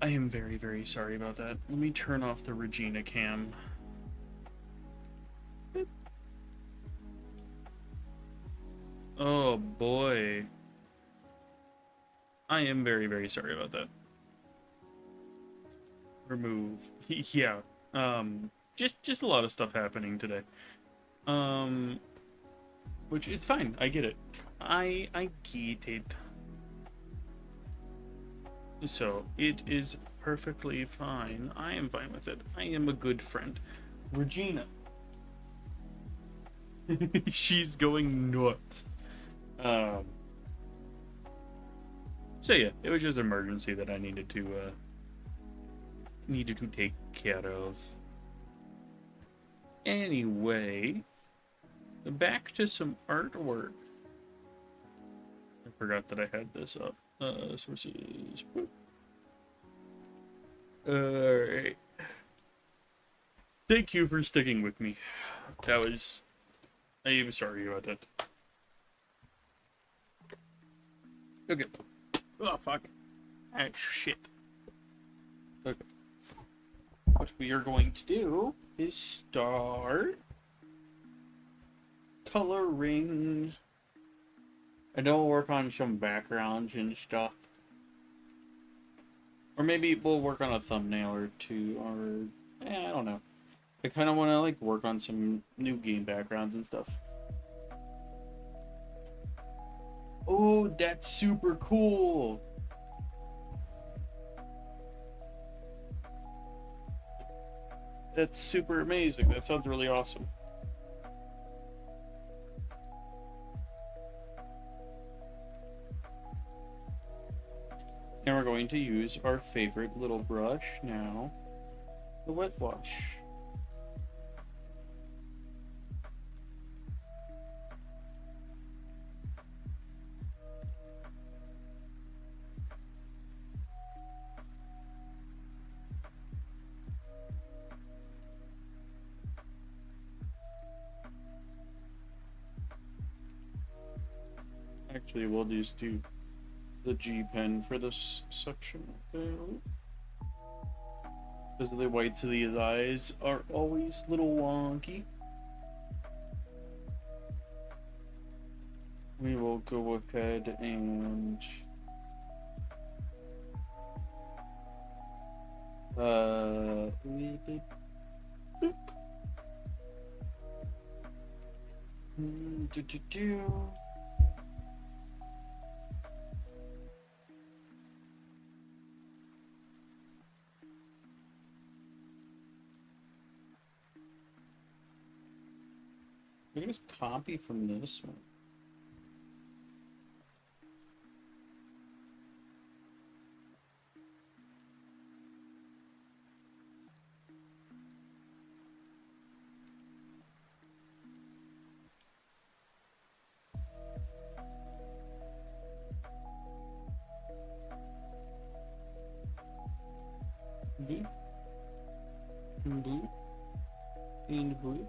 I am very, very sorry about that. Let me turn off the Regina cam. Oh boy. I am very, very sorry about that. Remove. Yeah. Just a lot of stuff happening today. Which it's fine. I get it. I get it. So it is perfectly fine. I am fine with it. I am a good friend. Regina. She's going nuts. So yeah, it was just an emergency that I needed to take care of. Anyway, back to some artwork. I forgot that I had this up. Sources. Alright. Thank you for sticking with me. I am sorry about that. Okay. Oh, fuck. Ah, shit. Okay. What we are going to do is start coloring. And then we'll work on some backgrounds and stuff. Or maybe we'll work on a thumbnail or two, or I don't know. I kind of want to like work on some new game backgrounds and stuff. Oh, that's super cool. That's super amazing. That sounds really awesome. And we're going to use our favorite little brush now, the wet wash. Actually, we'll just do the G pen for this section there. Because the whites of these eyes are always a little wonky. We will go ahead and we can just copy from this one. Blue, and blue, and blue.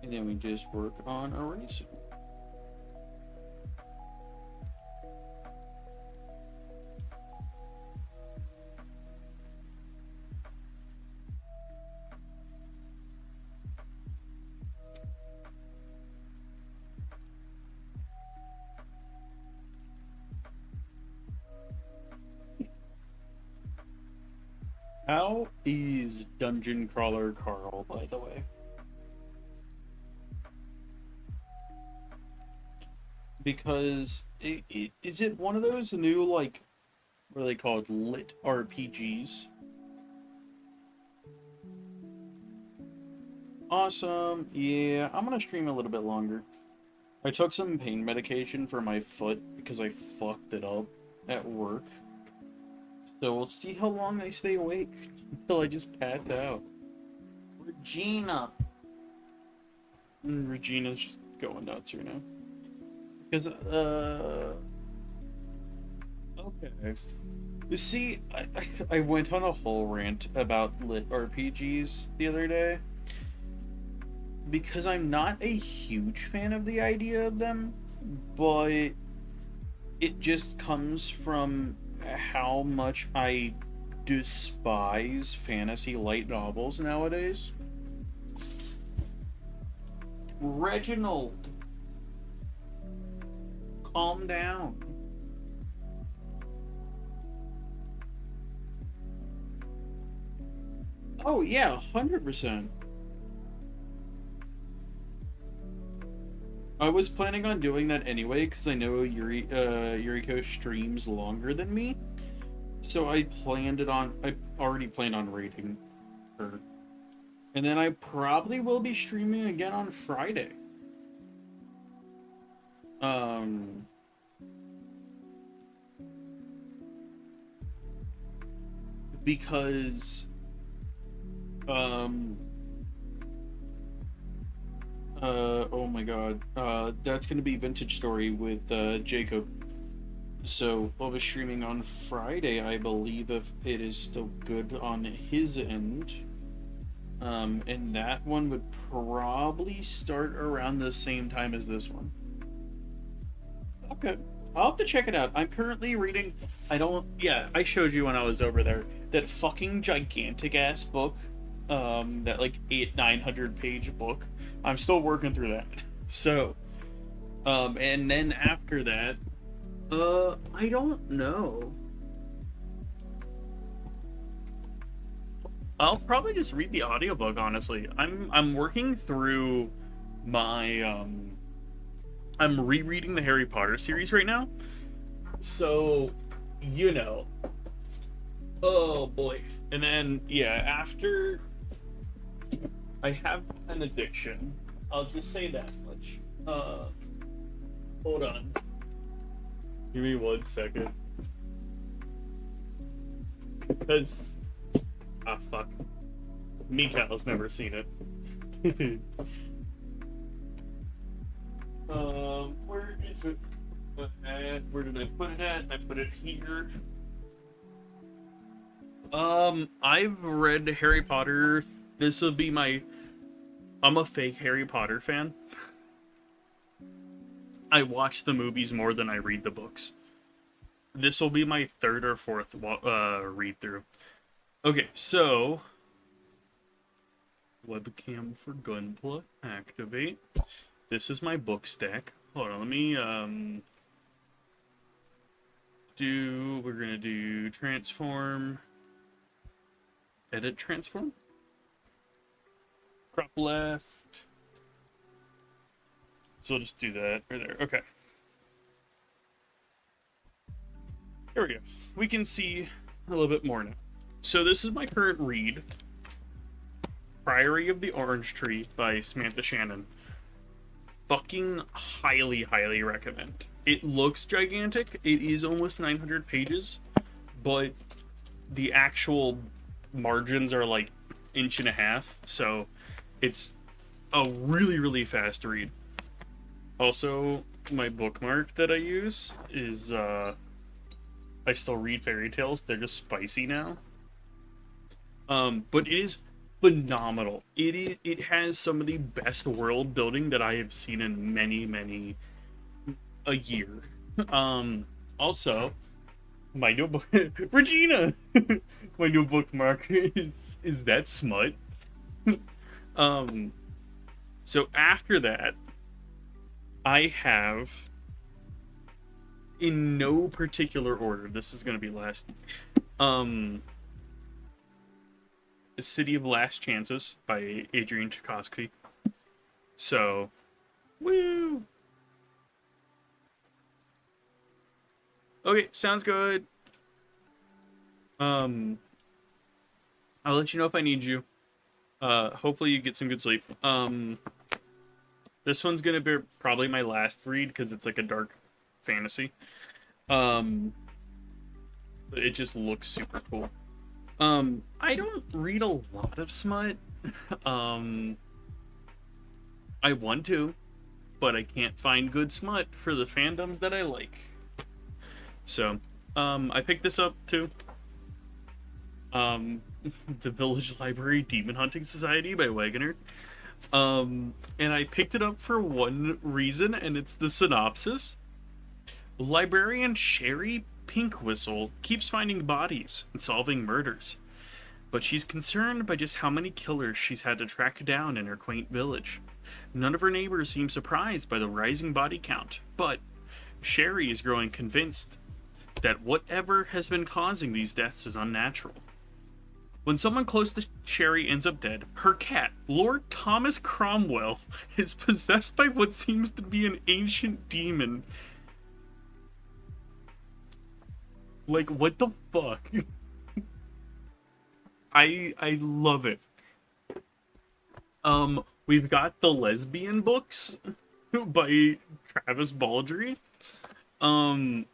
And then we just work on erasing. How is Dungeon Crawler Carl, by the way? Because is it one of those new, like, what are they called, lit RPGs? Awesome. Yeah, I'm gonna stream a little bit longer. I took some pain medication for my foot because I fucked it up at work. So we'll see how long I stay awake until I just pass out. Regina. Regina's just going nuts right now. Because, Okay. You see, I went on a whole rant about lit RPGs the other day because I'm not a huge fan of the idea of them, but it just comes from how much I despise fantasy light novels nowadays. Reginald, calm down. Oh yeah, 100%. I was planning on doing that anyway because I know Yuriko streams longer than me, so I already planned on rating her, and then I probably will be streaming again on Friday. Um, because um oh my god, that's gonna be Vintage Story with Jacob. So I'll be streaming on Friday, I believe, if it is still good on his end. And that one would probably start around the same time as this one. Okay. I'll have to check it out. I'm currently reading. Yeah, I showed you when I was over there that fucking gigantic ass book. That like 900 page book. I'm still working through that. So, and then after that, I don't know. I'll probably just read the audiobook, honestly. I'm working through my I'm rereading the Harry Potter series right now. So, you know. Oh boy. And then yeah, after I have an addiction. I'll just say that much. Hold on. Give me 1 second. Because fuck. Mikael's never seen it. Where is it? Where did I put it at? I put it here. I've read Harry Potter. This will be my... I'm a fake Harry Potter fan. I watch the movies more than I read the books. This will be my third or fourth read through. Okay, so... Webcam for Gunpla, activate. This is my book stack. Hold on, let me, we're gonna do transform, edit transform, crop left. So we'll just do that right there. Okay. There we go. We can see a little bit more now. So this is my current read. Priory of the Orange Tree by Samantha Shannon. Fucking highly, highly recommend. It looks gigantic. It is almost 900 pages, but the actual margins are like 1.5 inches, so it's a really, really fast read. Also, my bookmark that I use is, I still read fairy tales. They're just spicy now. But it is phenomenal. It has some of the best world building that I have seen in many a year. Also, my new book Regina. My new bookmark is that smut. So after that, I have, in no particular order, this is gonna be last, The City of Last Chances by Adrian Tchaikovsky. So, woo! Okay, sounds good. I'll let you know if I need you. Hopefully you get some good sleep. This one's gonna be probably my last read because it's like a dark fantasy. But it just looks super cool. I don't read a lot of smut. I want to, but I can't find good smut for the fandoms that I like. So, I picked this up too. The Village Library Demon Hunting Society by Wagoner. And I picked it up for one reason, and it's the synopsis. Librarian Sherry Pinkwhistle keeps finding bodies and solving murders, but she's concerned by just how many killers she's had to track down in her quaint village. None of her neighbors seem surprised by the rising body count, but Sherry is growing convinced that whatever has been causing these deaths is unnatural. When someone close to Sherry ends up dead, her cat, Lord Thomas Cromwell, is possessed by what seems to be an ancient demon. Like, what the fuck? I love it. We've got the lesbian books by Travis Baldry, that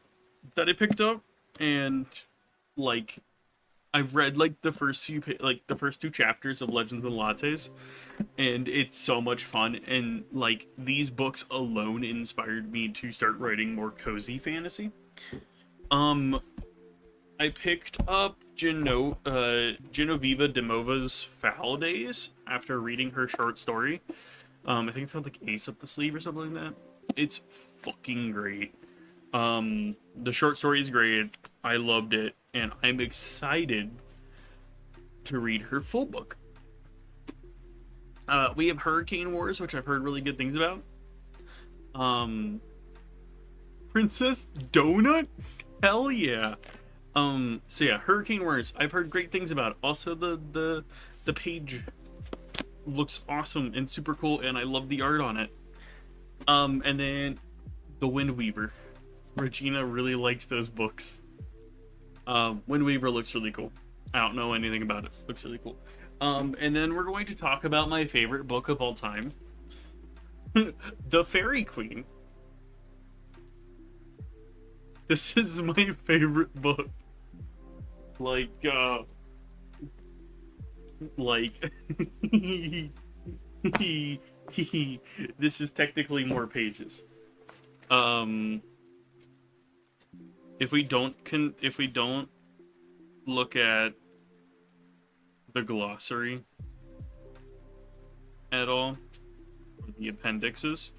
I picked up, and, like, I've read, like, the first two chapters of Legends and Lattes, and it's so much fun, and, like, these books alone inspired me to start writing more cozy fantasy. I picked up Genoveva Demova's Foul Days after reading her short story. I think it's called, like, Ace Up the Sleeve or something like that. It's fucking great. The short story is great. I loved it, and I'm excited to read her full book. We have Hurricane Wars, which I've heard really good things about. Princess Donut? Hell yeah. So yeah, Hurricane Wars, I've heard great things about. Also, the page looks awesome and super cool, and I love the art on it. And then The Wind Weaver. Regina really likes those books. Wind Weaver looks really cool. I don't know anything about it. Looks really cool. And then we're going to talk about my favorite book of all time. The Fairy Queen. This is my favorite book. Like, this is technically more pages. If we don't look at the glossary at all, or the appendices,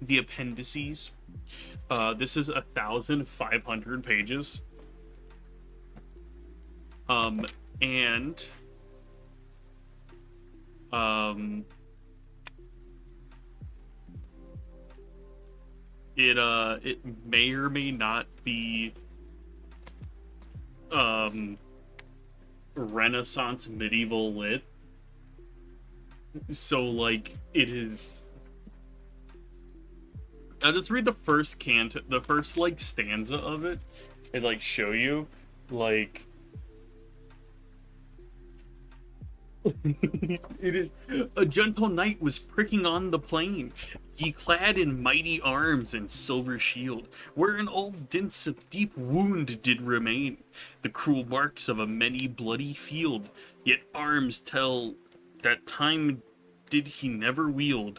this is 1,500 pages. And it may or may not be Renaissance medieval lit. So, like, it is. I'll just read the first like stanza of it, and like show you, like. It is, a gentle knight was pricking on the plain, ye clad in mighty arms and silver shield, wherein all dints of deep wound did remain, the cruel marks of a many bloody field, yet arms tell that time did he never wield.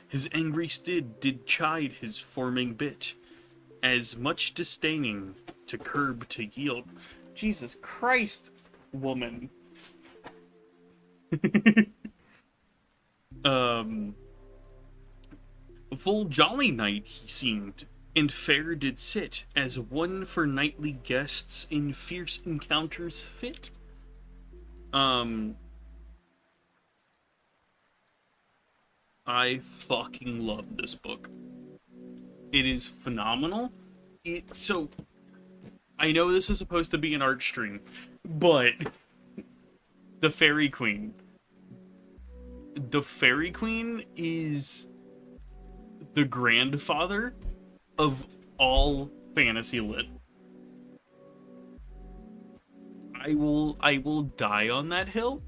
His angry steed did chide his forming bit, as much disdaining to curb to yield. Jesus Christ, woman. Full jolly knight he seemed, and fair did sit, as one for knightly guests in fierce encounters fit. I fucking love this book. It is phenomenal. So, I know this is supposed to be an art stream, but the Fairy Queen. The Fairy Queen is the grandfather of all fantasy lit. I will die on that hill.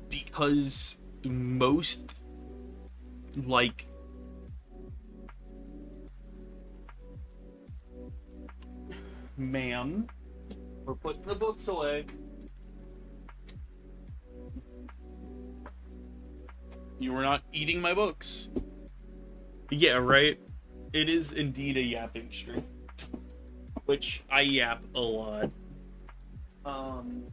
Because most, like, ma'am, we're putting the books away. You were not eating my books. Yeah, right? It is indeed a yapping stream, which I yap a lot. Um,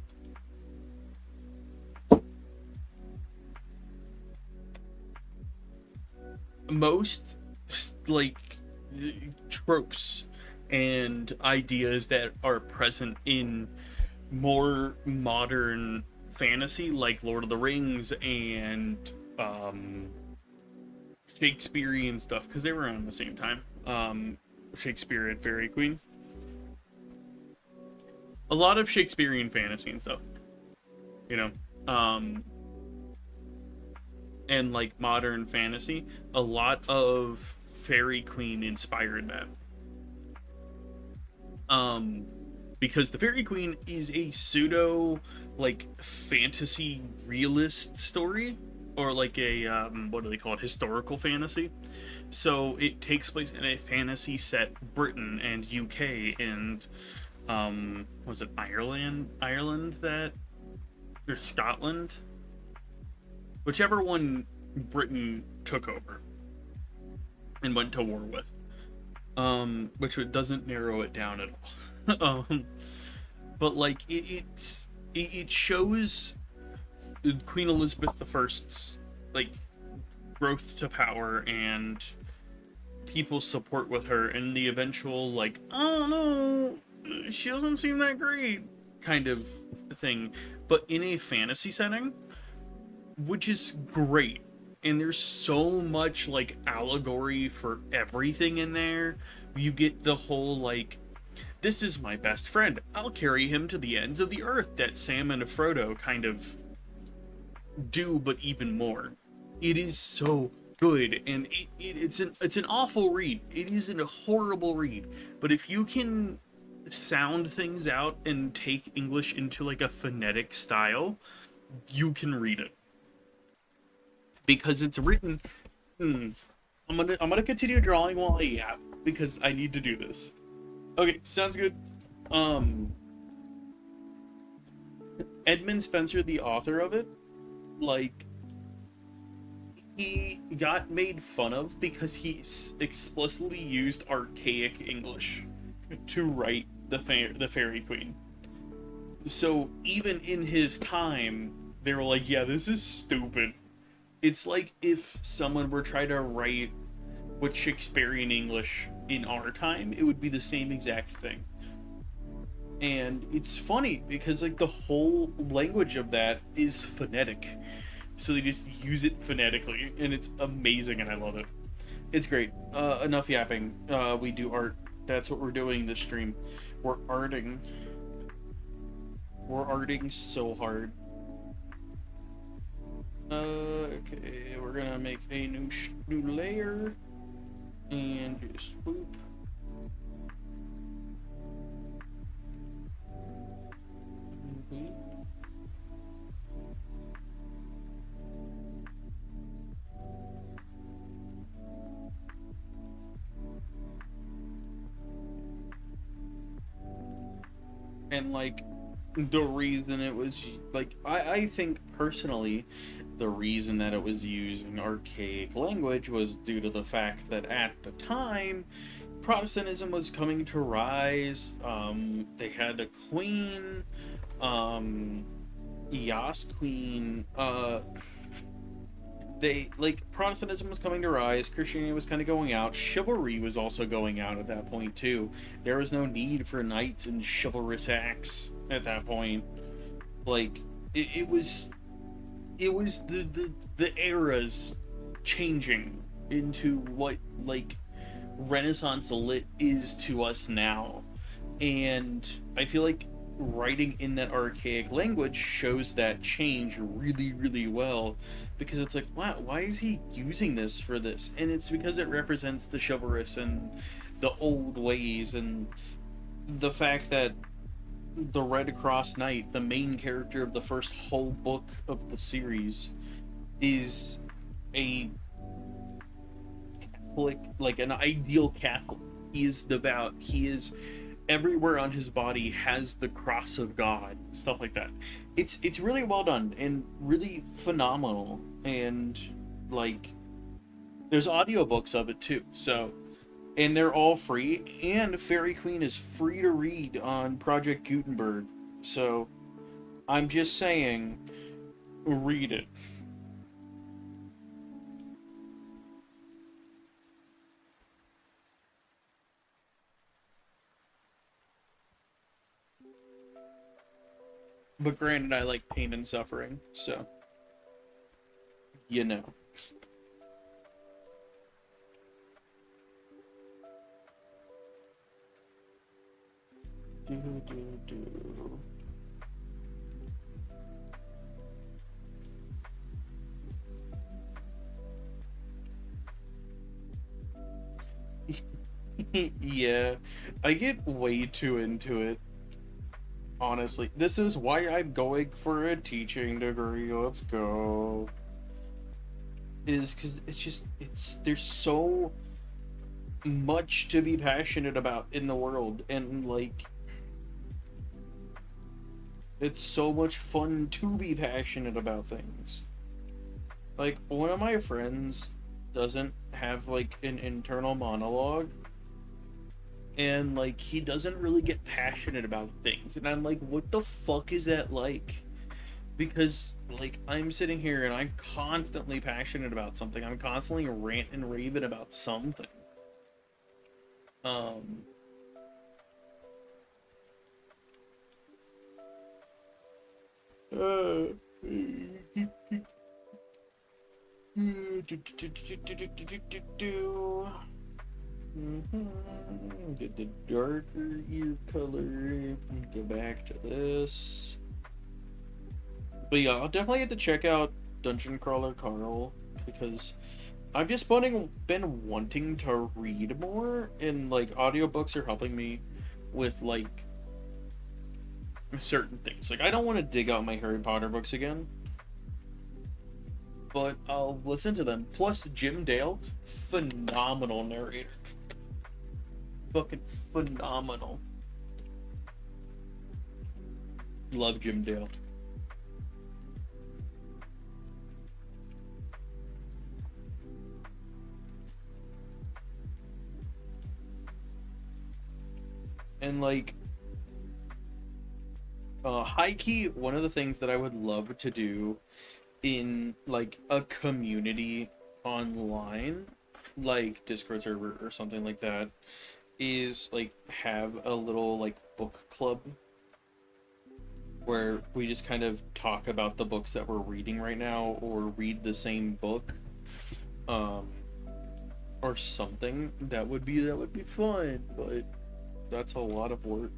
most like tropes and ideas that are present in more modern fantasy, like Lord of the Rings and um, Shakespearean stuff, because they were around the same time. Shakespeare and Fairy Queen. A lot of Shakespearean fantasy and stuff, you know. And like modern fantasy, a lot of Fairy Queen inspired that. Because the Fairy Queen is a pseudo like fantasy realist story, or like a what do they call it, historical fantasy. So it takes place in a fantasy set Britain and UK and was it Ireland that, or Scotland, whichever one Britain took over and went to war with, which doesn't narrow it down at all. But like it shows Queen Elizabeth I's like growth to power and people's support with her, and the eventual like, oh no, she doesn't seem that great kind of thing, but in a fantasy setting, which is great. And there's so much like allegory for everything in there. You get the whole like, this is my best friend, I'll carry him to the ends of the earth, that Sam and Frodo kind of do, but even more. It is so good, and it's an awful read. It is a horrible read, but if you can sound things out and take English into like a phonetic style, you can read it, because it's written. I'm gonna continue drawing while I yap, because I need to do this. Okay, sounds good. Edmund Spencer, the author of it, like, he got made fun of because he explicitly used archaic English to write the Fairy Queen. So even in his time, they were like, yeah, this is stupid. It's like if someone were trying to write with Shakespearean English in our time, it would be the same exact thing. And it's funny because like the whole language of that is phonetic. So they just use it phonetically, and it's amazing, and I love it. It's great. Enough yapping. We do art. That's what we're doing this stream. We're arting. We're arting so hard. Okay, we're gonna make a new layer, and just boop. And like the reason it was like, I think personally the reason that it was using archaic language was due to the fact that at the time Protestantism was coming to rise. They had a queen, Yas Queen. They like, Protestantism was coming to rise, Christianity was kind of going out, chivalry was also going out at that point too. There was no need for knights and chivalrous acts at that point. Like it was the eras changing into what like Renaissance lit is to us now. And I feel like writing in that archaic language shows that change really, really well, because it's like, wow, why is he using this for this? And it's because it represents the chivalrous and the old ways, and the fact that the Red Cross Knight, the main character of the first whole book of the series, is a Catholic, like an ideal Catholic. He is devout. He is everywhere on his body has the cross of God, stuff like that. It's really well done and really phenomenal. And like, there's audiobooks of it too. So and they're all free. And Fairy Queen is free to read on Project Gutenberg. So I'm just saying, read it. But granted, I like pain and suffering, so you know. Do, do, do. Yeah, I get way too into it. Honestly, this is why I'm going for a teaching degree. Let's go. Is because there's so much to be passionate about in the world, and like it's so much fun to be passionate about things. Like, one of my friends doesn't have like an internal monologue, and like he doesn't really get passionate about things, and I'm like, what the fuck is that like? Because like I'm sitting here and I'm constantly passionate about something. I'm constantly rant and raving about something. Um uh, Get the darker ear color. Go back to this. But yeah, I'll definitely have to check out Dungeon Crawler Carl, because I've just been wanting to read more, and like audiobooks are helping me with like certain things. Like, I don't want to dig out my Harry Potter books again, but I'll listen to them. Plus, Jim Dale, phenomenal narrator. Fucking phenomenal. Love Jim Dale. And like, high key, one of the things that I would love to do in like a community online, like Discord server or something like that, is like have a little like book club where we just kind of talk about the books that we're reading right now, or read the same book, um or something. That would be fun, but that's a lot of work.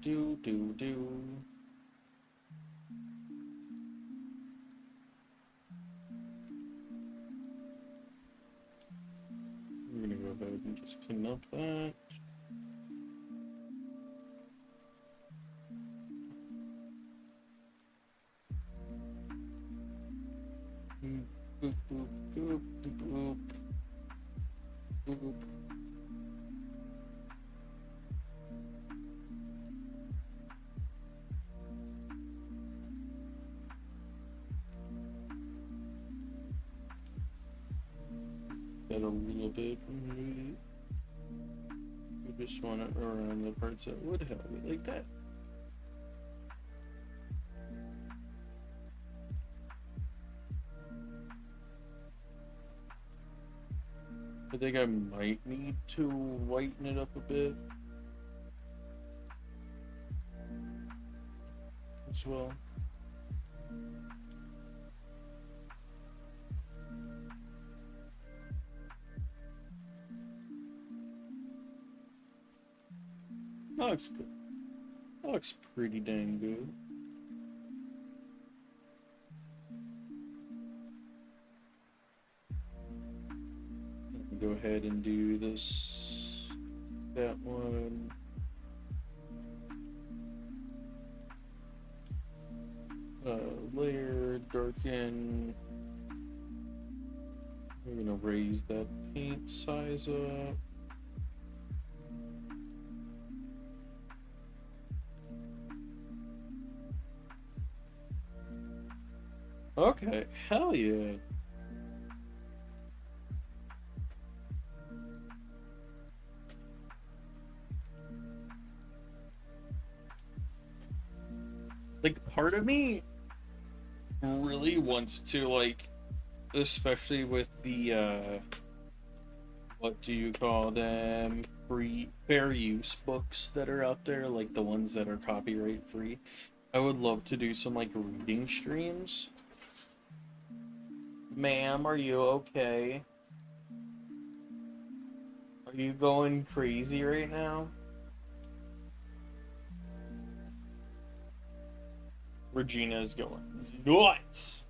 Do. I'm gonna go ahead and just clean up that. Boop, boop, boop, boop, boop. That a little bit. We just want it around the parts that would help it, like that. I think I might need to whiten it up a bit as well. That looks good. That looks pretty dang good. Go ahead and do this, that one. Layer, darken. We're gonna raise that paint size up. Okay, hell yeah. Like, part of me really wants to, like, especially with the, what do you call them? Free, fair use books that are out there, like the ones that are copyright free. I would love to do some, like, reading streams. Ma'am, are you okay? Are you going crazy right now? Regina is going nuts.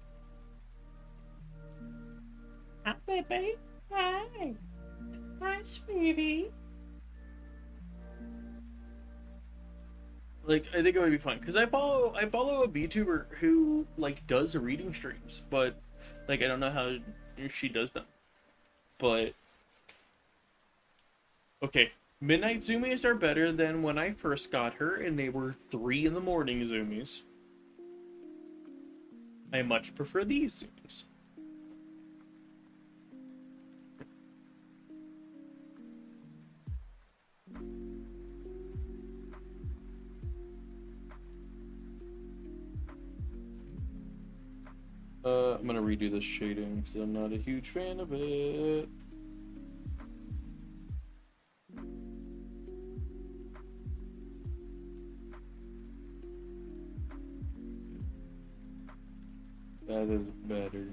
Hi, baby. Hi. Hi, sweetie. Like, I think it would be fun because I follow a VTuber who like does reading streams, but like I don't know how she does them. But okay, midnight zoomies are better than when I first got her, and they were 3 in the morning zoomies. I much prefer these zoomies. I'm gonna redo this shading because I'm not a huge fan of it. That is better.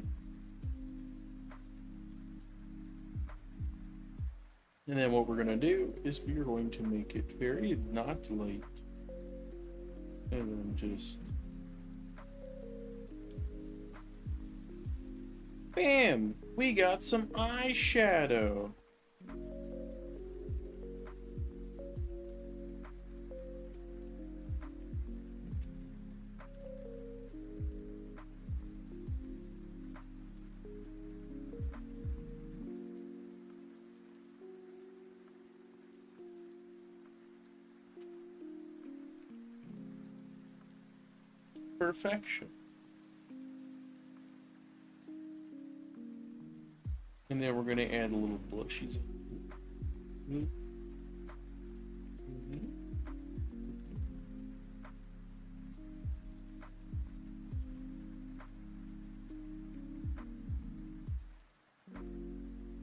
And then what we're gonna do is we're going to make it very not light. And then just... Bam! We got some eyeshadow! Perfection. And then we're gonna add a little blushies.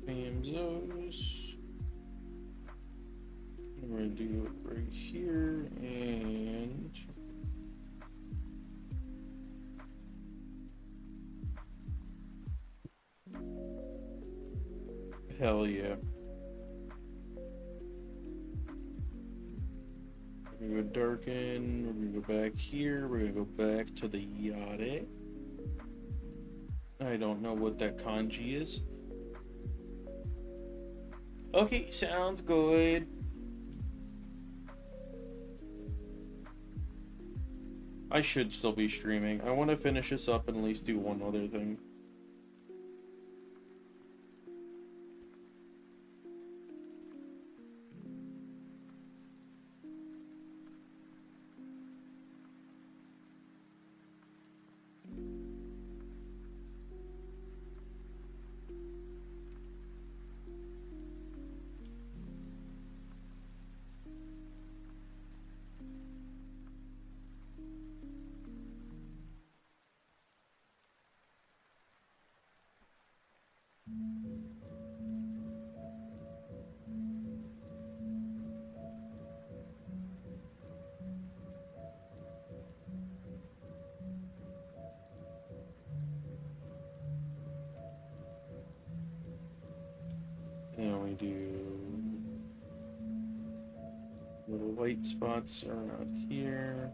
Bamzos. We're gonna do it right here and hell yeah. We're gonna go darken, we're gonna go back here, we're gonna go back to the yade. I don't know what that kanji is. Okay, sounds good. I should still be streaming. I want to finish this up and at least do one other thing. And we do little white spots around here.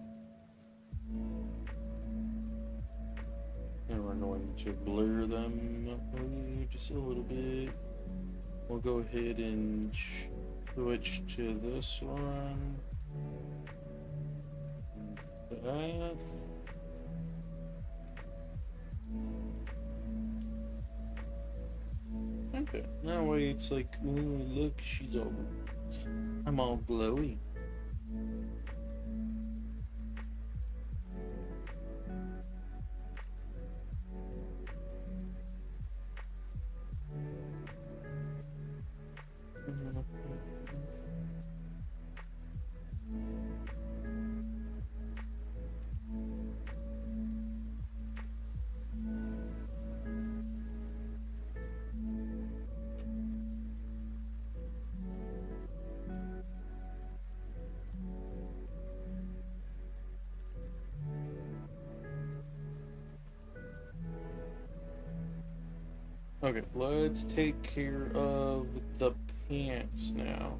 And we're going to blur them just a little bit. We'll go ahead and switch to this one. That. Okay, that way it's like, ooh, look, she's all, I'm all glowy. Okay, let's take care of the pants now.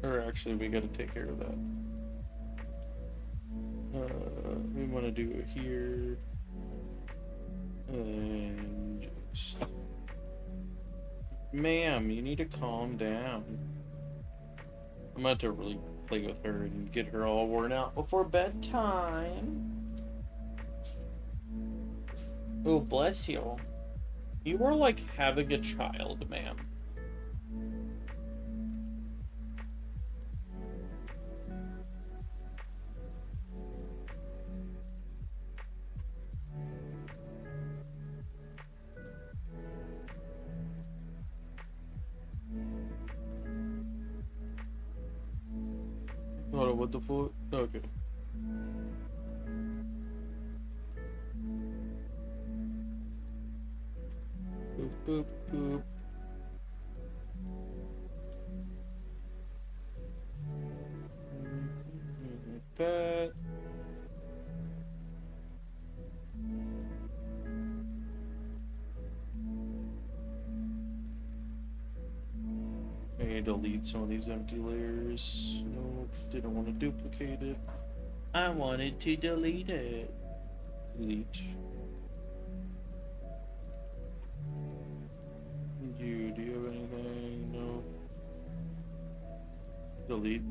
Or actually, we gotta take care of that. We want to do it here. And just... Ma'am, you need to calm down. I'm about to really play with her and get her all worn out before bedtime. Oh, bless you. You are like having a child, ma'am. Hold on, what the fuck? Okay. Boop, boop, boop. Like that. I need to delete some of these empty layers. Nope, didn't want to duplicate it. I wanted to delete it. Delete. Do you have anything? No. Delete.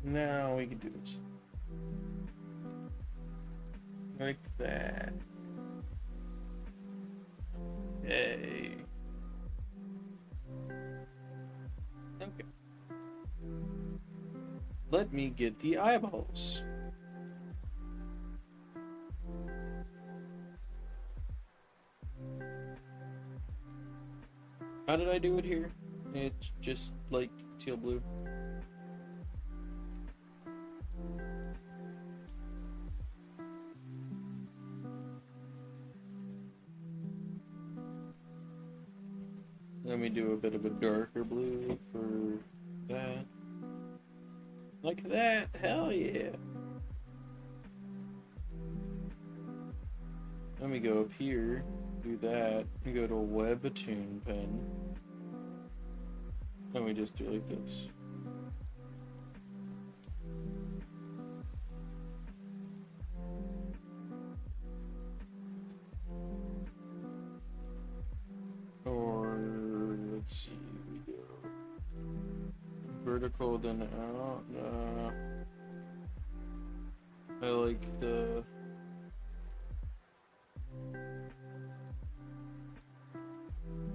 Now we can do this. Like that. Yay. Okay. Let me get the eyeballs. How did I do it here? It's just like teal blue. Let me do a bit of a darker blue for that. Like that, hell yeah. Let me go up here, do that, and go to a Webtoon pen. Let me just do like this. Or, let's see, we go vertical, then out. I like the...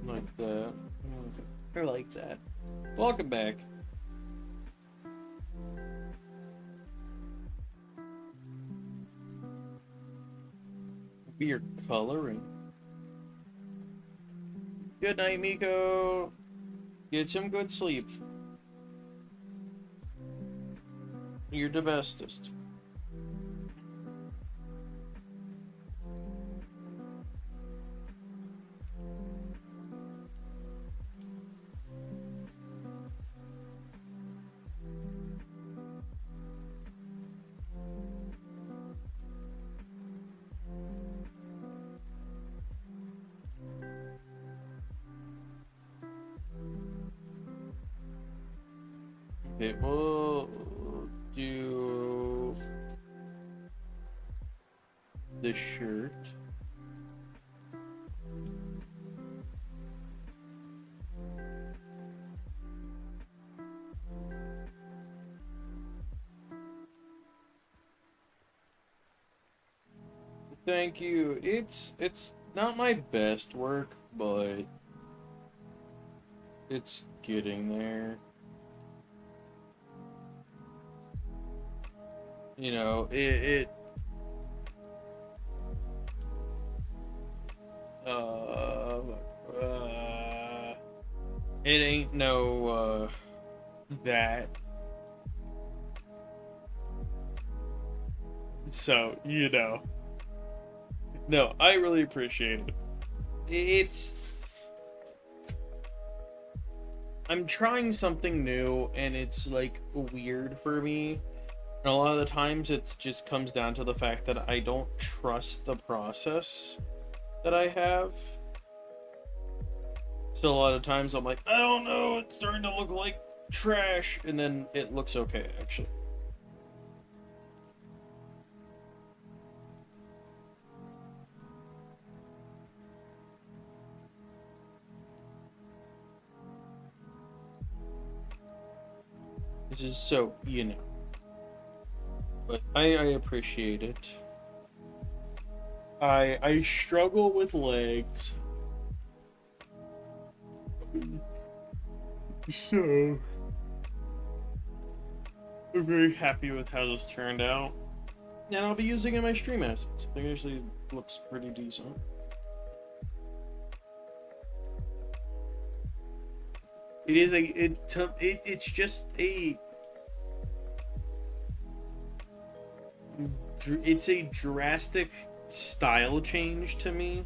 like that. I like that. Welcome back. We are coloring. Good night, Miko. Get some good sleep. You're the bestest. Okay, we'll do the shirt. Thank you. It's Not my best work, but it's getting there. You know, uh, uh, it ain't no, that. So, you know. No, I really appreciate it. It's I'm trying something new and it's like weird for me. And a lot of the times it just comes down to the fact that I don't trust the process that I have. So a lot of times I'm like, I don't know, it's starting to look like trash, and then it looks okay actually. This is so, you know. But I appreciate it. I struggle with legs. So I'm very happy with how this turned out. And I'll be using it in my stream assets. I think it actually looks pretty decent. It is it's just it's a drastic style change to me.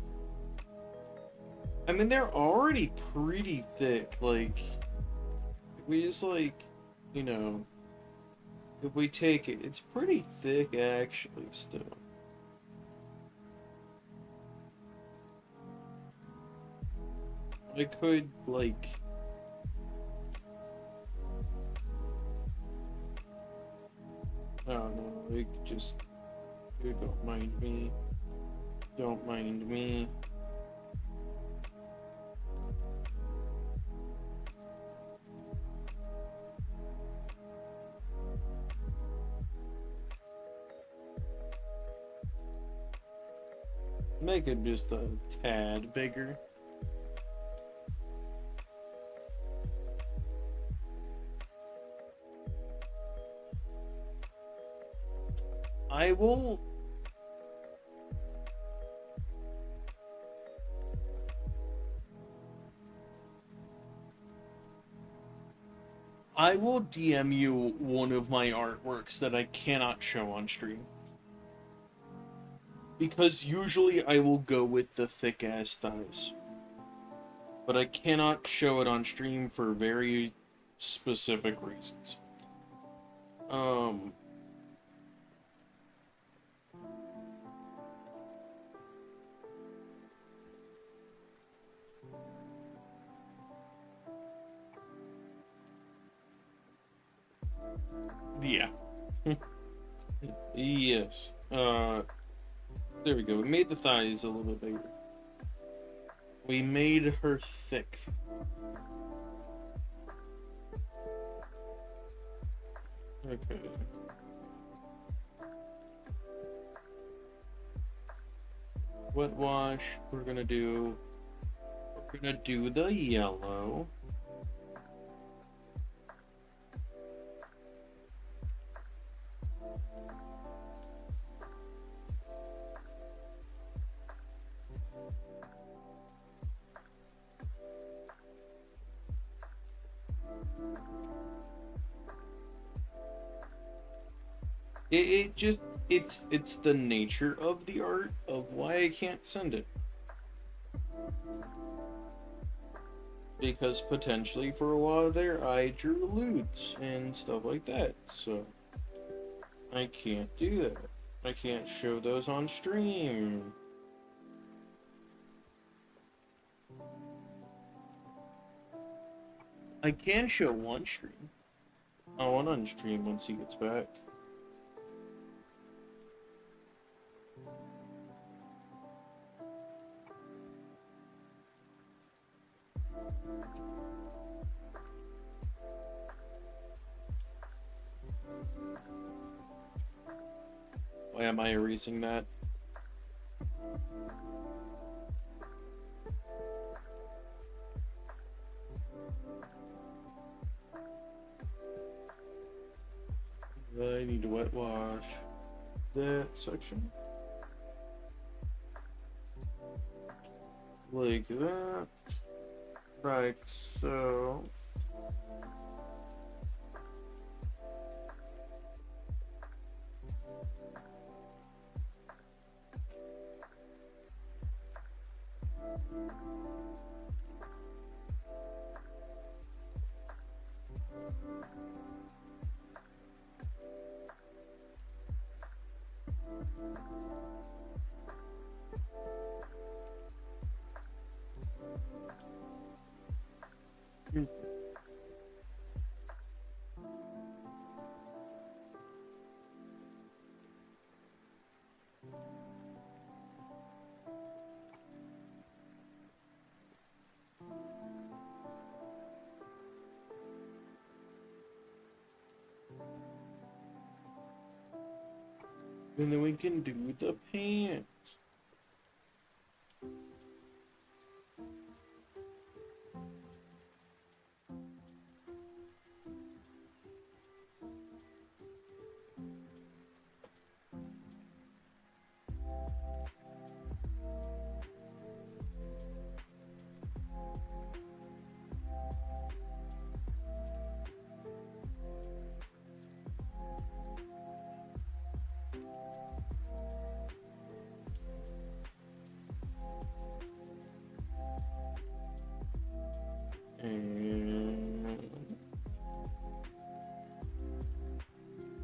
I mean, they're already pretty thick. Like, if we just like, you know, if we take it, it's pretty thick actually still. I could like, I don't know, like just, don't mind me. Don't mind me. Make it just a tad bigger. I will. I will DM you one of my artworks that I cannot show on stream. Because usually I will go with the thick ass thighs. But I cannot show it on stream for very specific reasons. Um, yeah. Yes. There we go. We made the thighs a little bit bigger. We made her thick. Okay. Wet wash. We're gonna do the yellow. It just it's the nature of the art of why I can't send it. Because potentially for a while there I drew lewds and stuff like that, so I can't do that. I can't show those on stream. I can show one stream. I want on stream once he gets back. Why am I erasing that? I need to wet wash that section. Like that. Like so. And then we can do the pants. And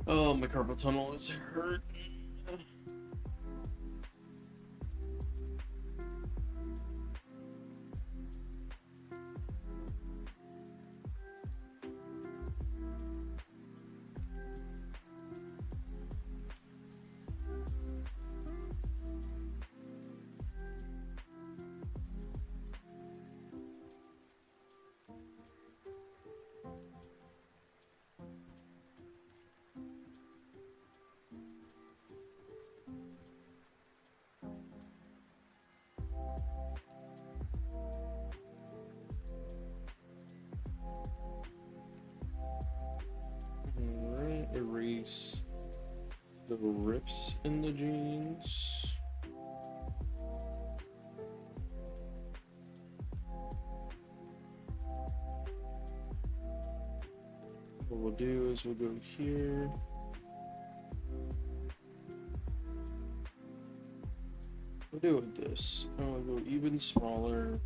oh, my carpal tunnel is hurt. Alright, erase the rips in the jeans. What we'll do is we'll go here. We'll do it with this. And we'll go even smaller.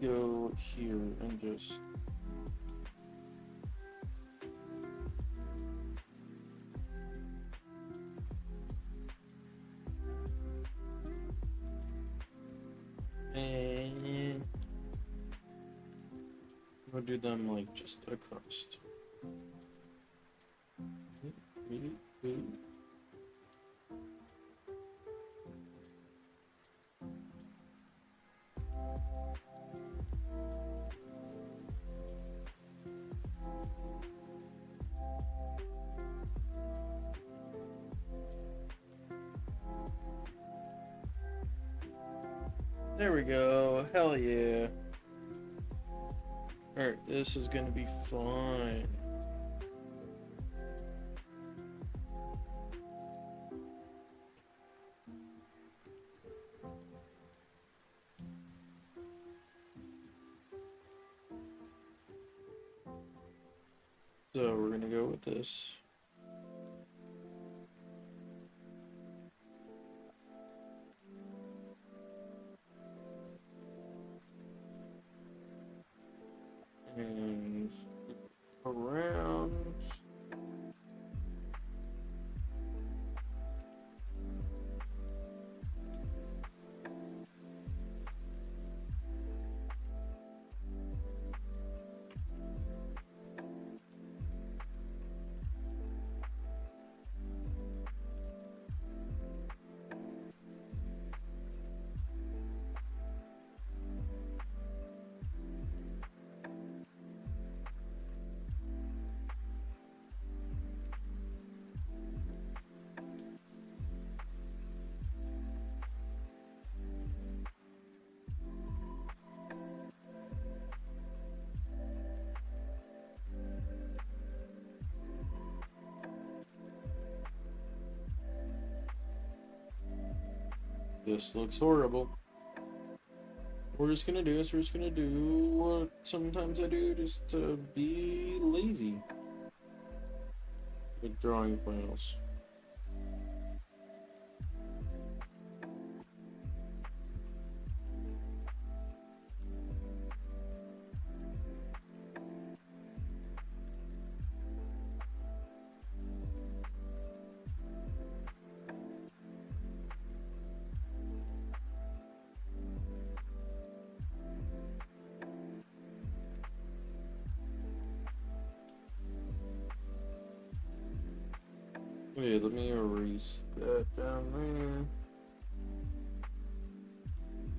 Go here and just and we'll do them like just across. There we go. Hell yeah. Alright, this is gonna be fun. So we're gonna go with this. And around. This looks horrible. We're just gonna do this. We're just gonna do what sometimes I do, just to be lazy with drawing files. Wait, let me erase that down there.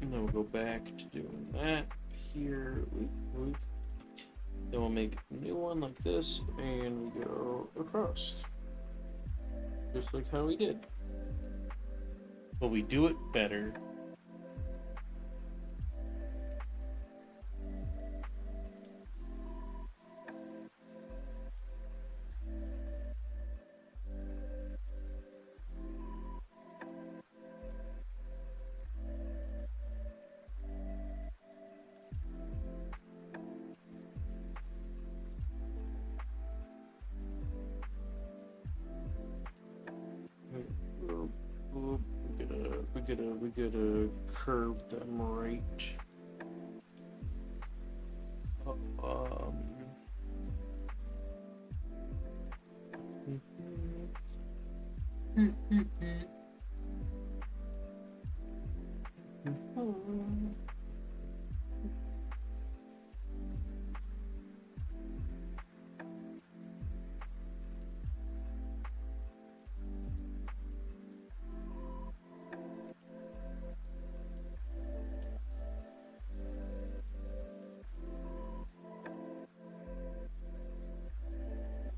And then we'll go back to doing that here. Then we'll make a new one like this, and we go across. Just like how we did. But we do it better. We gotta curve them right.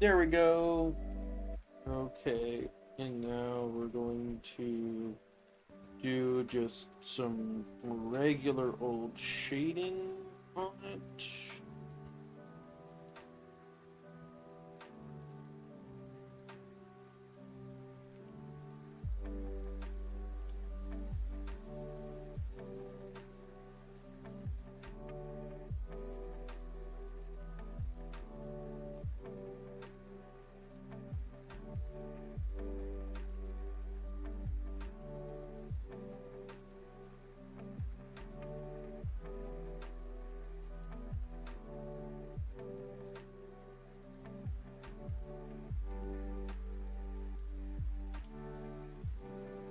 There we go. Okay, and now we're going to do just some regular old shading on it.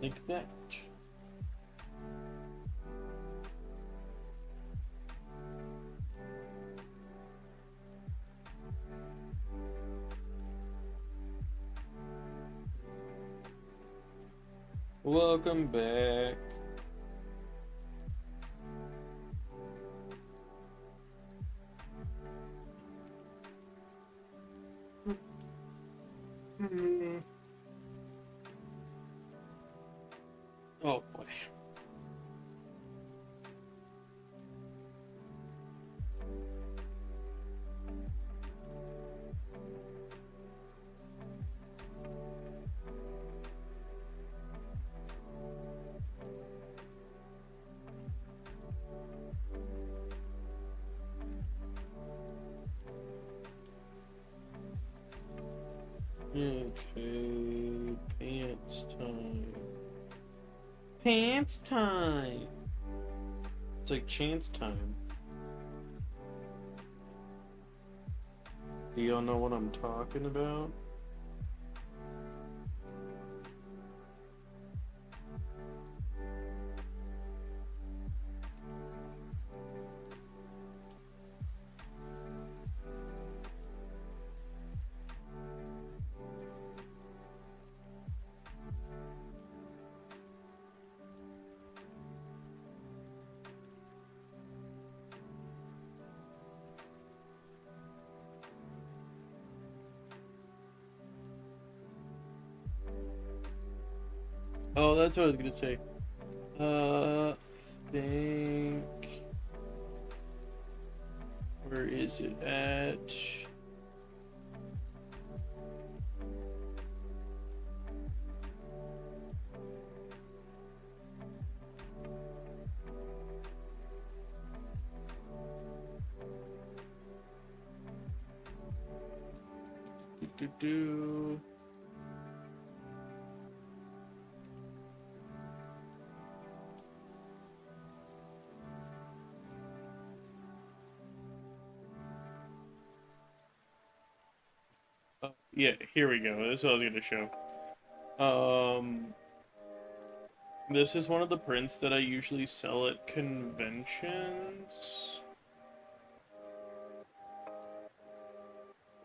Like that. Welcome back. Oh boy. Okay, pants time. Pants time! It's like chance time. Do y'all know what I'm talking about? Oh, that's what I was gonna say. I think. Where is it at? Do. Yeah, here we go. This is what I was gonna show. This is one of the prints that I usually sell at conventions.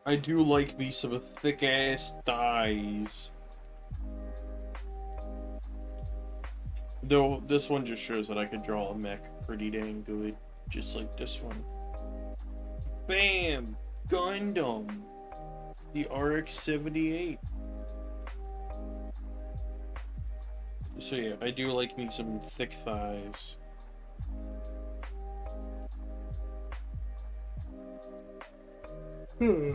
I do like me some thick ass thighs. Though this one just shows that I could draw a mech pretty dang good. Just like this one. Bam! Gundam! The RX-78. So yeah, I do like me some thick thighs. Hmm.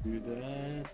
Do that.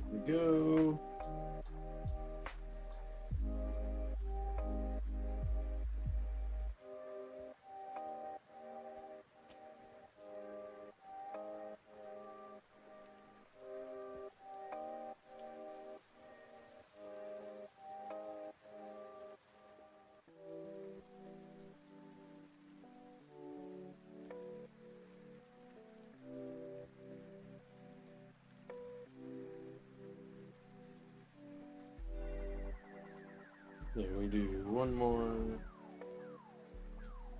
Here we go. There we do. One more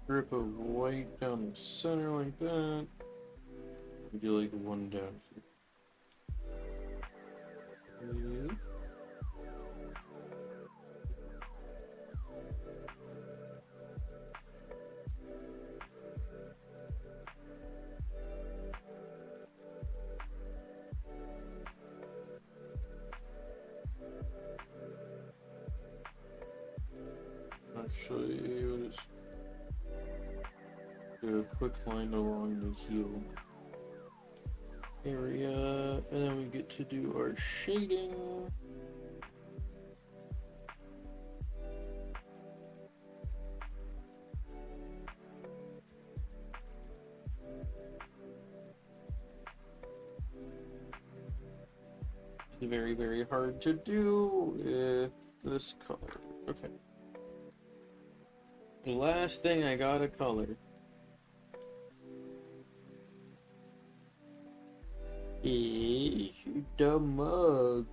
strip of white down the center like that. We do like one down here. Yeah. Actually, we'll just do a quick line along the heel area, and then we get to do our shading. It's very, very hard to do with this color. Okay. Last thing I gotta color is the mug.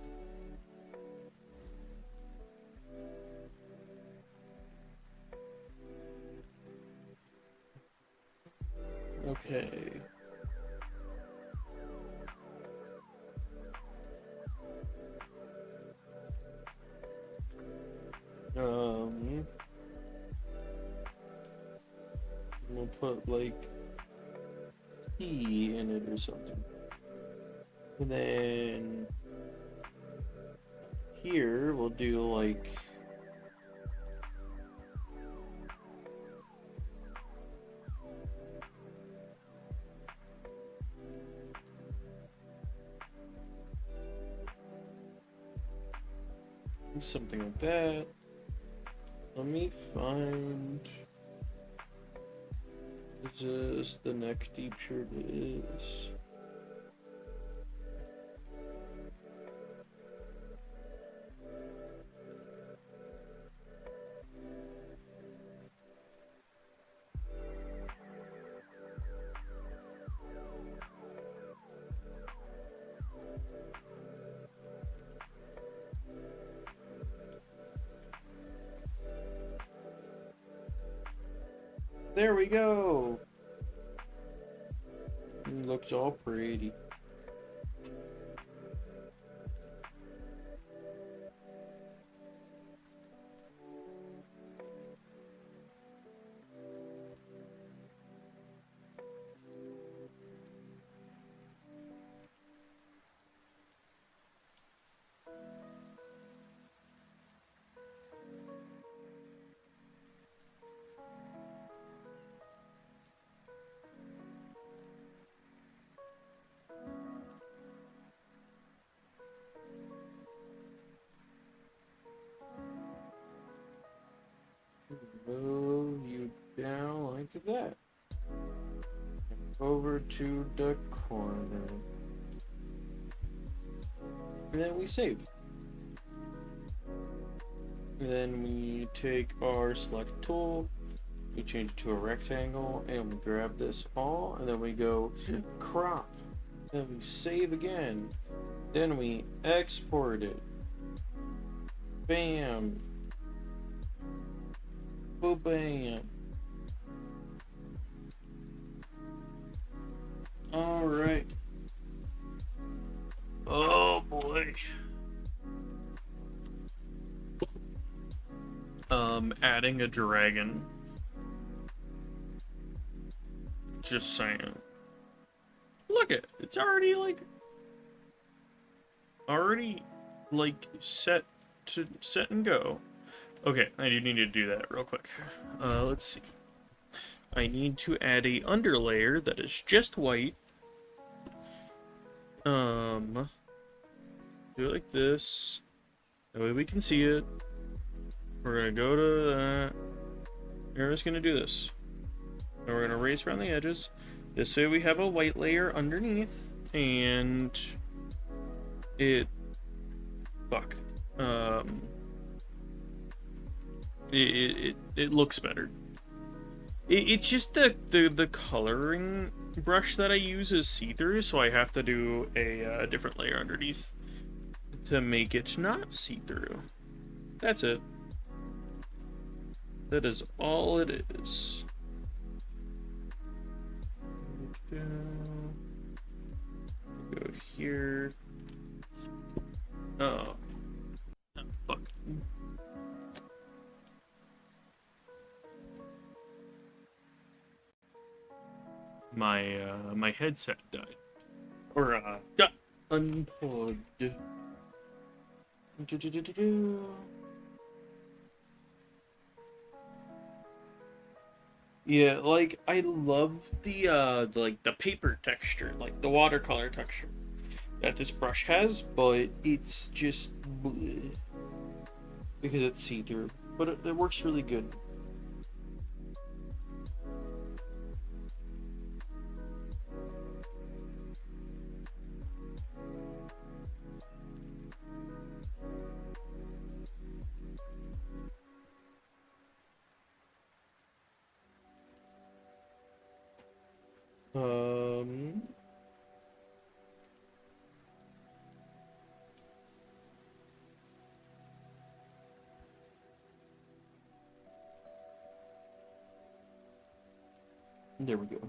Okay. We'll put like E in it or something. And then here we'll do like something like that. Let me find. Is this the neck deep shirt? It is. There we go. It looks all pretty. Move you down like that. And over to the corner. And then we save. And then we take our select tool, we change it to a rectangle, and we grab this all, and then we go crop. Then we save again. Then we export it. Bam. Boom, bam. All right. Oh boy. Adding a dragon. Just saying. Look at it. It's already set and go. Okay, I do need to do that real quick. Let's see. I need to add a underlayer that is just white. Do it like this. That way we can see it. We're gonna go to that. We're just gonna do this. And we're gonna erase around the edges. This way we have a white layer underneath, and it it looks better. It's just the coloring brush that I use is see-through, so I have to do a different layer underneath to make it not see-through. That's it. That is all it is. Go here. Oh. Oh, fuck. My headset died. Or got unplugged. Yeah, like I love the paper texture, like the watercolor texture that this brush has, but it's just bleh, because it's see-through. But it works really good. There we go.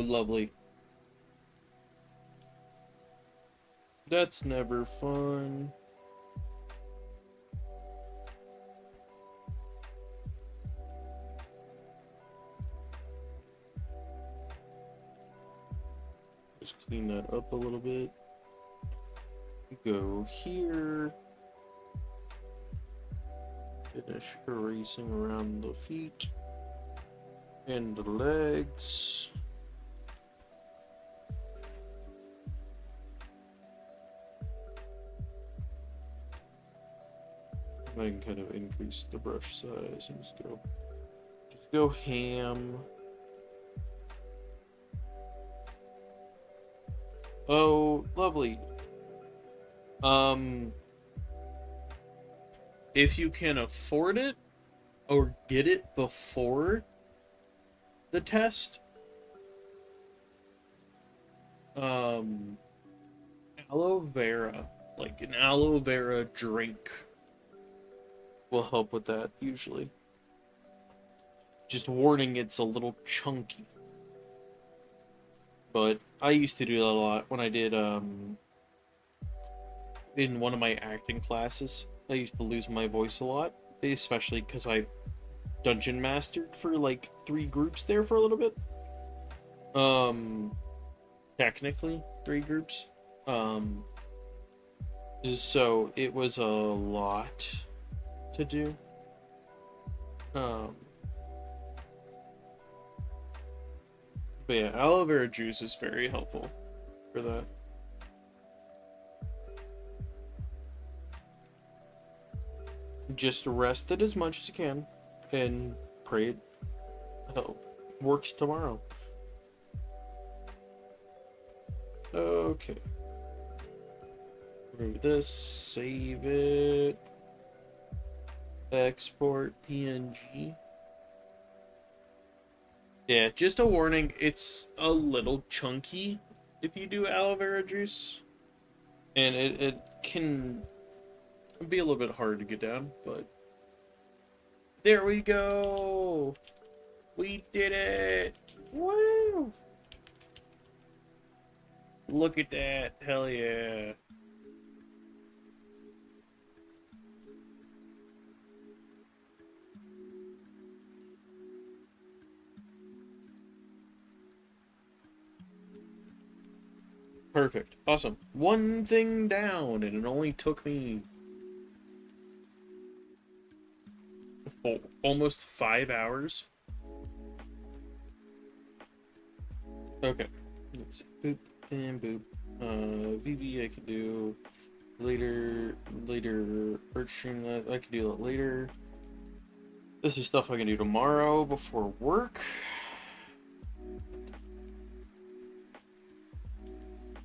lovely. That's never fun. Just clean that up a little bit. Go here. Finish erasing around the feet and the legs. I can kind of increase the brush size and just go ham. Oh, lovely. If you can afford it or get it before the test, aloe vera, like an aloe vera drink will help with that usually. Just warning, it's a little chunky. But I used to do that a lot when I did, in one of my acting classes. I used to lose my voice a lot, especially because I dungeon mastered for like 3 groups there for a little bit. Technically 3 groups. So it was a lot to do. But yeah, aloe vera juice is very helpful for that. Just rest it as much as you can and pray it works tomorrow. Okay. Remove this, save it, export PNG. Yeah, just a warning, it's a little chunky if you do aloe vera juice. And it can be a little bit hard to get down, but there we go! We did it! Woo! Look at that, hell yeah. Perfect. Awesome. One thing down, and it only took me almost 5 hours. Okay. Let's see. Boop and boop. VB I can do later, Earth stream that I can do that later. This is stuff I can do tomorrow before work.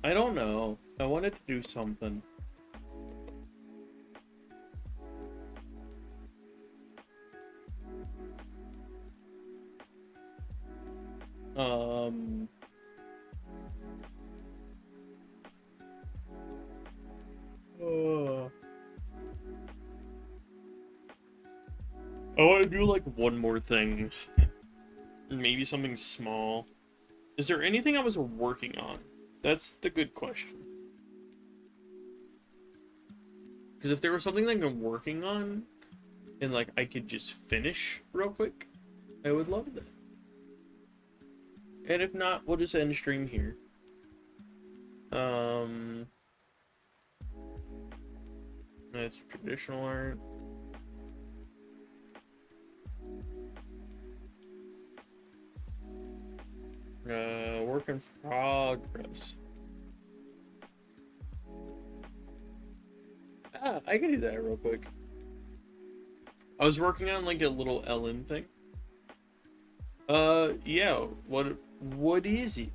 I don't know. I wanted to do something. I want to do like one more thing. Maybe something small. Is there anything I was working on? That's the good question. Because if there was something that I'm working on, and like I could just finish real quick, I would love that. And if not, we'll just end stream here. That's traditional art. Work in progress. I can do that real quick. I was working on like a little Ellen thing. Yeah. What is it?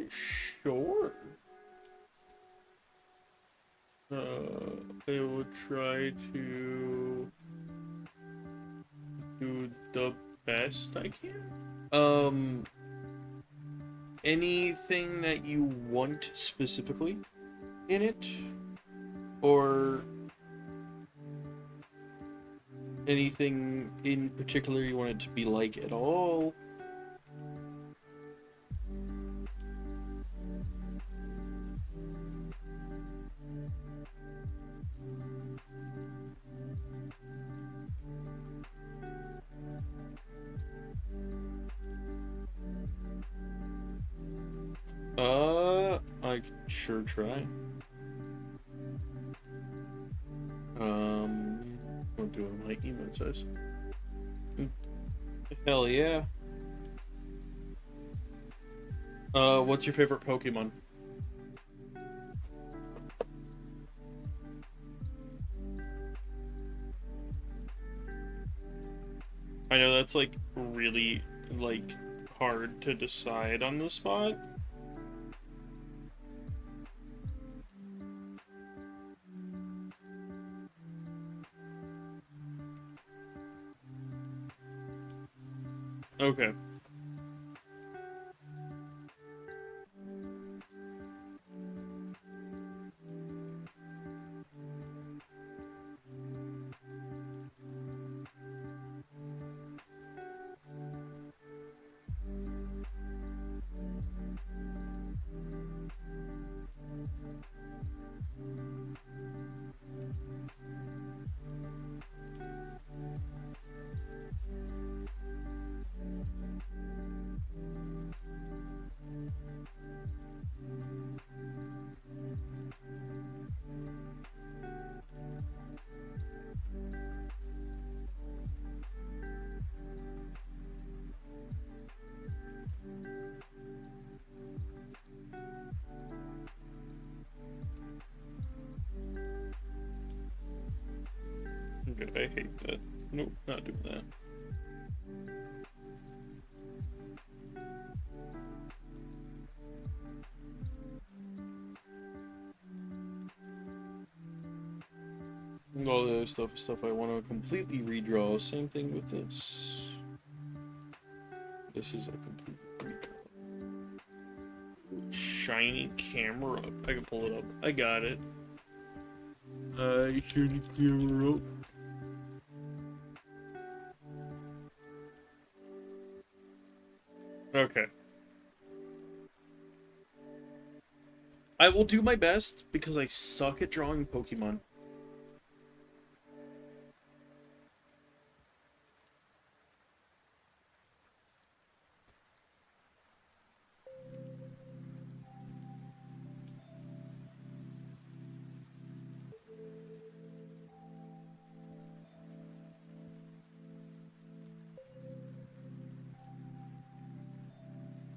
Sure. I will try to do the best I can. Anything that you want specifically in it? Or anything in particular you want it to be like at all? I can sure try. What do my emote says? Hell yeah. What's your favorite Pokemon? I know that's like really like hard to decide on the spot. Okay. Good, I hate that. Nope, not doing that. All the other stuff is stuff I want to completely redraw. Same thing with this. This is a complete redraw. Shiny camera. I can pull it up. I got it. Shiny camera up. Okay. I will do my best because I suck at drawing Pokemon.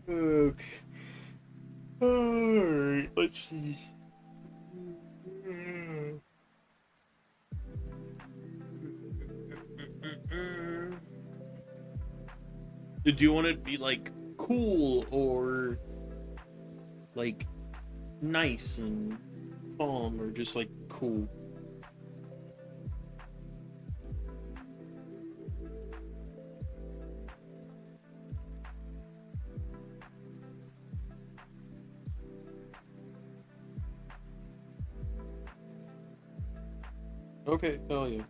Okay. Alright, let's see. Do you want it to be like cool or like nice and calm or just like cool? Okay, hell yeah.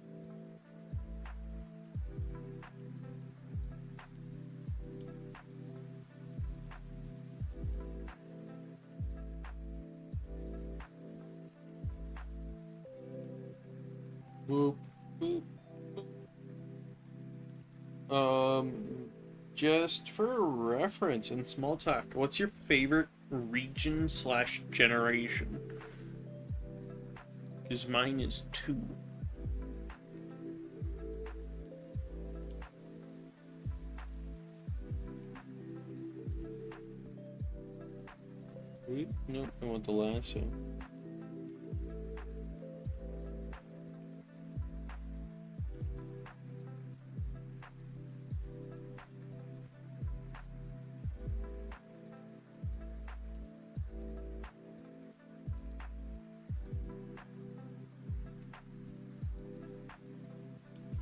Boop, boop, boop. Just for reference in small talk, what's your favorite region slash generation? Because mine is 2. Wait, nope, I want the lasso.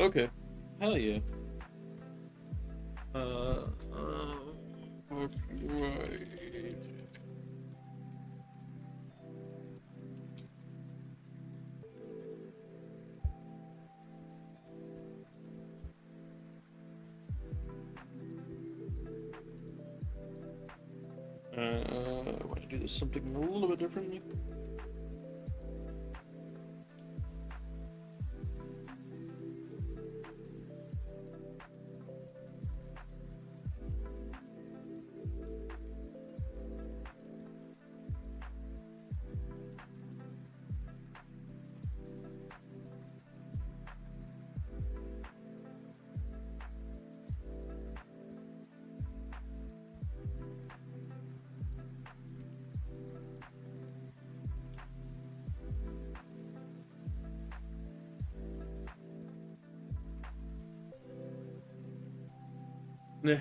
Okay. Hell yeah. Uh, okay. I want to do this something a little bit differently.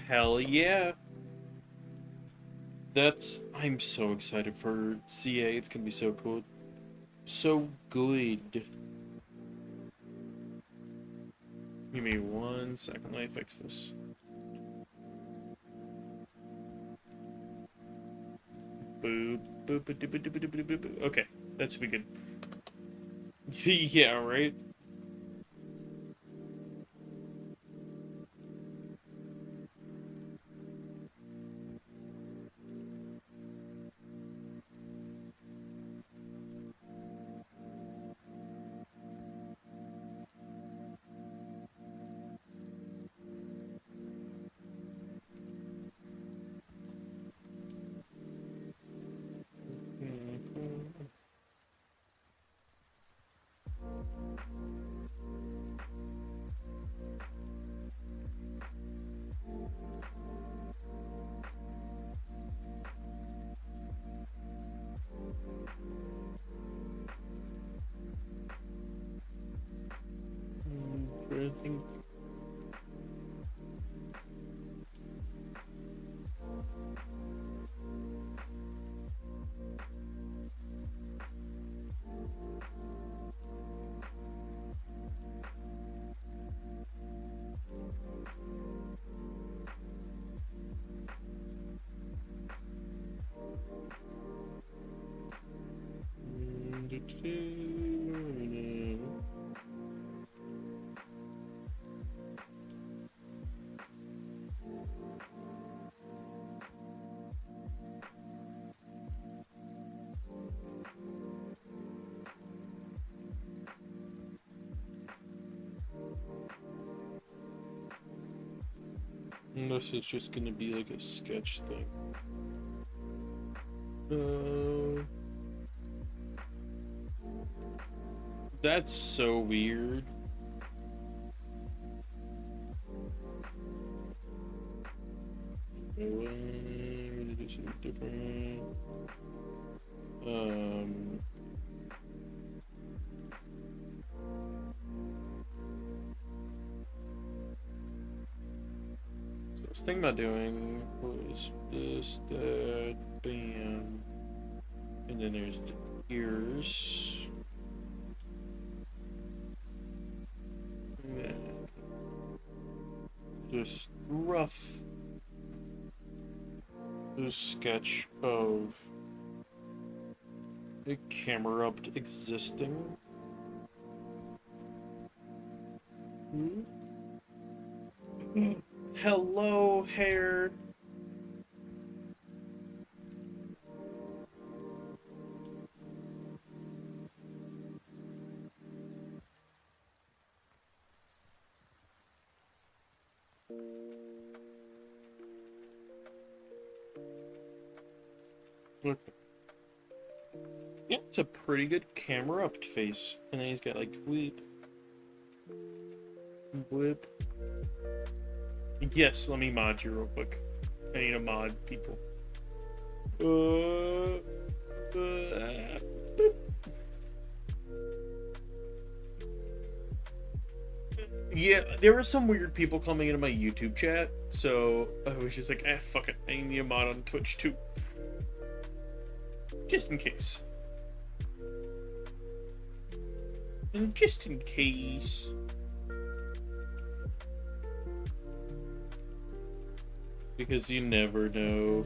Hell yeah. I'm so excited for CA. It's gonna be so cool. So good. Give me 1 second. Let me fix this. Boop, boop, boop, boop, boop, boop, boop, boop, boop. Okay, that should be good. Yeah, right? Mhm. Trying to think. This is just gonna be like a sketch thing. That's so weird. I'm gonna do something different. So I was thinking about doing was this, that, bam, and then there's the ears. And then just rough sketch of a camera up existing. Hello, hair. Okay. Yeah, it's a pretty good camera up face. And then he's got like whip. Whip. Yes, let me mod you real quick. I need to mod people. Yeah, there were some weird people coming into my YouTube chat, so I was just like, fuck it, I need a mod on Twitch too. Just in case. And just in case. Because you never know.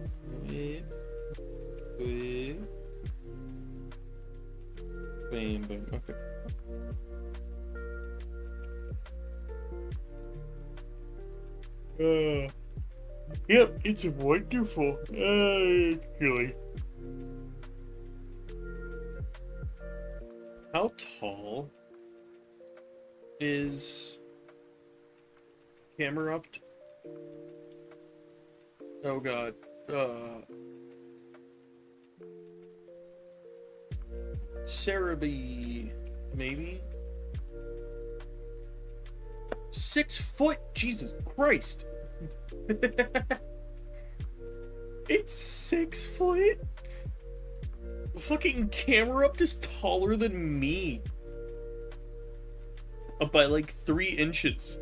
Bam, bam. Okay. Yep, it's wonderful. Actually. How tall is camera up? Oh god. Sarah B. Maybe? 6 foot? Jesus Christ! It's 6 foot? Fucking camera up is taller than me. By like 3 inches.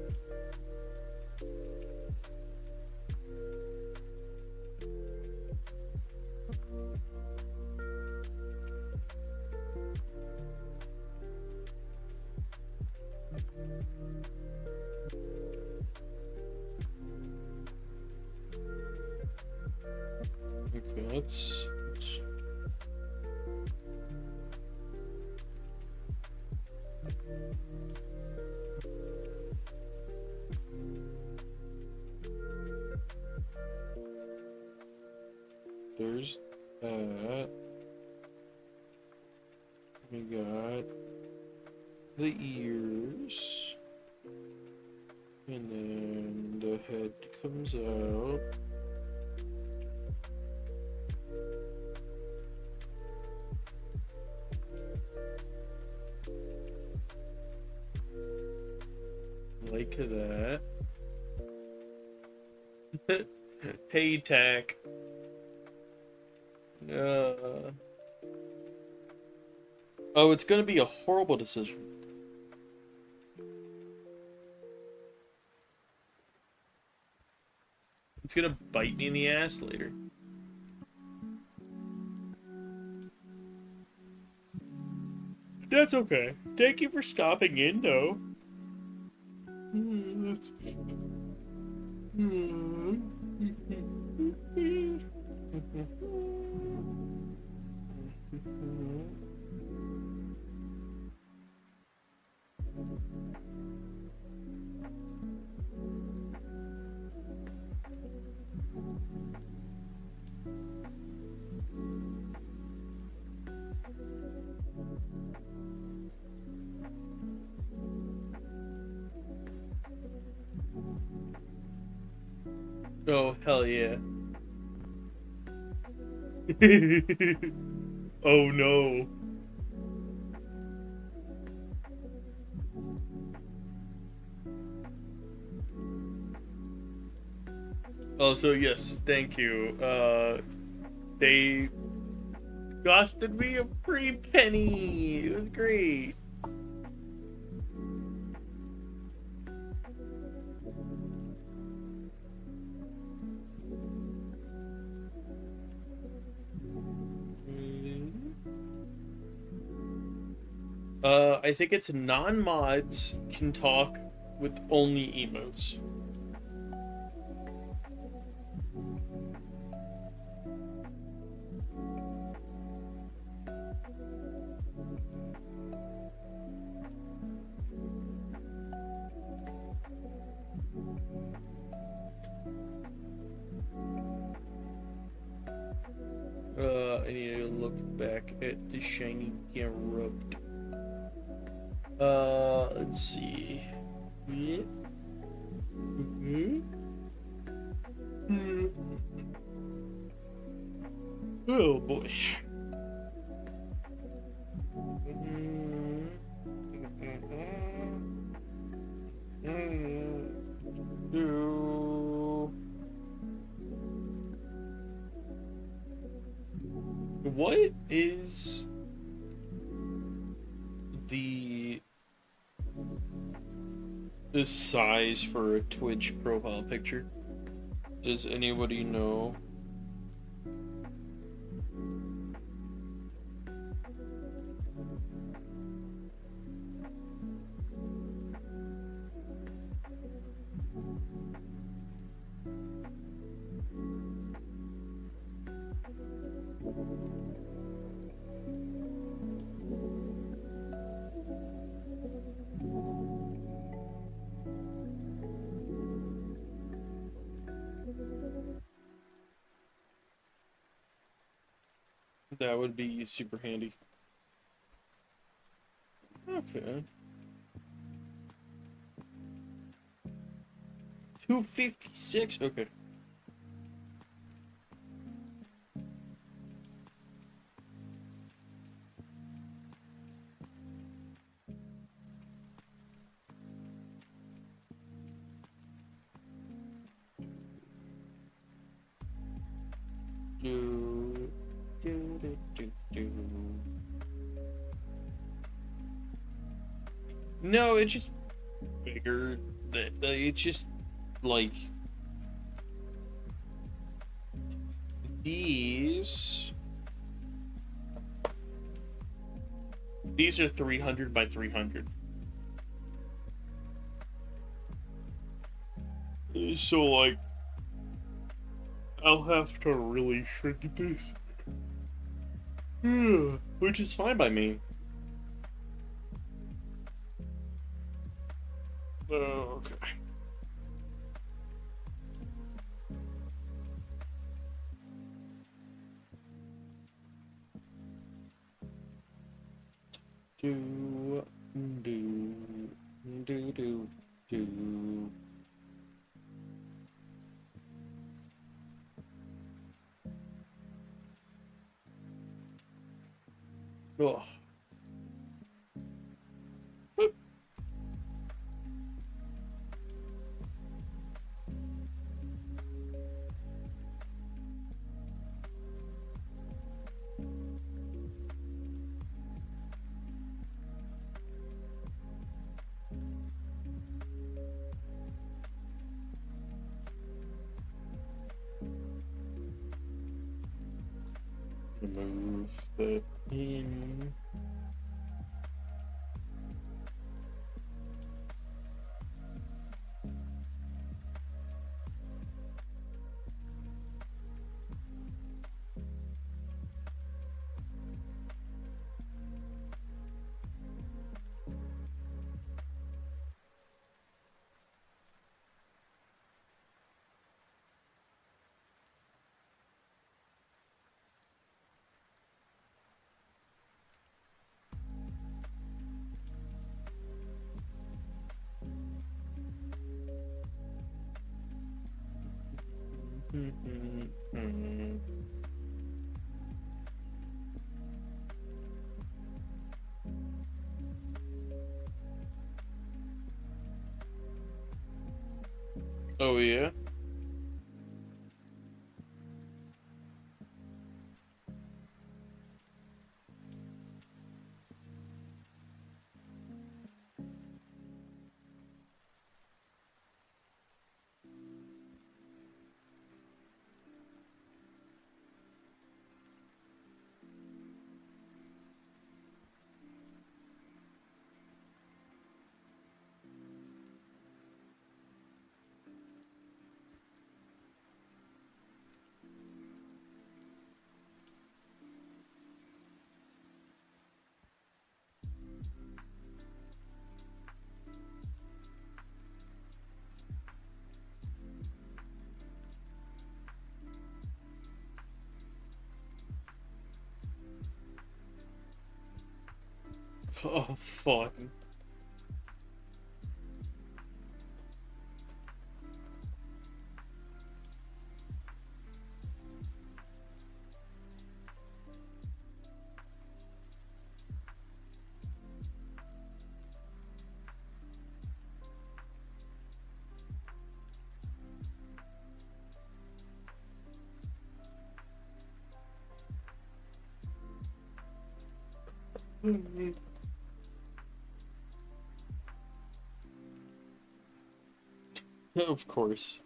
Okay, let's there's that. We got the ears. And then the head comes out. Like that. Hey, Tack. Oh, it's gonna be a horrible decision. It's gonna bite me in the ass later. That's okay. Thank you for stopping in, though. Oh, hell yeah. Oh no. Oh, so yes, thank you. They costed me a pretty penny. It was great. I think it's non-mods can talk with only emotes. I need to look back at the shiny Geralt. Let's see. Yeah. Oh boy. What is the size for a Twitch profile picture? Does anybody know? That would be super handy. Okay. 256. Okay. Do, do. No, it's just bigger. It's just like these. These are 300 by 300. So like, I'll have to really shrink this. Which is fine by me. Okay. Do, do, do. Ugh. Remove the pin. Oh yeah. Oh, fun. Of course.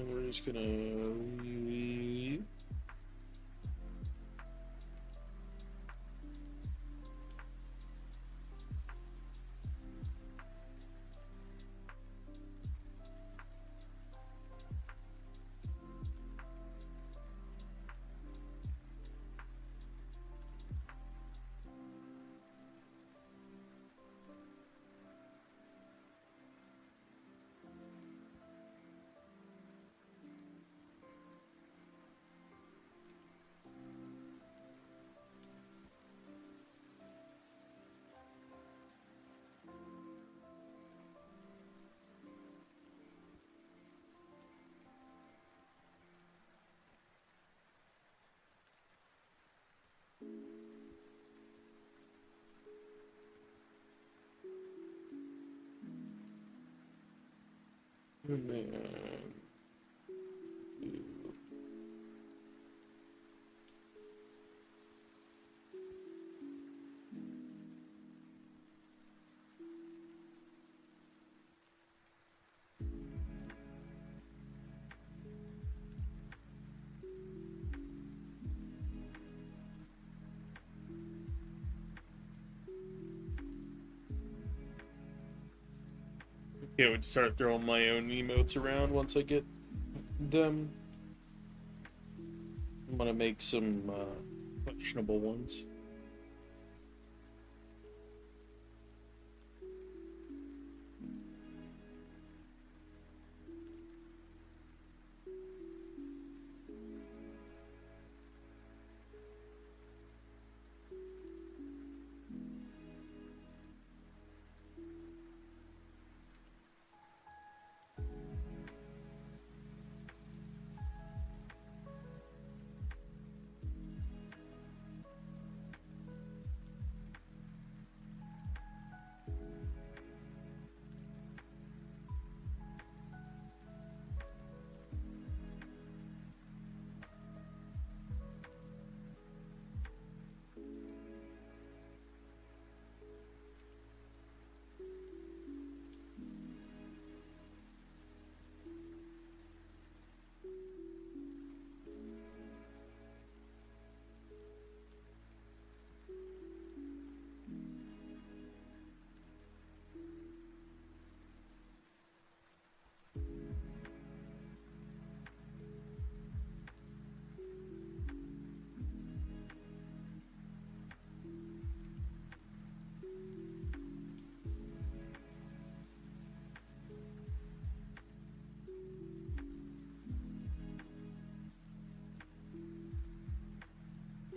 we're just gonna leave. And then yeah, we start throwing my own emotes around once I get them. I'm gonna make some questionable ones.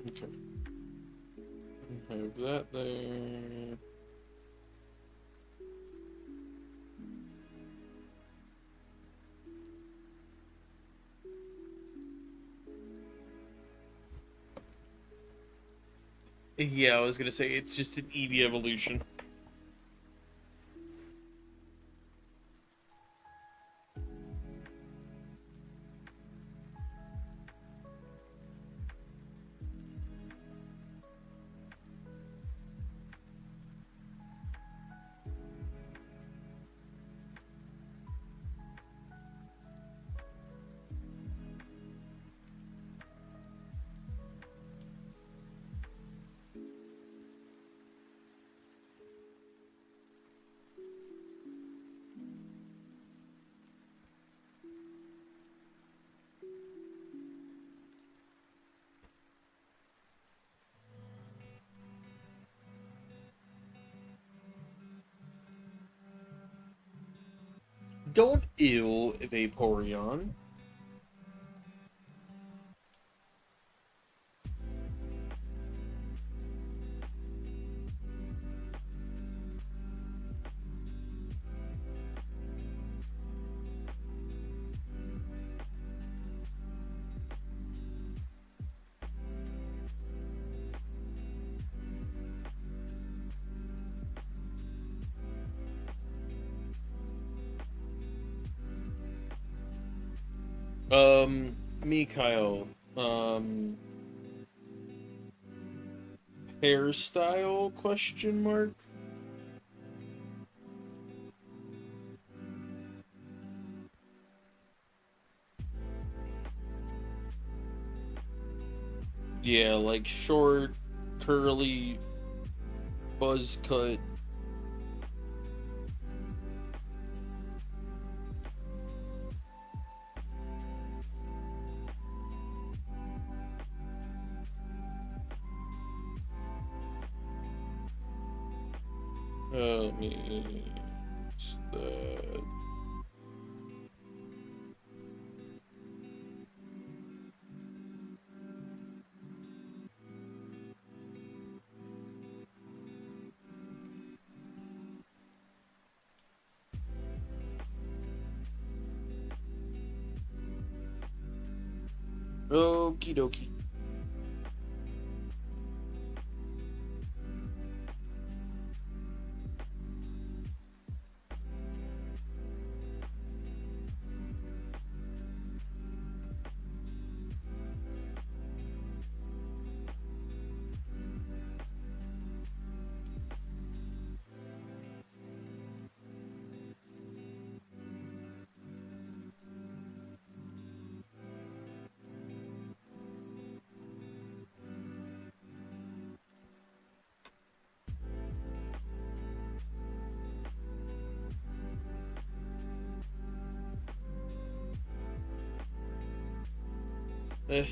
Okay. Have that there. Yeah, I was gonna say it's just an Eevee evolution. Don't ill Vaporeon. Mikhail. Hairstyle question mark? Yeah, like short, curly, buzz cut. Let me. What's that? Okie dokie.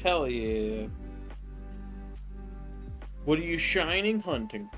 Hell yeah. What are you shining hunting?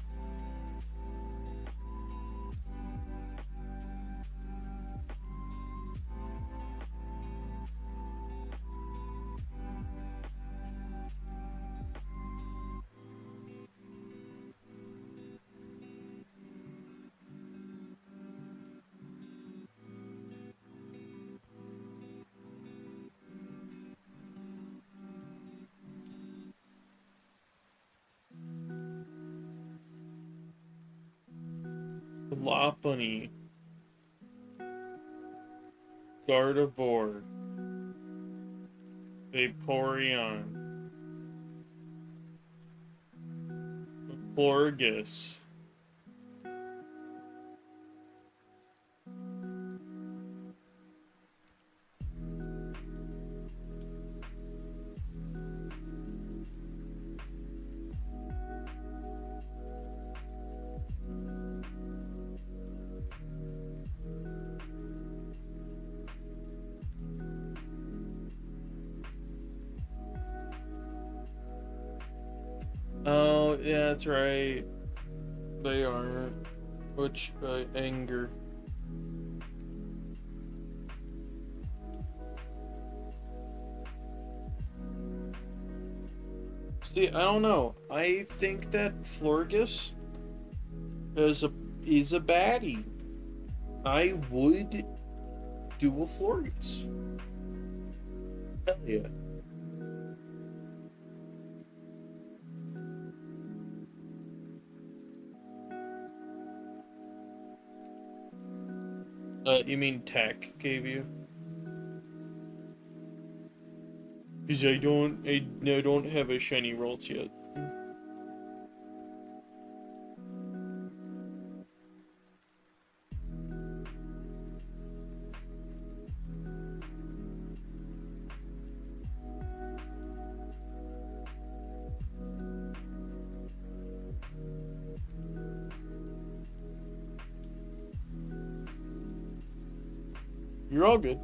Lopunny. Gardevoir. Vaporeon. Florges. Oh, yeah, that's right. They aren't. Which, anger. See, I don't know. I think that Florges is a baddie. I would do a Florges. Hell yeah. You mean Tech gave you? Because I don't have a shiny Ralts yet. You're all good.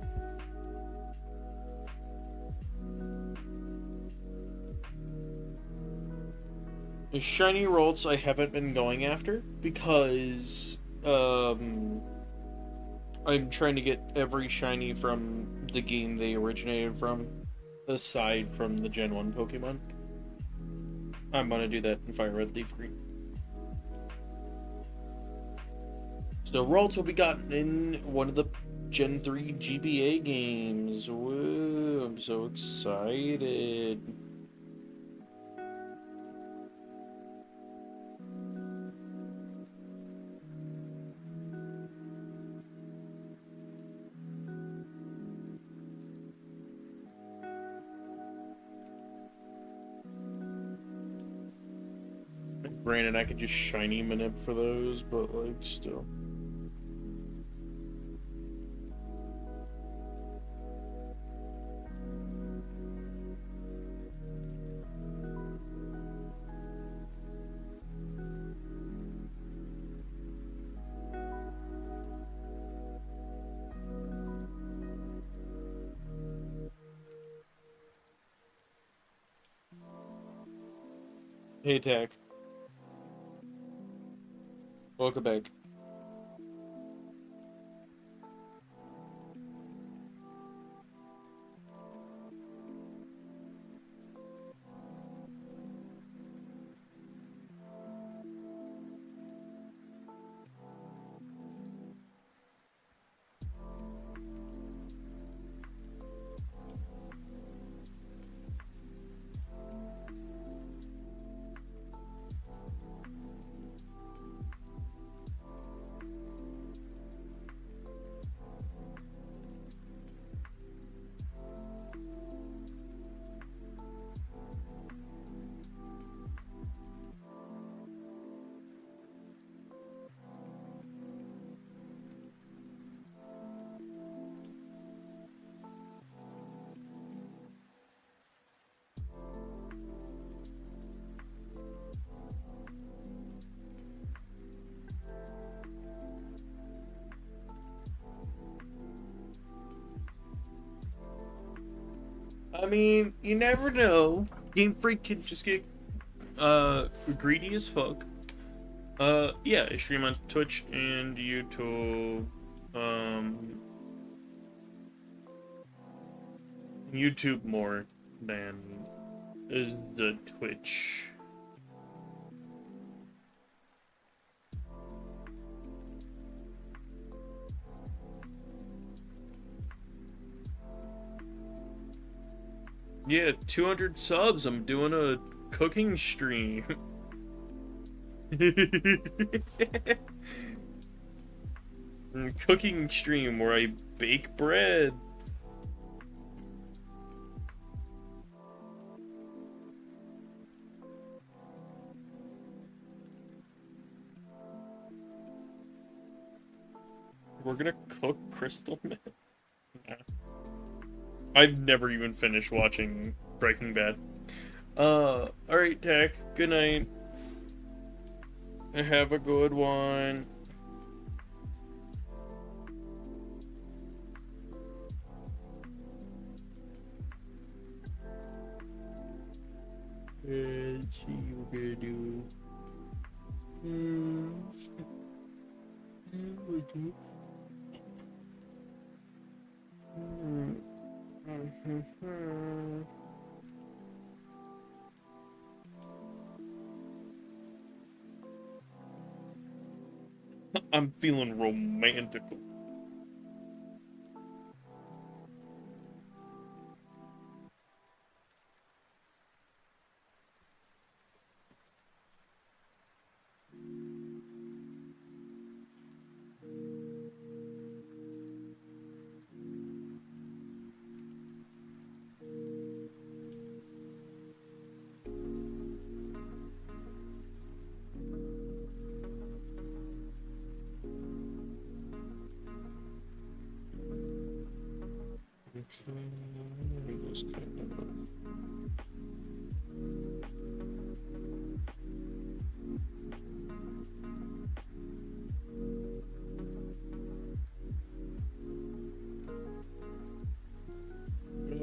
The shiny Ralts I haven't been going after because I'm trying to get every shiny from the game they originated from, aside from the Gen 1 Pokemon. I'm gonna do that in Fire Red Leaf Green. So Ralts will be gotten in one of the Gen 3 GBA games. Woo, I'm so excited. Granted, I could just shiny Manip for those, but like, still. Hey, Tech. Welcome back. I mean, you never know. Game Freak could just get greedy as fuck. Yeah, I stream on Twitch and YouTube. YouTube more than is the Twitch. Yeah, 200 subs. I'm doing a cooking stream. Cooking stream where I bake bread. We're gonna cook crystal meth. I've never even finished watching Breaking Bad. Alright, Tech. Good night. Have a good one. Let's see what we're gonna do. I'm feeling romantic.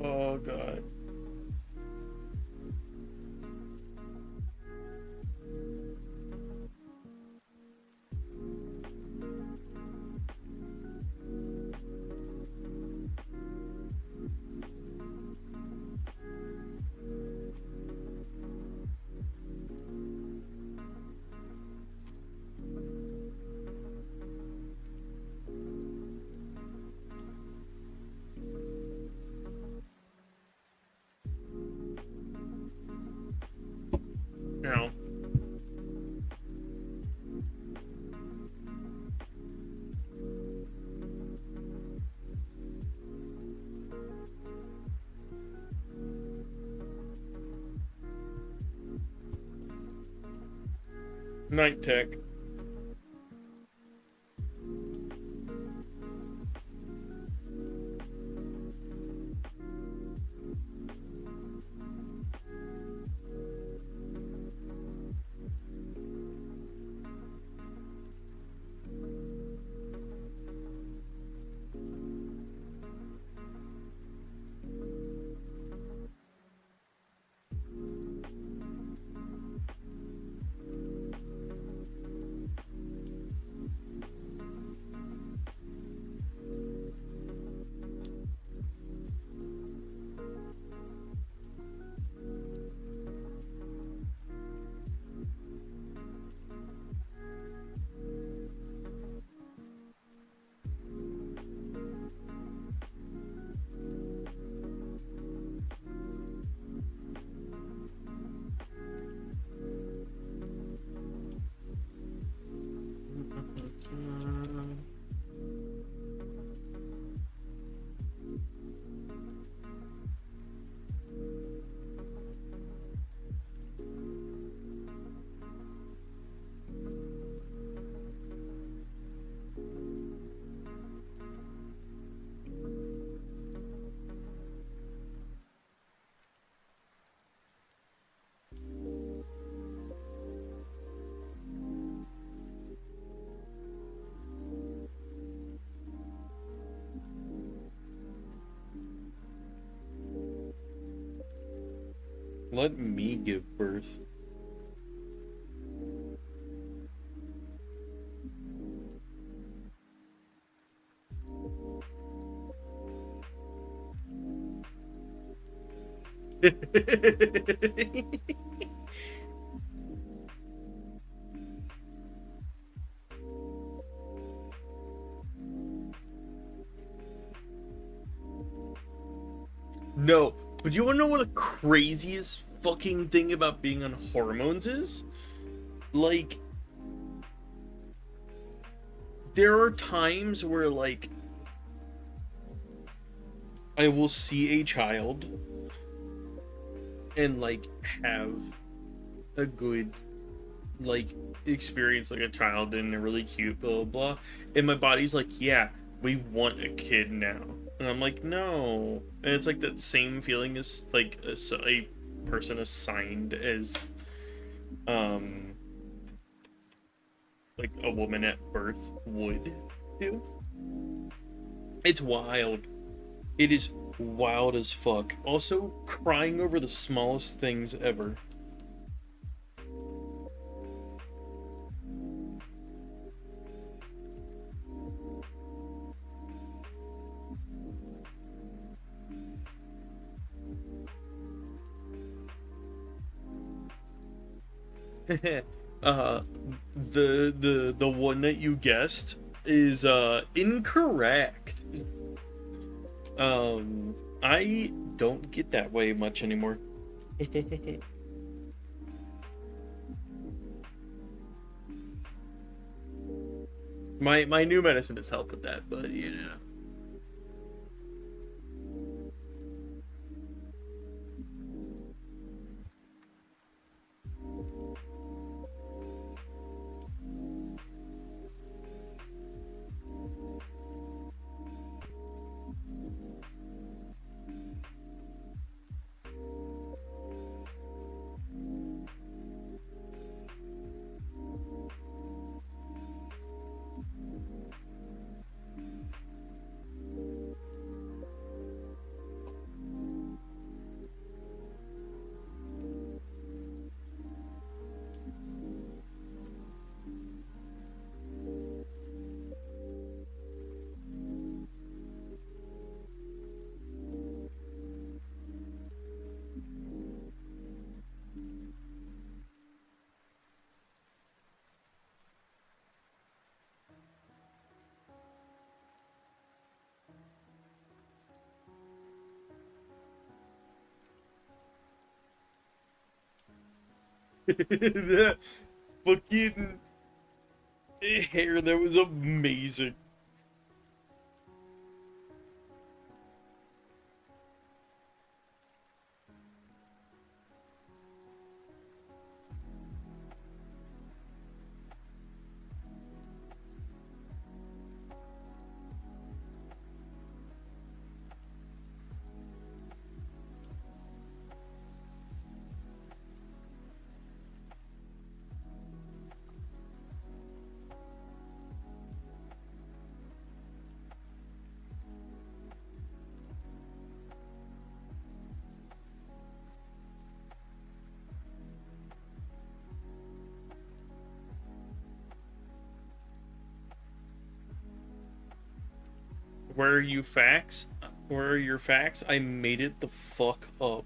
Oh god. Now. Night Tech. Let me give birth. No, but you wanna know what the craziest fucking thing about being on hormones is? Like, there are times where, like, I will see a child and, like, have a good, like, experience like a child and they're really cute, blah, blah, blah. And my body's like, yeah, we want a kid now. And I'm like, no. And it's like that same feeling as, like, a person assigned as, um, like a woman at birth would do. It's wild. It is wild as fuck. Also, crying over the smallest things ever. uh, the one that you guessed is incorrect. I don't get that way much anymore. My new medicine has helped with that, but you know. That fucking hair, that was amazing. Where are you facts? Where are your facts? I made it the fuck up.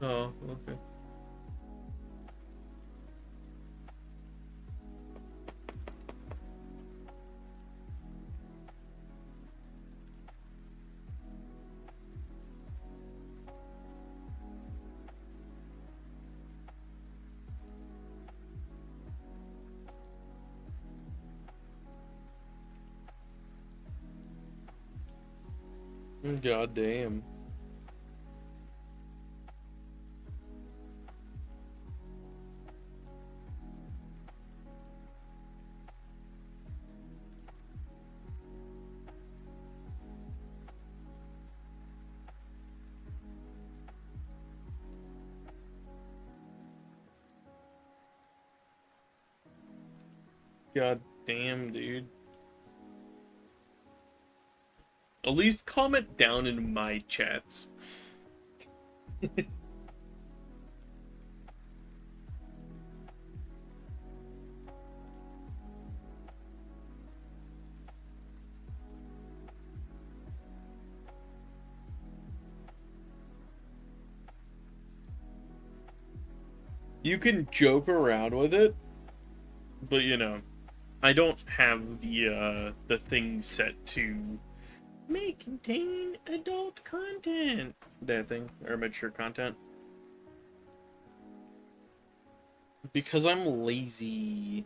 Oh, okay. God damn. God damn, dude. At least comment down in my chats. You can joke around with it, but you know, I don't have the thing set to may contain adult content. That thing, or mature content. Because I'm lazy.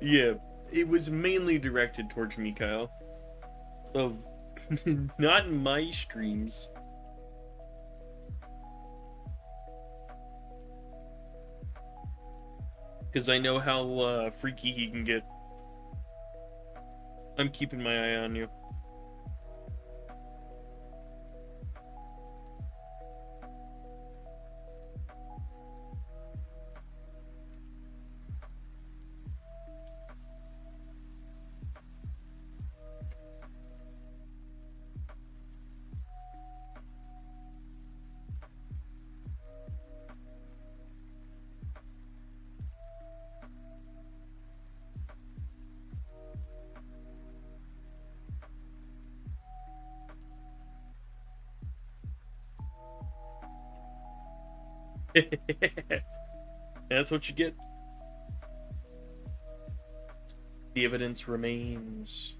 Yeah, it was mainly directed towards me, Kyle. Of not in my streams. Because I know how freaky he can get. I'm keeping my eye on you. That's what you get. The evidence remains.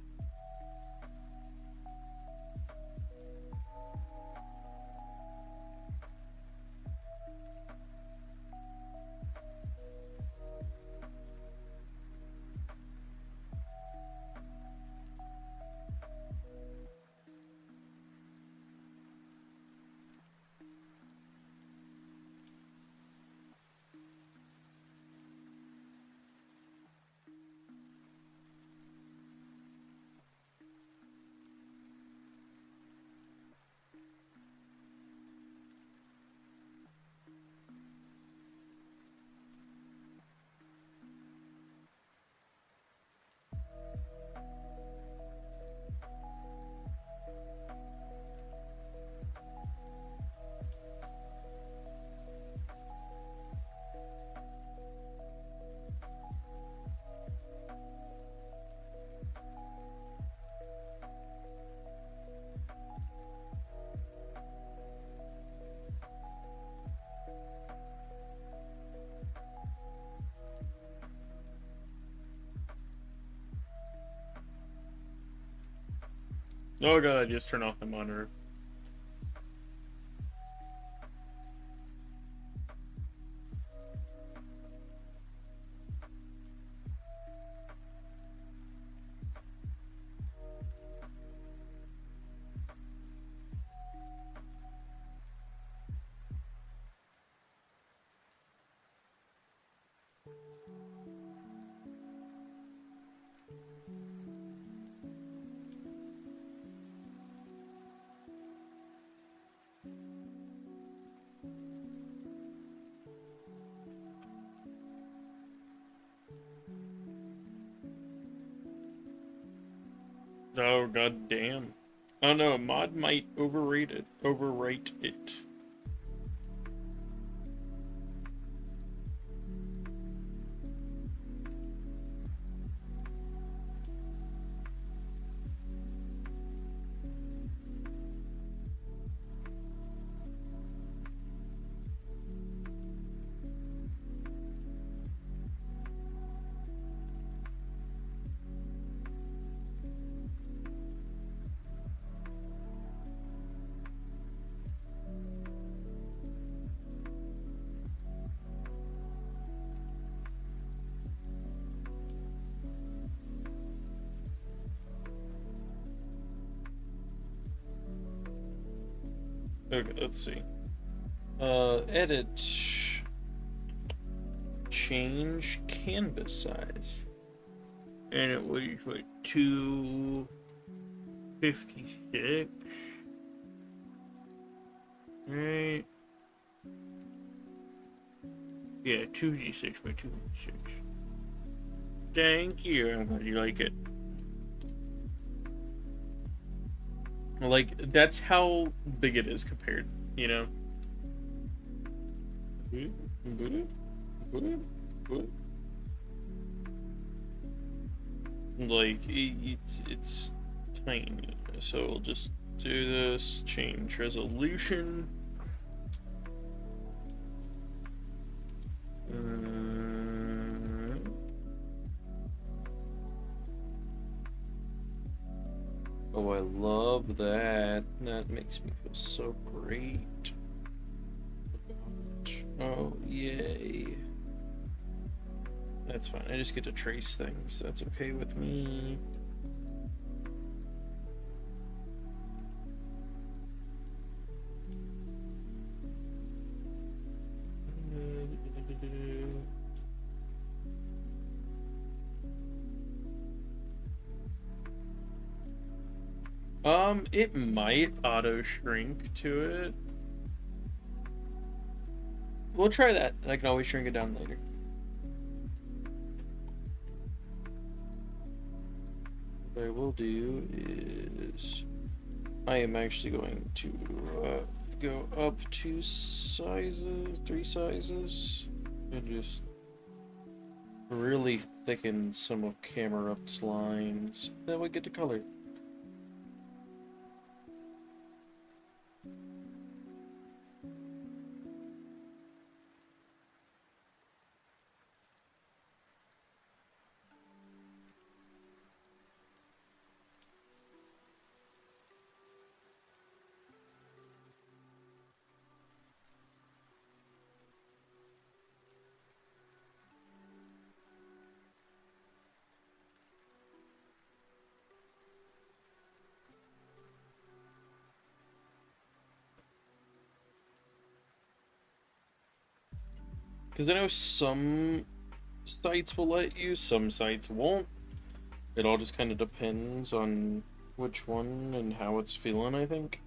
Oh god, I just turned off the monitor. Oh god damn. Oh no, mod might overwrite it. Okay, let's see. Edit. Change canvas size. And it was what, 256? Right? Yeah, 2d6 by 2d6. Thank you. I'm glad you like it. Like, that's how big it is compared, you know? Like, it's tiny. So we'll just do this, change resolution. Oh, I love that. That makes me feel so great. Oh, yay. That's fine. I just get to trace things. That's okay with me. It might auto shrink to it. We'll try that. I can always shrink it down later. What I will do is I am actually going to go up 2 sizes, 3 sizes, and just really thicken some of camera up's lines. Then we get to color. Because I know some sites will let you, some sites won't. It all just kind of depends on which one and how it's feeling, I think.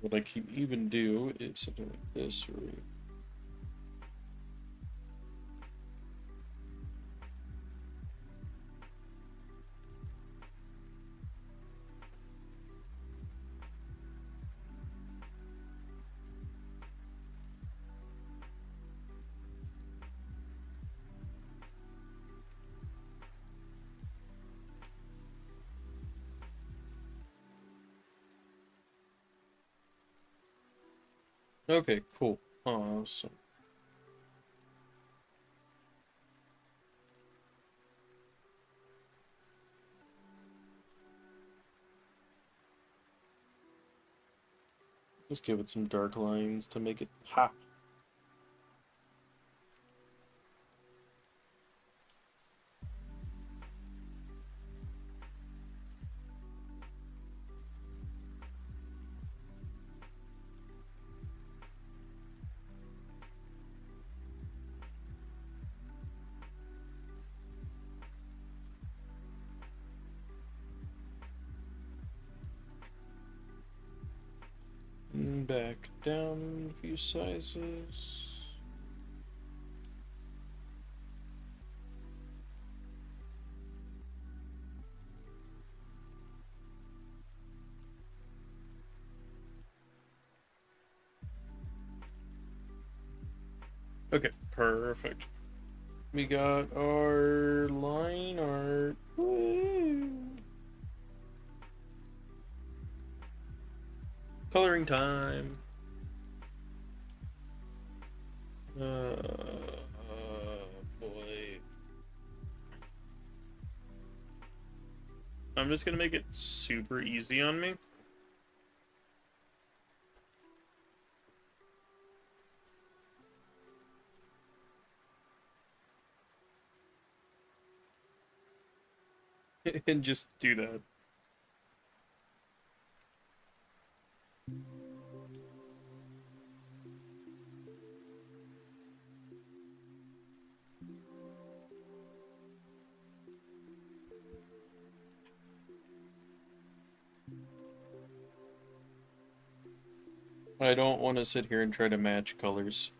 What I can even do is something like this, or okay, cool. Awesome. Just give it some dark lines to make it pop. And back down a few sizes. Okay, perfect. We got our line art. Woo. Coloring time. I'm just gonna make it super easy on me. And just do that. I don't want to sit here and try to match colors.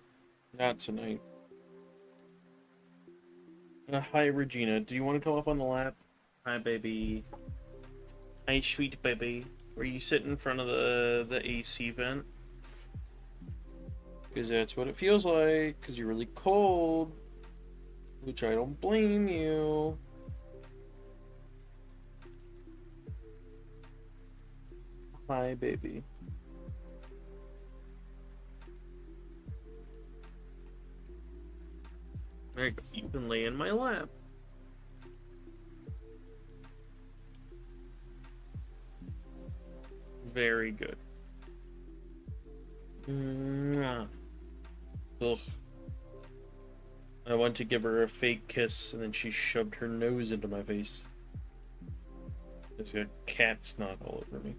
Not tonight. Hi, Regina. Do you want to come up on the lap? Hi, baby. Hi, sweet baby. Where you sit in front of the AC vent? Because that's what it feels like. Because you're really cold. Which I don't blame you. Hi, baby. There you go. You can lay in my lap. Very good. Mwah. Ugh. I went to give her a fake kiss, and then she shoved her nose into my face. There's a cat snot all over me.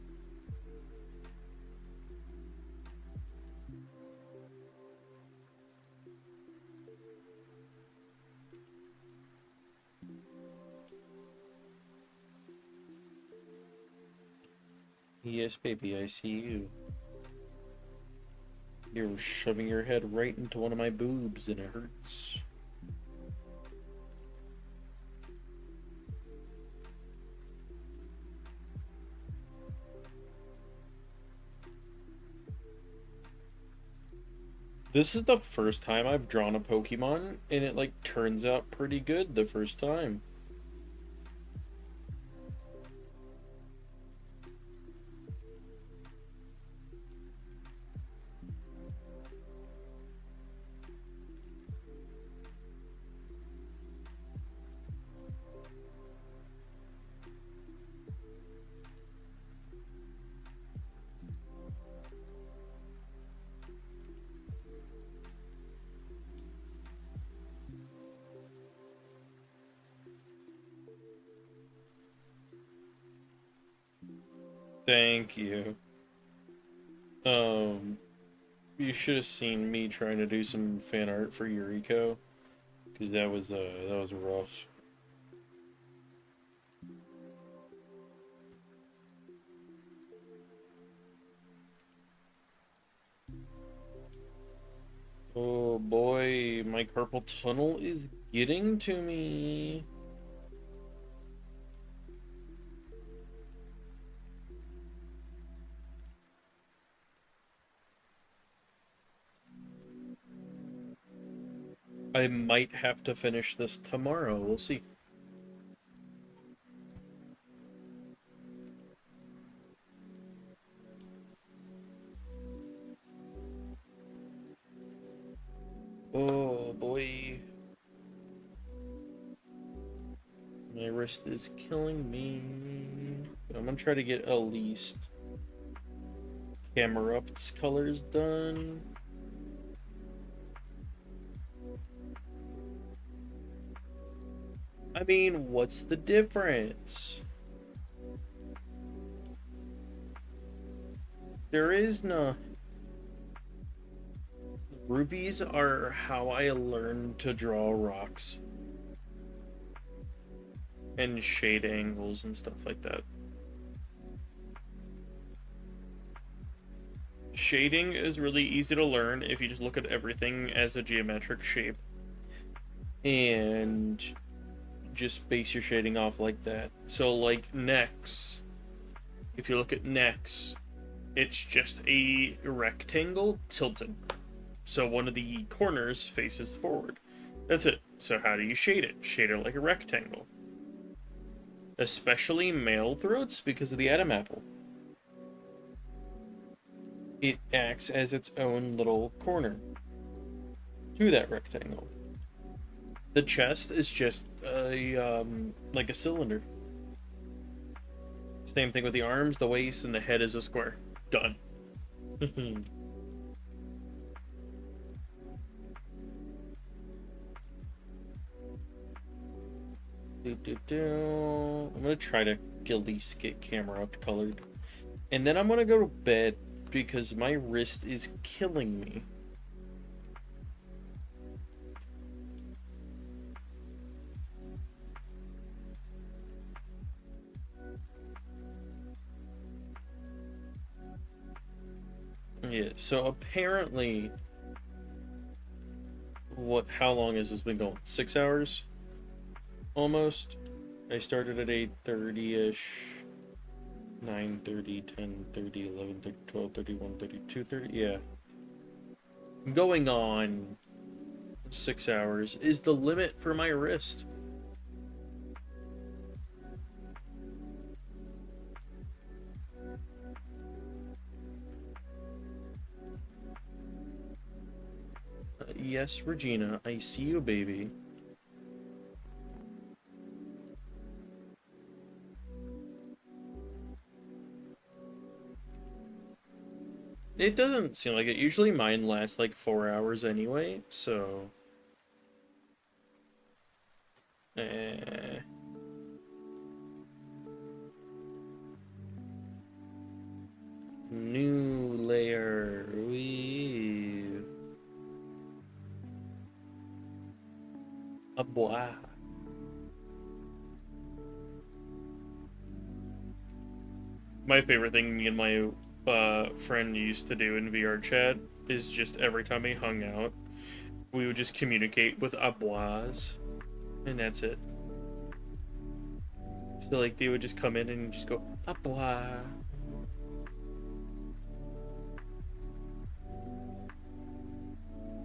Yes, baby, I see you. You're shoving your head right into one of my boobs, and it hurts. This is the first time I've drawn a Pokemon, and it, like, turns out pretty good the first time. Thank you. You should have seen me trying to do some fan art for Yuriko, because that was rough. Oh boy, my carpal tunnel is getting to me. I might have to finish this tomorrow. We'll see. Oh boy. My wrist is killing me. I'm gonna try to get at least Camerupt's colors done. I mean, what's the difference? There is no. Rubies are how I learned to draw rocks. And shade angles and stuff like that. Shading is really easy to learn if you just look at everything as a geometric shape. And just base your shading off like that. So like necks, if you look at necks, it's just a rectangle tilted. So one of the corners faces forward. That's it. So how do you shade it? Shade it like a rectangle. Especially male throats because of the Adam apple. It acts as its own little corner to that rectangle. The chest is just a like a cylinder. Same thing with the arms, the waist, and the head is a square. Done. I'm gonna try to at least get camera up colored. And then I'm gonna go to bed because my wrist is killing me. Yeah, so apparently how long has this been going? 6 hours? Almost. I started at 8:30-ish. 9:30, 10:30, 11:30, 12:30, 1:30, 2:30. Yeah. Going on 6 hours is the limit for my wrist. Yes, Regina, I see you, baby. It doesn't seem like it. Usually mine lasts like 4 hours anyway, so... Eh. New layer. Weave. A bois. My favorite thing me and my friend used to do in VR chat is just every time we hung out, we would just communicate with abois, and that's it. So like they would just come in and just go abois.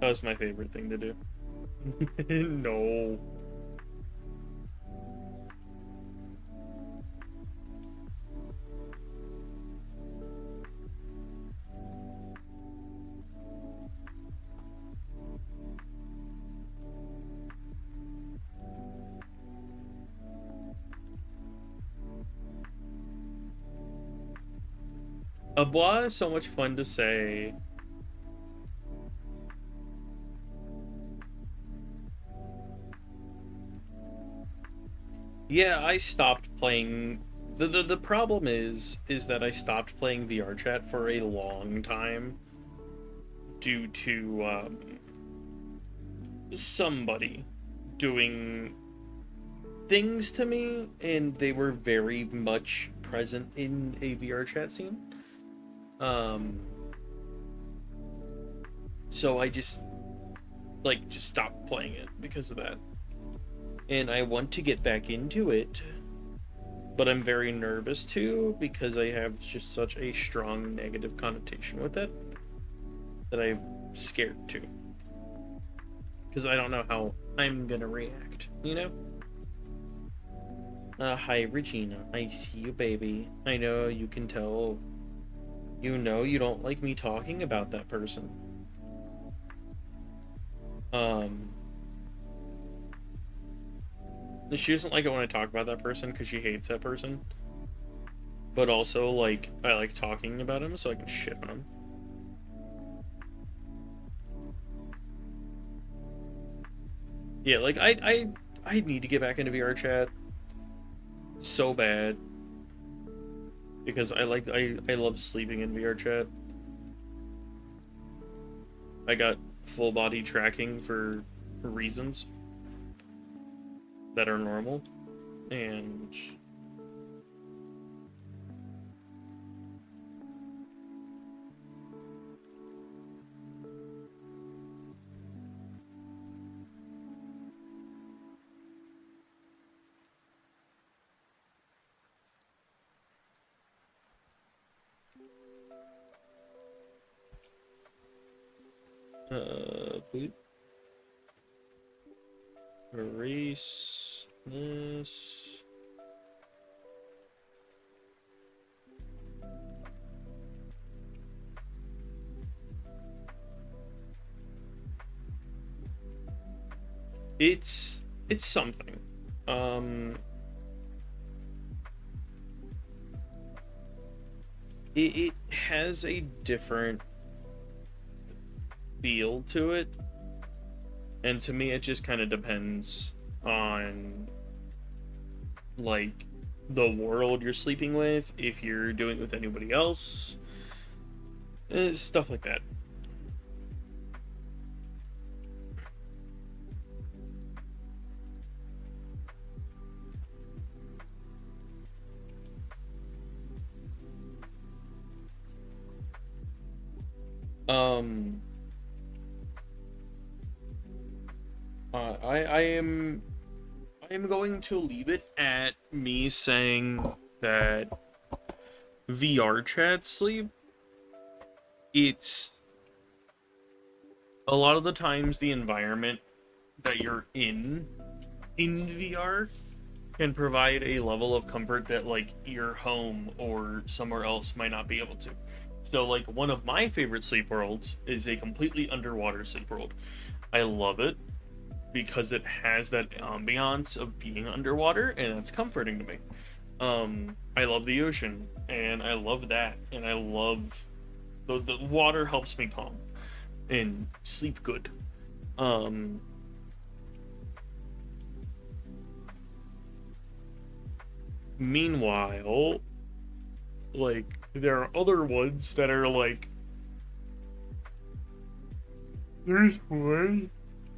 That was my favorite thing to do. No. Abois is so much fun to say. Yeah, I stopped playing. The problem is that I stopped playing VR chat for a long time due to somebody doing things to me, and they were very much present in a VR chat scene. So I just stopped playing it because of that. And I want to get back into it, but I'm very nervous too because I have just such a strong negative connotation with it that I'm scared to. Because I don't know how I'm gonna react, you know? Hi Regina, I see you, baby. I know you can tell. You know you don't like me talking about that person. She doesn't like it when I talk about that person because she hates that person. But also, like, I like talking about him so I can shit on him. Yeah, like, I need to get back into VR chat so bad. Because I love sleeping in VR chat. I got full body tracking for reasons that are normal, and boot. Erase this. It's something. it has a different feel to it, and to me, it just kind of depends on like the world you're sleeping with, if you're doing it with anybody else, stuff like that. Um, I am going to leave it at me saying that VR chat sleep. It's a lot of the times the environment that you're in VR can provide a level of comfort that like your home or somewhere else might not be able to. So like one of my favorite sleep worlds is a completely underwater sleep world. I love it because it has that ambiance of being underwater and it's comforting to me. I love the ocean and I love that and I love the water helps me calm and sleep good. Um Meanwhile, like there are other ones that are like there's one.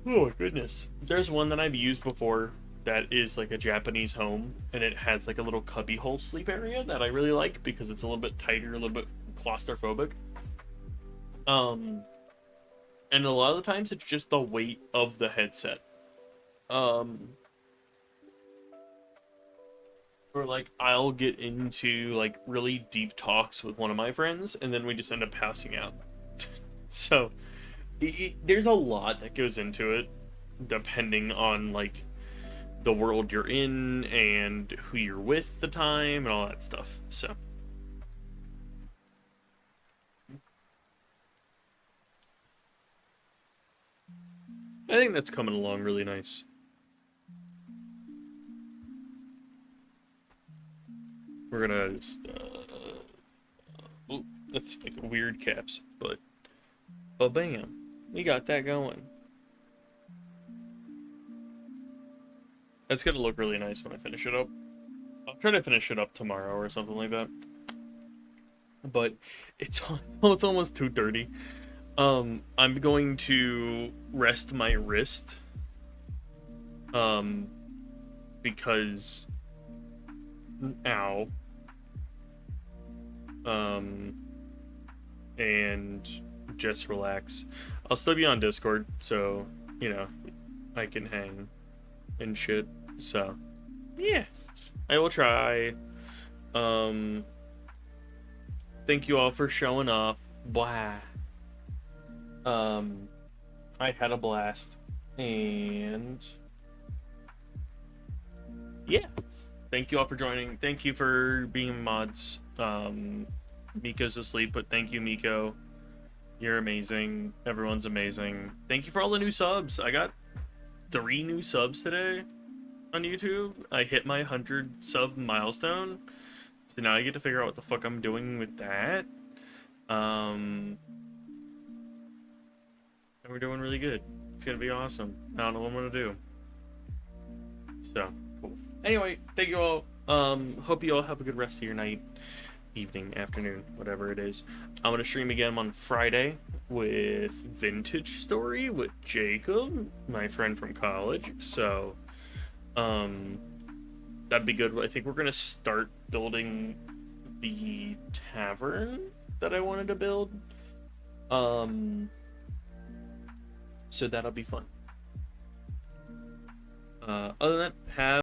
Oh my goodness. There's one that I've used before that is like a Japanese home and it has like a little cubby hole sleep area that I really like because it's a little bit tighter, a little bit claustrophobic. Um and a lot of the times it's just the weight of the headset. Um or like I'll get into like really deep talks with one of my friends and then we just end up passing out. So there's a lot that goes into it depending on like the world you're in and who you're with the time and all that stuff. So I think that's coming along really nice. We're gonna just that's like weird caps, but bam, we got that going. That's gonna look really nice when I finish it up. I'll try to finish it up tomorrow or something like that. But it's it's almost 2:30. I'm going to rest my wrist. Because ow. And just relax. I'll still be on Discord, so you know I can hang and shit. So yeah, I will try. Thank you all for showing up. Blah. I had a blast, and yeah, thank you all for joining. Thank you for being mods. Miko's asleep, but thank you, Miko. You're amazing. Everyone's amazing. Thank you for all the new subs. I got 3 new subs today on YouTube. I hit my 100 sub milestone. So now I get to figure out what the fuck I'm doing with that. And we're doing really good. It's gonna be awesome. I don't know what I'm gonna do. So, cool. Anyway, thank you all. Hope you all have a good rest of your night, evening, afternoon, whatever it is. I'm gonna stream again on Friday with Vintage Story with Jacob, my friend from college. So, that'd be good. I think we're gonna start building the tavern that I wanted to build. So that'll be fun. Other than that, have